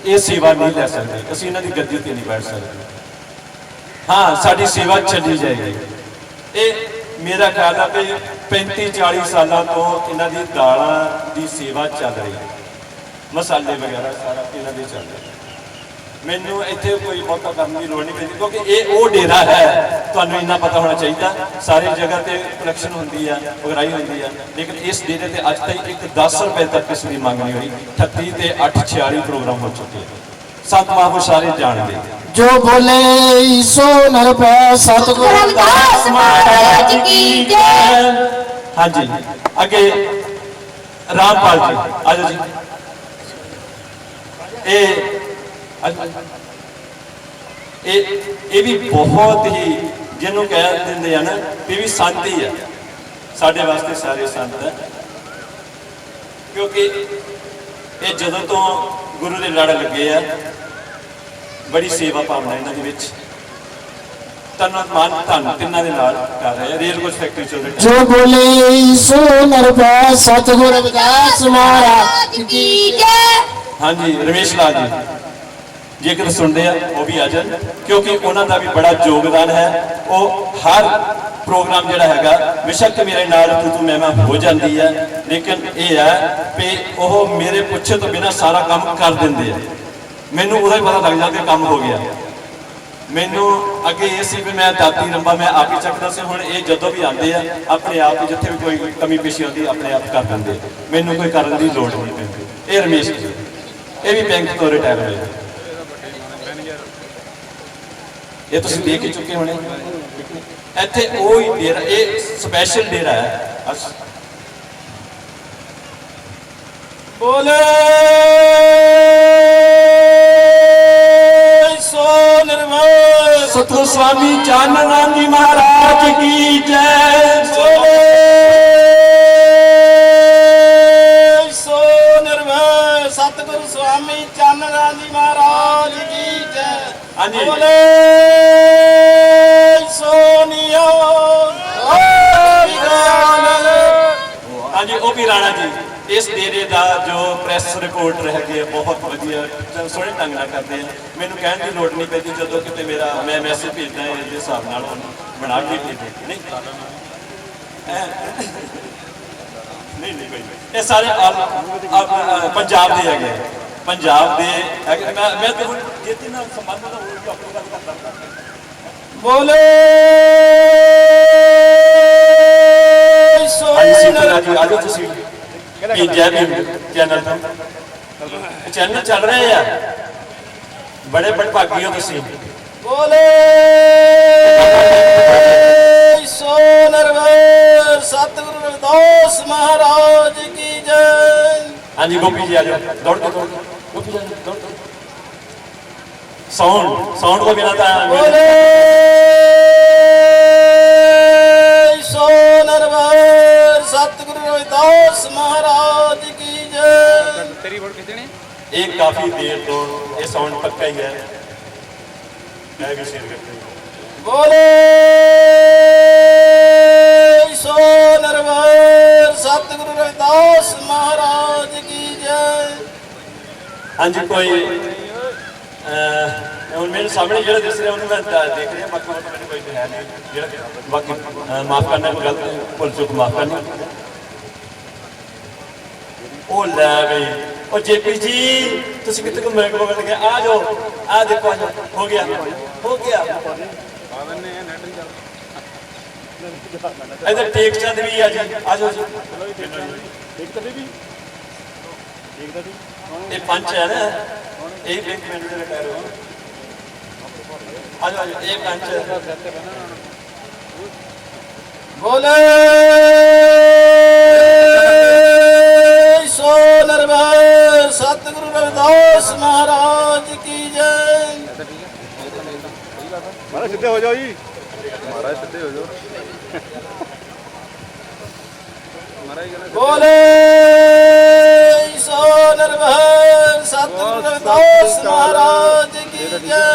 ये सेवा नहीं लै सकते, असी इन्हों की गद्दी पर नहीं बैठ सकते, हाँ साड़ी सेवा चली जाएगी। ये मेरा ख्याल है कि 35-40 साल तो इन्हों की दालों की सेवा चल रही है, मसाले वगैरह सारा इन्हों की चल रहा है। मैनू इत्थे कोई बहुता करने की लोड़ नहीं पैंदी, क्योंकि ये वो डेरा है, तुहानूं इन्ना पता होना चाहिए। सारी जगह पर कलैक्शन होंदी है, उगराई होंदी है, लेकिन इस डेरे से अज तक एक 10 रुपए तक किसी की मंग नहीं हुई। 38 ते 8 46 प्रोग्राम हो चुके हैं, संत महापुरुष सारे जानते। जो बोले सो नर पे सतगुरु रविदास महाराज की जय। हाँ जी, अगे रामपाल जी आज जी, ये भी बहुत ही जिन्हों कह देंगे है ना, ये भी संत ही है, साढ़े वास्ते सारे संत है। क्योंकि ये जदों तो गुरु के लड़ लगे है, बड़ी सेवा भावना इन्हों के तन मान धन तिन्हां दे नाल कर रहे हैं। रेल कोच फैक्ट्री चल रही है। जो बोले सो नर पे सतगुरु रविदास महाराज की जय। हाँ जी, रमेश लाल जी जेकर सुनते हैं वो भी आ जाए, क्योंकि उन्होंने भी बड़ा योगदान है। वो हर प्रोग्राम जोड़ा है बेशक मेरे नाल तू मैं हो जाती है, लेकिन ये है कि वह मेरे पुछे तो बिना सारा काम कर देंगे हैं। ਮੈਨੂੰ ਉਹਦਾ ਹੀ ਪਤਾ ਲੱਗ ਜਾਂਦਾ ਕਿ ਕੰਮ ਹੋ ਗਿਆ। ਮੈਨੂੰ ਅੱਗੇ ਇਹ ਸੀ ਵੀ ਮੈਂ ਦਾਤੀ ਰੰਬਾ ਮੈਂ ਆਪ ਹੀ ਚੱਕਦਾ ਸੀ, ਹੁਣ ਇਹ ਜਦੋਂ ਵੀ ਆਉਂਦੇ ਆ ਆਪਣੇ ਆਪ ਹੀ ਜਿੱਥੇ ਵੀ ਕੋਈ ਕਮੀ ਪੇਸ਼ੀ ਆਉਂਦੀ ਆਪਣੇ ਆਪ ਕਰ ਦਿੰਦੇ, ਮੈਨੂੰ ਕੋਈ ਕਰਨ ਦੀ ਲੋੜ ਨਹੀਂ ਪੈਂਦੀ। ਇਹ ਰਮੇਸ਼ ਜੀ, ਇਹ ਵੀ ਬੈਂਕ ਤੋਂ ਰਿਟਾਇਰ ਹੋਏ, ਇਹ ਤੁਸੀਂ ਦੇਖ ਹੀ ਚੁੱਕੇ ਹੋਣੇ। ਇੱਥੇ ਉਹ ਹੀ ਡੇਰਾ, ਇਹ ਸਪੈਸ਼ਲ ਡੇਰਾ ਹੈ। ਬੋਲੇ ਸੋ ਨਿਰਮਲ ਸਤਿਗੁਰੂ ਸਵਾਮੀ ਚਾਨਣ ਰਾਮ ਜੀ ਮਹਾਰਾਜ ਕੀ ਜੈ। ਬੋਲੇ ਸੋ ਨਿਰਮਲ ਸਤਿਗੁਰੂ ਸਵਾਮੀ ਚੰਨ ਰਾਮ ਜੀ ਮਹਾਰਾਜ ਕੀ ਜੈ। ਹਾਂਜੀ। ਬੋਲੇ ਸੋ ਨਿਓ ਹਾਂਜੀ, ਉਹ ਵੀ ਰਾਣਾ ਜੀ ਇਸ ਡੇਰੇ ਦਾ ਜੋ ਪ੍ਰੈਸ ਰਿਪੋਰਟਰ ਹੈਗੇ ਆ, ਬਹੁਤ ਵਧੀਆ ਸੋਹਣੇ ਢੰਗ ਨਾਲ ਕਰਦੇ ਆ। ਮੈਨੂੰ ਕਹਿਣ ਦੀ ਲੋੜ ਨਹੀਂ ਪੈਂਦੀ, ਜਦੋਂ ਕਿਤੇ ਮੇਰਾ ਮੈਂ ਮੈਸੇਜ ਭੇਜਦਾ ਹੈ ਇਸ ਹਿਸਾਬ ਨਾਲ ਬਣਾ ਕੇ ਭੇਜਦੇ ਨਹੀਂ ਨਹੀਂ ਨਹੀਂ ਭਾਈ, ਇਹ ਸਾਰੇ ਪੰਜਾਬ ਦੇ ਹੈਗੇ, ਪੰਜਾਬ ਦੇ ਹੈਗੇ। ਮੈਂ ਤਾਂ ਹੁਣ ਜਿੱਤੇ ਨਾਲ ਸੰਬੰਧ ਦਾ ਹੋਰ ਵੀ ਆਪਣੀ ਗੱਲ ਕਰਦਾ। ਬੋਲੇ ਸੋ ਹਾਂਜੀ ਸੀਤਾ ਜੀ, ਆਜੋ ਤੁਸੀਂ ਕੀ ਜੈ ਭੀਮ ਚੈਨਲ ਤੋਂ ਚੈਨਲ ਚੱਲ ਰਹੇ ਆ, ਬੜੇ ਭਾਗੀ ਹੋ ਤੁਸੀਂ। ਬੋਲੇ ਸੋ ਨਿਰਮਲ ਸਤਿਗੁਰੂ ਰਵਿਦਾਸ ਮਹਾਰਾਜ ਕੀ ਜੈ। ਹਾਂਜੀ ਗੋਪੀ ਜੀ ਆਜੋ, ਦੌੜ ਕੇ ਗੋਪੀ ਜੀ ਦੌੜ ਕੇ। ਸਾਊਂਡ ਤੋਂ ਬਿਨਾਂ ਤਾਂ ਬੋਲੇ ਸੋ ਨਿਰਮਲ ਸਤਿਗੁਰੂ ਰਵਿਦਾਸ ਮਹਾਰਾਜ ਕੀ ਜੈ। ਤੇਰੀ ਵੋਟ ਕਿਤੇ ਨੇ ਇਹ ਕਾਫੀ ਦੇਰ ਤੋਂ ਇਹ ਸਾਊਂਡ ਪੱਕਾ ਹੀ ਹੈ। ਮੈਂ ਵੀ ਸ਼ੇਅਰ ਕਰਦਾ ਹਾਂ। ਬੋਲੇ ਸੋ ਨਿਰਮਲ ਸਤਿਗੁਰੂ ਰਵਿਦਾਸ ਮਹਾਰਾਜ ਕੀ ਜੈ। ਹਾਂਜੀ ਕੋਈ ਹੁਣ ਮੇਰੇ ਸਾਹਮਣੇ ਜਿਹੜਾ ਦਿਸ ਰਿਹਾ ਉਹਨੂੰ ਮੈਂ ਦੇਖ ਰਿਹਾ, ਬਾਕੀ ਮੈਨੂੰ ਕੋਈ ਹੈ ਨਹੀਂ ਜਿਹੜਾ ਬਾਕੀ ਮਾਫ ਕਰਨਾ, ਕੋਈ ਗਲਤ ਭੁੱਲ ਚੁੱਕ ਮਾਫ ਕਰਨਾ। ਉਹ ਲੈ ਬਈ, ਉਹ ਜੇਪੀ ਜੀ ਤੁਸੀਂ ਕਿੱਥੇ ਘੁੰਮਣ ਲੱਗੇ? ਆ ਜਾਓ, ਆ ਦੇਖੋ, ਆ ਜਾਓ, ਹੋ ਗਿਆ ਹੋ ਗਿਆ। ਇਧਰ ਟੇਕ ਚੰਦ ਵੀ ਆ ਜੀ, ਆ ਜਾਓ ਜੀ। ਇਹ ਪੰਚ ਹੈ ਨਾ, ਇਹ ਬੈਂਕ ਮੈਨੇਜਰ ਰਿਟਾਇਰ ਹੋ। ਆ ਜਾਓ, ਇਹ ਪੰਚ ਬੋਲੇ ਸੋ ਨਿਰਮਲ ਸਤਿਗੁਰੂ ਰਵਿਦਾਸ ਮਹਾਰਾਜ ਕੀ ਜੈ। ਮਹਾਰਾਜ ਸਿੱਧੇ ਹੋ ਜਾਓ ਜੀ, ਮਹਾਰਾਜ ਸਿੱਧੇ ਹੋ ਜਾਓ। ਬੋਲੇ ਸੋ ਨਿਰਮਲ ਸਤਿਗੁਰੂ ਰਵਿਦਾਸ ਮਹਾਰਾਜ ਕੀ ਜੈ।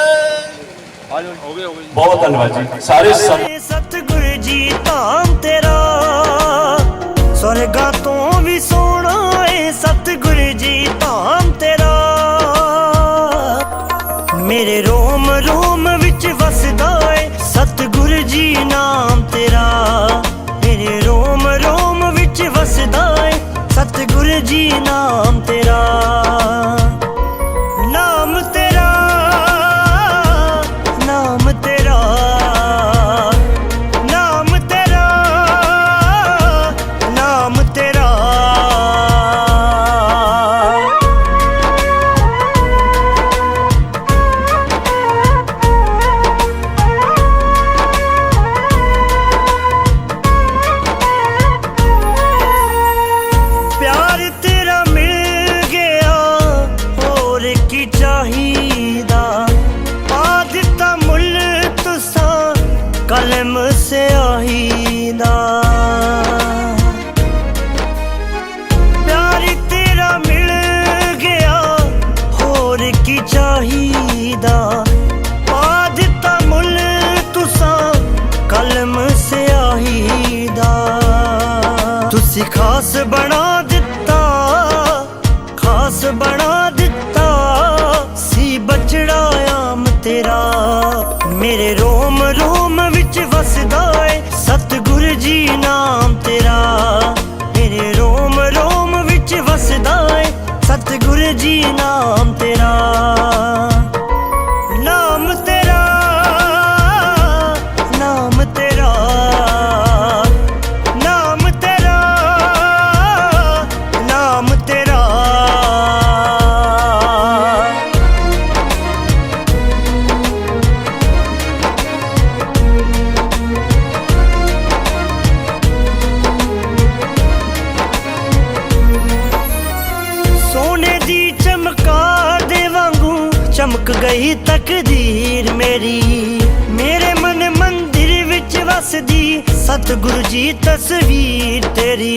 ਆ ਜਾਓ, ਹੋ ਗਏ ਬਹੁਤ ਧੰਨਵਾਦ ਜੀ ਸਾਰੇ ਸਤਿਗੁਰੂ ਜੀ ਧਾਮ ਤੇਰਾ ਸਵਰਗਾਂ ਤੋਂ ਵੀ ਸੋਹਣਾ ਏ। ਸਤਿਗੁਰੂ ਜੀ ਧਾਮ ਤੇਰਾ ਮੇਰੇ ਰੋਮ ਰੋਮ ਵਿੱਚ ਵਸਦਾ ਏ। ਸਤਿਗੁਰੂ ਜੀ ਨਾਮ ਤੇਰਾ ਮੇਰੇ ਰੋਮ ਰੋਮ ਵਿੱਚ ਵਸਦਾ ਏ। ਸਤਿਗੁਰੂ ਜੀ ਨਾਮ ਤੇਰਾ ਨਾਮ ਤੇਰਾ ਨਾਮ ਤੇਰਾ ਨਾਮ ਤੇਰਾ ਨਾਮ ਤੇਰਾ ਪਿਆਰ ਤੇਰਾ ਮਿਲ ਗਿਆ ਹੋਰ ਕੀ ਚਾਹੀਦਾ। ਪਾ ਦਿੱਤਾ ਮੁੱਲ ਤੁਸਾਂ ਕਲਮ ਸਿਆਹੀ ਦਾ। ਪਿਆਰ ਤੇਰਾ ਮਿਲ ਗਿਆ ਹੋਰ ਕੀ ਚਾਹੀਦਾ। ਪਾ ਦਿੱਤਾ ਮੁੱਲ ਤੁਸਾਂ ਕਲਮ ਸਿਆਹੀ ਦਾ। ਤੁਸੀਂ ਖਾਸ ਬਣਾ ਦਿੱਤਾ, ਖਾਸ ਬਣਾ ਦਿੱਤਾ ਸੀ ਬਚੜਾ ਆਮ ਤੇਰਾ ਮੇਰੇ ਰੋਮ ਰੋਮ ਵਿੱਚ ਵਸਦਾ ਏ। ਸਤਿਗੁਰੂ ਜੀ ਨਾਮ ਤੇਰਾ ਮੇਰੇ ਰੋਮ ਰੋਮ ਵਿੱਚ ਵਸਦਾ ਏ। सतगुर जी नाम तेरा, नाम तेरा, नाम तेरा, नाम तेरा, नाम तेरा। सोने दी चमकार दे वांगू चमक गई तकदीर मेरी, मेरे मन मंदिर विच वसदी सतगुरु जी तस्वीर तेरी।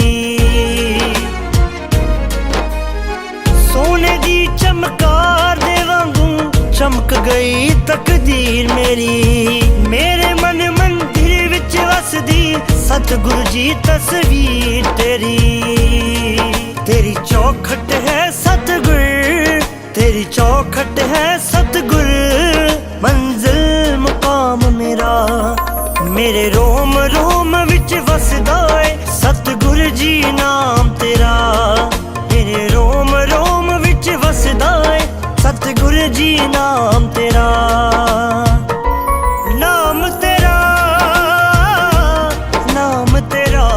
सोने दी चमकार दे वांगू चमक गई तकदीर मेरी, मेरे मन मंदिर विच वसदी सतगुरु जी तस्वीर तेरी। तेरी चौखट है सतगुर, तेरी चौखट है सतगुर, मंजिल मुकाम मेरा, मेरे रोम रोम विच वसदा है सतगुर जी नाम तेरा, मेरे रोम रोम विच वसदा है सतगुर जी नाम तेरा, नाम तेरा, नाम तेरा,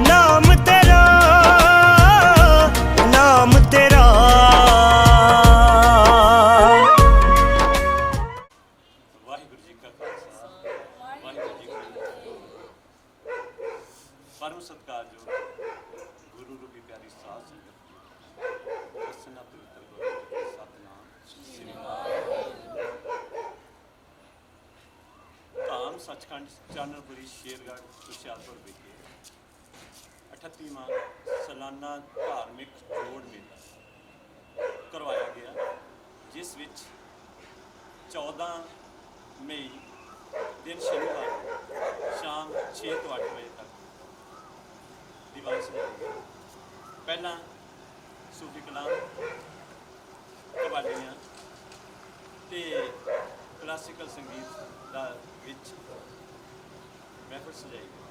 नाम तेरा, नाम तेरा। ਵਾਹਿਗੁਰੂ ਜੀ ਕਾ ਖਾਲਸਾ ਵਾਹਿਗੁਰੂ ਜੀ ਕੀ ਫਤਿਹ। ਪਰਮ ਸਤਿਕਾਰਯੋਗ ਗੁਰੂ ਰੂਪੀ ਪਿਆਰੀ ਸਾਧ ਸੰਗਤ, ਦਸਨਾ ਪਵਿੱਤਰ ਗੁਰੂ ਸਤਿਨਾਮ ਸ੍ਰੀ ਵਾਹਿਗੁਰੂ। ਧਾਮ ਸੱਚਖੰਡ ਚਾਨਣਪੁਰੀ ਸ਼ੇਰਗੜ੍ਹ ਹੁਸ਼ਿਆਰਪੁਰ ਵਿਖੇ 38ਵਾਂ ਸਾਲਾਨਾ ਧਾਰਮਿਕ ਜੋੜ ਮੇਲਾ ਕਰਵਾਇਆ ਗਿਆ, ਜਿਸ ਵਿੱਚ 14 ਮਈ ਦਿਨ ਸ਼ਨੀਵਾਰ ਸ਼ਾਮ 6 ਤੋਂ 8 ਵਜੇ ਤੱਕ ਦੀਵਾਨ ਸਜਾਇਆ ਗਿਆ। ਪਹਿਲਾਂ ਸੂਫੀ ਕਲਾਮ, ਕਵਾਲੀਆਂ ਤੇ ਕਲਾਸੀਕਲ ਸੰਗੀਤ ਦਾ ਵਿੱਚ ਮਹਿਫਲ ਸਜਾਈ ਗਈ,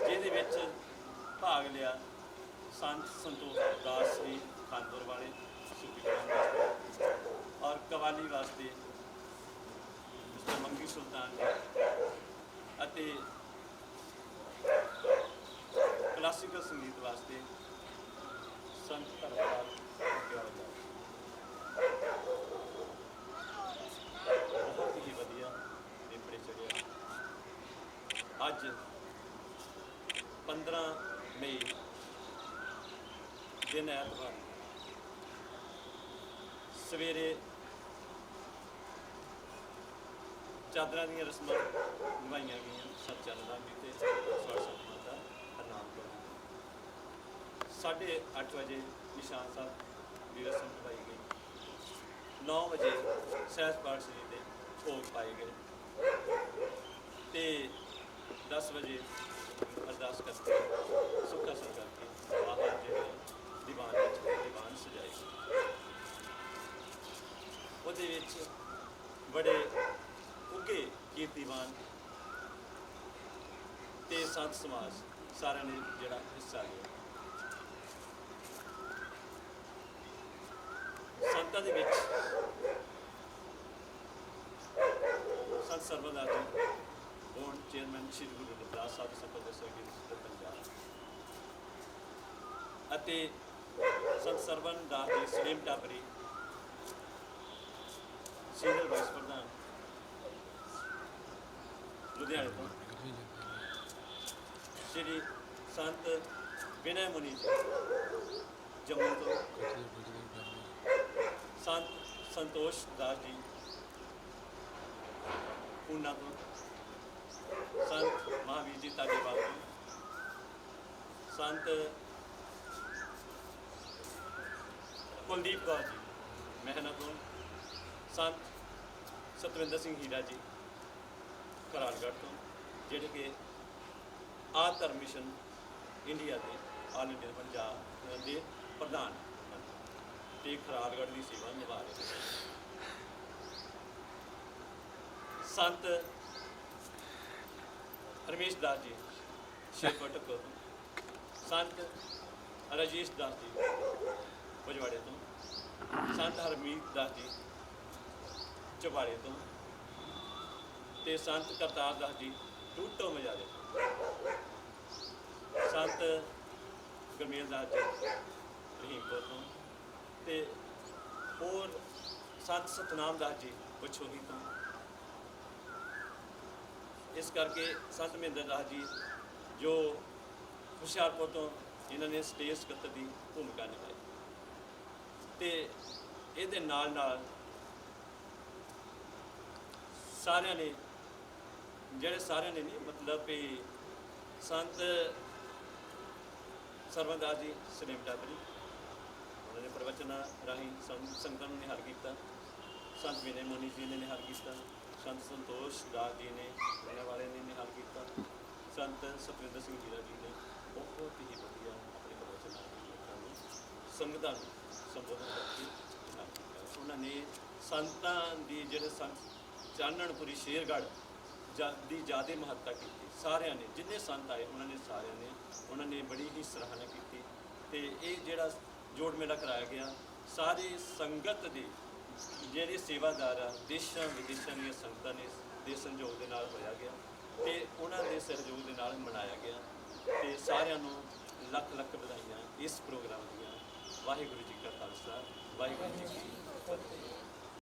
ਜਿਹਦੇ ਵਿੱਚ ਭਾਗ ਲਿਆ ਸੰਤ ਸੰਤੋਖ ਦਾਸ ਜੀ ਖਾਨਪੁਰ ਵਾਲੇ ਸੂਫੀ ਕਲਾਮ ਵਾਸਤੇ, ਔਰ ਕਵਾਲੀ ਵਾਸਤੇ ਮਿਸਟਰ ਮੰਗੀ ਸੁਲਤਾਨ ਜੀ ਅਤੇ ਕਲਾਸੀਕਲ ਸੰਗੀਤ ਵਾਸਤੇ ਸੰਤ ਧਰਮਪਾਲ ਗਿਆਲ ਜੀ। ਬਹੁਤ ਹੀ ਵਧੀਆ ਨੇਪਰੇ ਚੜਿਆ। ਅੱਜ 15 ਮਈ ਦਿਨ ਐਤਵਾਰ ਸਵੇਰੇ ਚਾਦਰਾਂ ਦੀਆਂ ਰਸਮਾਂ ਨਿਭਾਈਆਂ ਗਈਆਂ। ਸੱਚ ਚੱਲਦਾ ਵੀ ਤੇ ਸਵਾਲ ਸੰਗਤ ਦਾ ਪ੍ਰਣਾਮ ਕਰਨਾ। 8:30 ਵਜੇ ਨਿਸ਼ਾਨ ਸਾਹਿਬ ਦੀ ਰਸਮ ਨਿਭਾਈ ਗਈ। 9 ਵਜੇ ਸਹਿਜ ਪਾਠ ਸ੍ਰੀ ਦੇ ਭੋਗ ਪਾਏ ਗਏ ਤੇ 10 ਵਜੇ ਅਰਦਾਸ ਕਰਕੇ ਸੁੱਖਾ ਸਰ ਕਰਕੇ ਬਾਹਰ ਜਿਹੜੇ ਦੀਵਾਨ ਵਿੱਚ ਦੀਵਾਨ ਸਜਾਏ ਗਏ। ਉਹਦੇ ਵਿੱਚ ਬੜੇ ਉੱਘੇ ਕੀਰਤੀਵਾਨ ਤੇ ਸੰਤ ਸਮਾਜ ਸਾਰਿਆਂ ਨੇ ਜਿਹੜਾ ਹਿੱਸਾ ਲਿਆ। ਸੰਤਾਂ ਦੇ ਵਿੱਚ ਸੰਤ ਸਰਵਦਾਸ ਜੀ ਬੋਰਡ ਚੇਅਰਮੈਨ ਸ਼੍ਰੀ ਗੁਰੂ ਰਵਿਦਾਸ ਸਾਹਿਬ ਸੰਪਰਦਾ ਸਰਗਿਤ ਪੰਜਾਬ ਅਤੇ ਸੰਤ ਸਰਵਨ ਦਾਸ ਜੀ ਸਲੀਮ ਟਾਪਰੀ ਸੀਨੀਅਰ ਵਾਈਸ ਪ੍ਰਧਾਨ ਲੁਧਿਆਣੇ ਤੋਂ, ਸ਼੍ਰੀ ਸੰਤ ਵਿਨੈ ਮੁਨੀ ਜੀ ਜੰਮੂ ਤੋਂ, ਸੰਤ ਸੰਤੋਸ਼ ਦਾਸ ਜੀ ਪੂਨਾ ਤੋਂ, ਸੰਤ ਮਹਾਵੀਰ ਜੀ ਤਾਜੇਵਾਲ ਤੋਂ, ਸੰਤ ਕੁਲਦੀਪ ਕੌਰ ਜੀ ਮਹਿਨਾ ਤੋਂ, ਸੰਤ ਸਤਵਿੰਦਰ ਸਿੰਘ ਹੀਰਾ ਜੀ ਖਰਾਲਗੜ੍ਹ ਤੋਂ, ਜਿਹੜੇ ਕਿ ਆਦ ਧਰਮ ਮਿਸ਼ਨ ਇੰਡੀਆ ਦੇ ਆਲ ਇੰਡੀਆ ਪੰਜਾਬ ਦੇ ਪ੍ਰਧਾਨ ਹਨ ਤੇ ਖਰਾਲਗੜ੍ਹ ਦੀ ਸੇਵਾ ਨਿਭਾ ਰਹੇ ਹਨ। ਸੰਤ ਰਮੇਸ਼ ਦਾਸ ਜੀ ਸ਼ੇਰਪਟਕ ਤੋਂ, ਸੰਤ ਰਾਜੇਸ਼ ਦਾਸ ਜੀ ਪਜਵਾੜੇ ਤੋਂ, ਸੰਤ ਹਰਮੀਤ ਦਾਸ ਜੀ ਚਬਾੜੇ ਤੋਂ, ਤੇ ਸੰਤ ਕਰਤਾਰ ਦਾਸ ਜੀ ਟੂਟੋ ਮਜਾਰੇ ਤੋਂ, ਸੰਤ ਗੁਰਮੇਲ ਦਾਸ ਜੀ ਰਹੀਮਪੁਰ ਤੋਂ, ਤੇ ਹੋਰ ਸੰਤ ਸਤਨਾਮ ਦਾਸ ਜੀ ਪਛੋਹੀ ਤੋਂ। ਇਸ ਕਰਕੇ ਸੰਤ ਮਹਿੰਦਰ ਦਾਸ ਜੀ ਜੋ ਹੁਸ਼ਿਆਰਪੁਰ ਤੋਂ, ਇਹਨਾਂ ਨੇ ਸਟੇਜ ਸਕੱਤਰ ਦੀ ਭੂਮਿਕਾ ਨਿਭਾਈ। ਤੇ ਇਹਦੇ ਨਾਲ ਨਾਲ ਸਾਰਿਆਂ ਨੇ, ਜਿਹੜੇ ਸਾਰਿਆਂ ਨੇ ਨਹੀਂ ਮਤਲਬ ਕਿ ਸੰਤ ਸਰਵਣ ਦਾਸ ਜੀ ਸਨੇਮ ਡਾਬਰੀ, ਉਹਨਾਂ ਨੇ ਪ੍ਰਵਚਨਾਂ ਰਾਹੀਂ ਸੰਗਤਾਂ ਨੂੰ ਨਿਹਾਲ ਕੀਤਾ। ਸੰਤ ਵਿਨੇ ਮੋਨੀ ਜੀ ਨੇ ਨਿਹਾਲ ਕੀਤਾ। ਸੰਤ ਸੰਤੋਸ਼ ਦਾਸ ਜੀ ਨੇ ਉਹਨਾਂ ਵਾਲੇ ਨੇ ਨਿਹਾਲ ਕੀਤਾ। ਸੰਤ ਸਤਵਿੰਦਰ ਸਿੰਘ ਜੀਰਾ ਜੀ ਨੇ ਬਹੁਤ ਹੀ ਵਧੀਆ ਆਪਣੇ ਪ੍ਰਵਚਨਾਂ ਰਾਹੀਂ ਲੋਕਾਂ ਨੂੰ, ਸੰਗਤਾਂ ਨੂੰ ਸੰਬੋਧਨ ਕਰਕੇ ਨਿਹਾਲ ਕੀਤਾ। ਉਹਨਾਂ ਨੇ ਸੰਤਾਂ ਦੀ ਜਿਹੜੇ ਸੰਤ ਚਾਨਣਪੁਰੀ ਸ਼ੇਰਗੜ੍ਹ ਦੀ ਜ਼ਿਆਦਾ ਮਹੱਤਤਾ ਕੀਤੀ। ਸਾਰਿਆਂ ਨੇ, ਜਿੰਨੇ ਸੰਤ ਆਏ ਉਹਨਾਂ ਨੇ ਸਾਰਿਆਂ ਨੇ, ਉਹਨਾਂ ਨੇ ਬੜੀ ਹੀ ਸਰਾਹਨਾ ਕੀਤੀ। ਤੇ ਇਹ ਜਿਹੜਾ ਜੋੜ ਮੇਲਾ ਕਰਾਇਆ ਗਿਆ, ਸਾਰੀ ਸੰਗਤ ਦੇ ਜਿਹੜੇ ਸੇਵਾਦਾਰ ਆ, ਦੇਸ਼ਾਂ ਵਿਦੇਸ਼ਾਂ ਦੀਆਂ ਸੰਗਤਾਂ ਨੇ ਦੇ ਸੰਯੋਗ ਦੇ ਨਾਲ ਹੋਇਆ ਗਿਆ ਤੇ ਉਹਨਾਂ ਦੇ ਸਹਿਯੋਗ ਦੇ ਨਾਲ ਮਨਾਇਆ ਗਿਆ। ਤੇ ਸਾਰਿਆਂ ਨੂੰ ਲੱਖ ਲੱਖ ਵਧਾਈਆਂ ਇਸ ਪ੍ਰੋਗਰਾਮ ਦੀਆਂ। ਵਾਹਿਗੁਰੂ ਜੀ ਕਾ ਖਾਲਸਾ, ਵਾਹਿਗੁਰੂ ਜੀ ਕੀ ਫਤਿਹ।